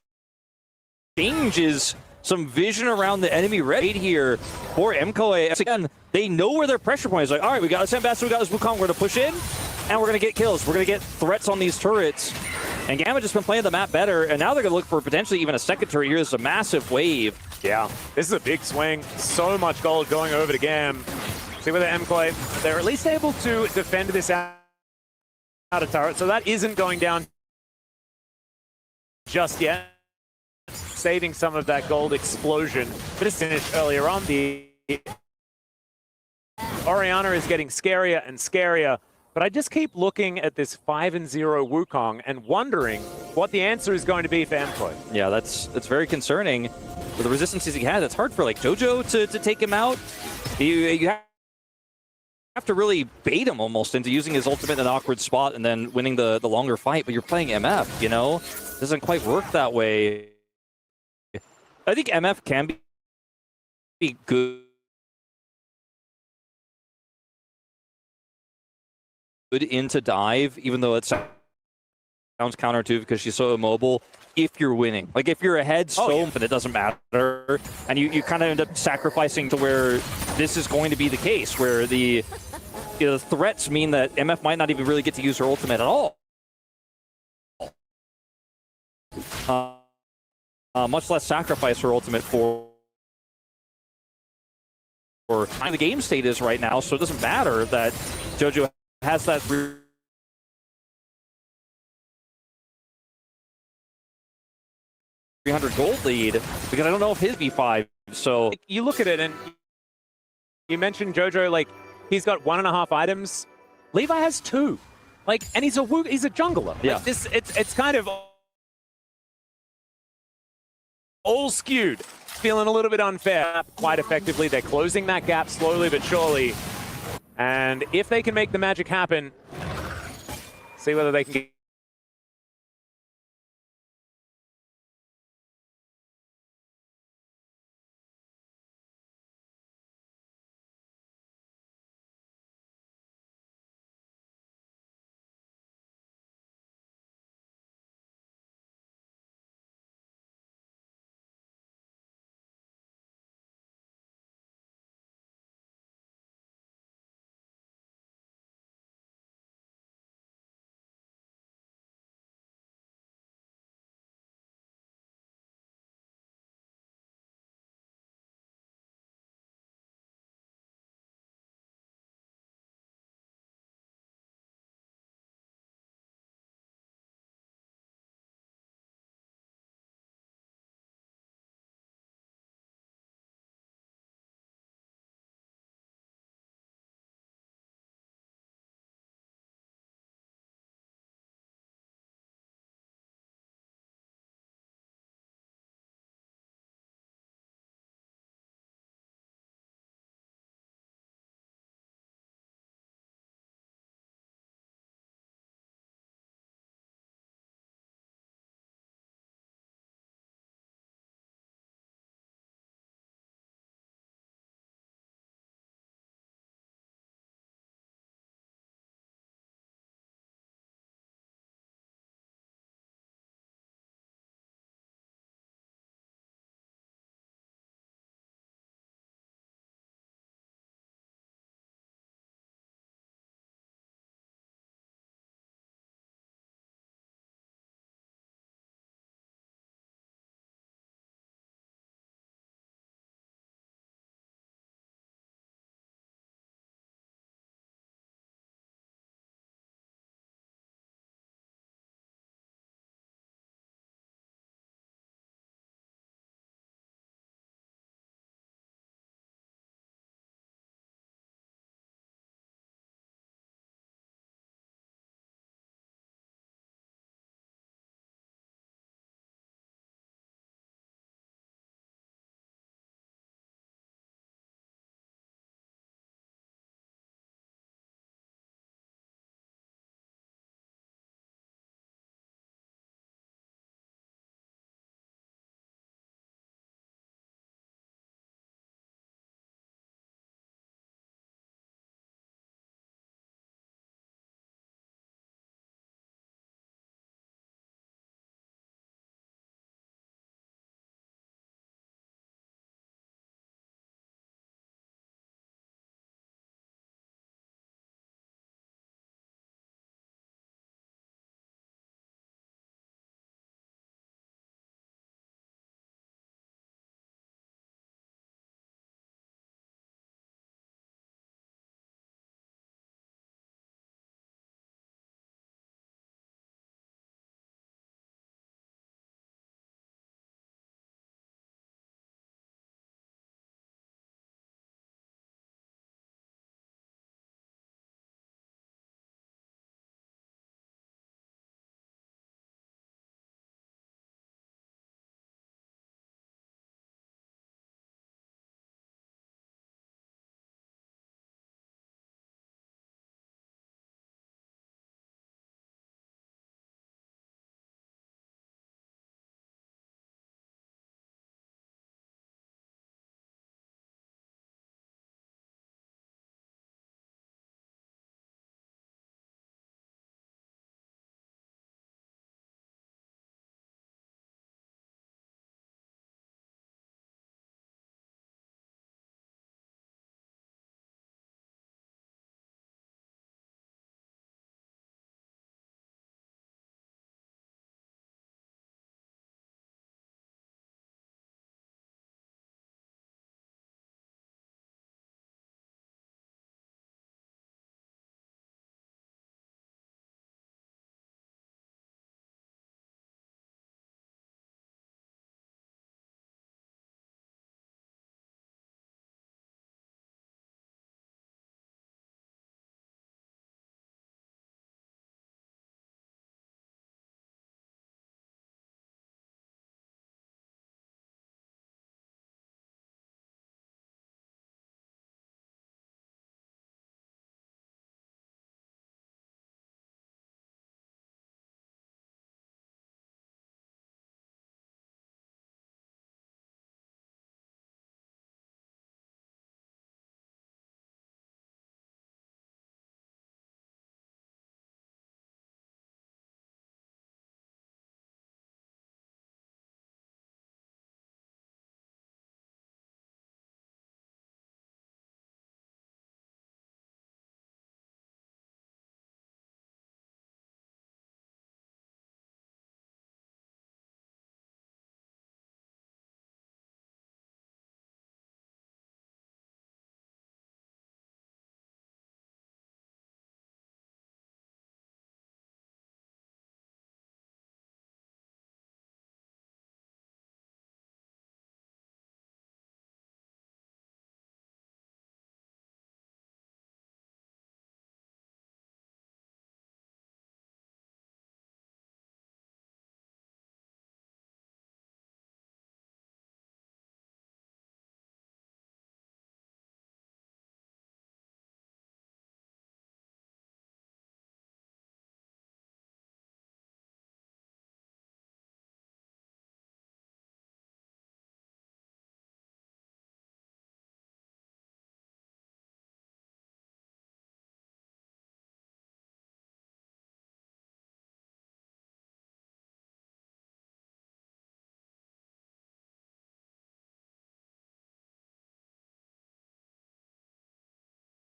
is some vision around the enemy raid here for MKOI. Again, they know where their pressure point is. Like, all right, we got this ambassador, we got this Wukong, we're going to push in, and we're going to get kills. We're going to get threats on these turrets. And Gam has just been playing the map better, and now they're going to look for potentially even a second turret here. This is a massive wave. Yeah, this is a big swing. So much gold going over to Gam. See whether MKOI, they're at least able to defend this out of turret, so that isn't going down just yet. Saving some of that gold explosion. But it's finished earlier on. The Orianna is getting scarier and scarier. But I just keep looking at this 5-0 Wukong and wondering what the answer is going to be for MKOI. Yeah, that's very concerning. With the resistances he has, it's hard for like JoJo to take him out. You have to really bait him almost into using his ultimate in an awkward spot and then winning the longer fight. But you're playing MF, you know? Doesn't quite work that way. I think MF can be good into dive, even though it sounds counterintuitive because she's so immobile. If you're winning, like if you're ahead, but it doesn't matter, and you kind of end up sacrificing to where this is going to be the case, where the threats mean that MF might not even really get to use her ultimate at all. Much less sacrifice her ultimate for the game state is right now, so it doesn't matter that JoJo has that 300 gold lead, because I don't know if his V5, so... You look at it, and you mentioned JoJo, like, he's got 1.5 items. Levi has 2. Like, and he's a jungler. Yeah. Like it's kind of all skewed. Feeling a little bit unfair. Quite effectively, they're closing that gap slowly but surely. And if they can make the magic happen, see whether they can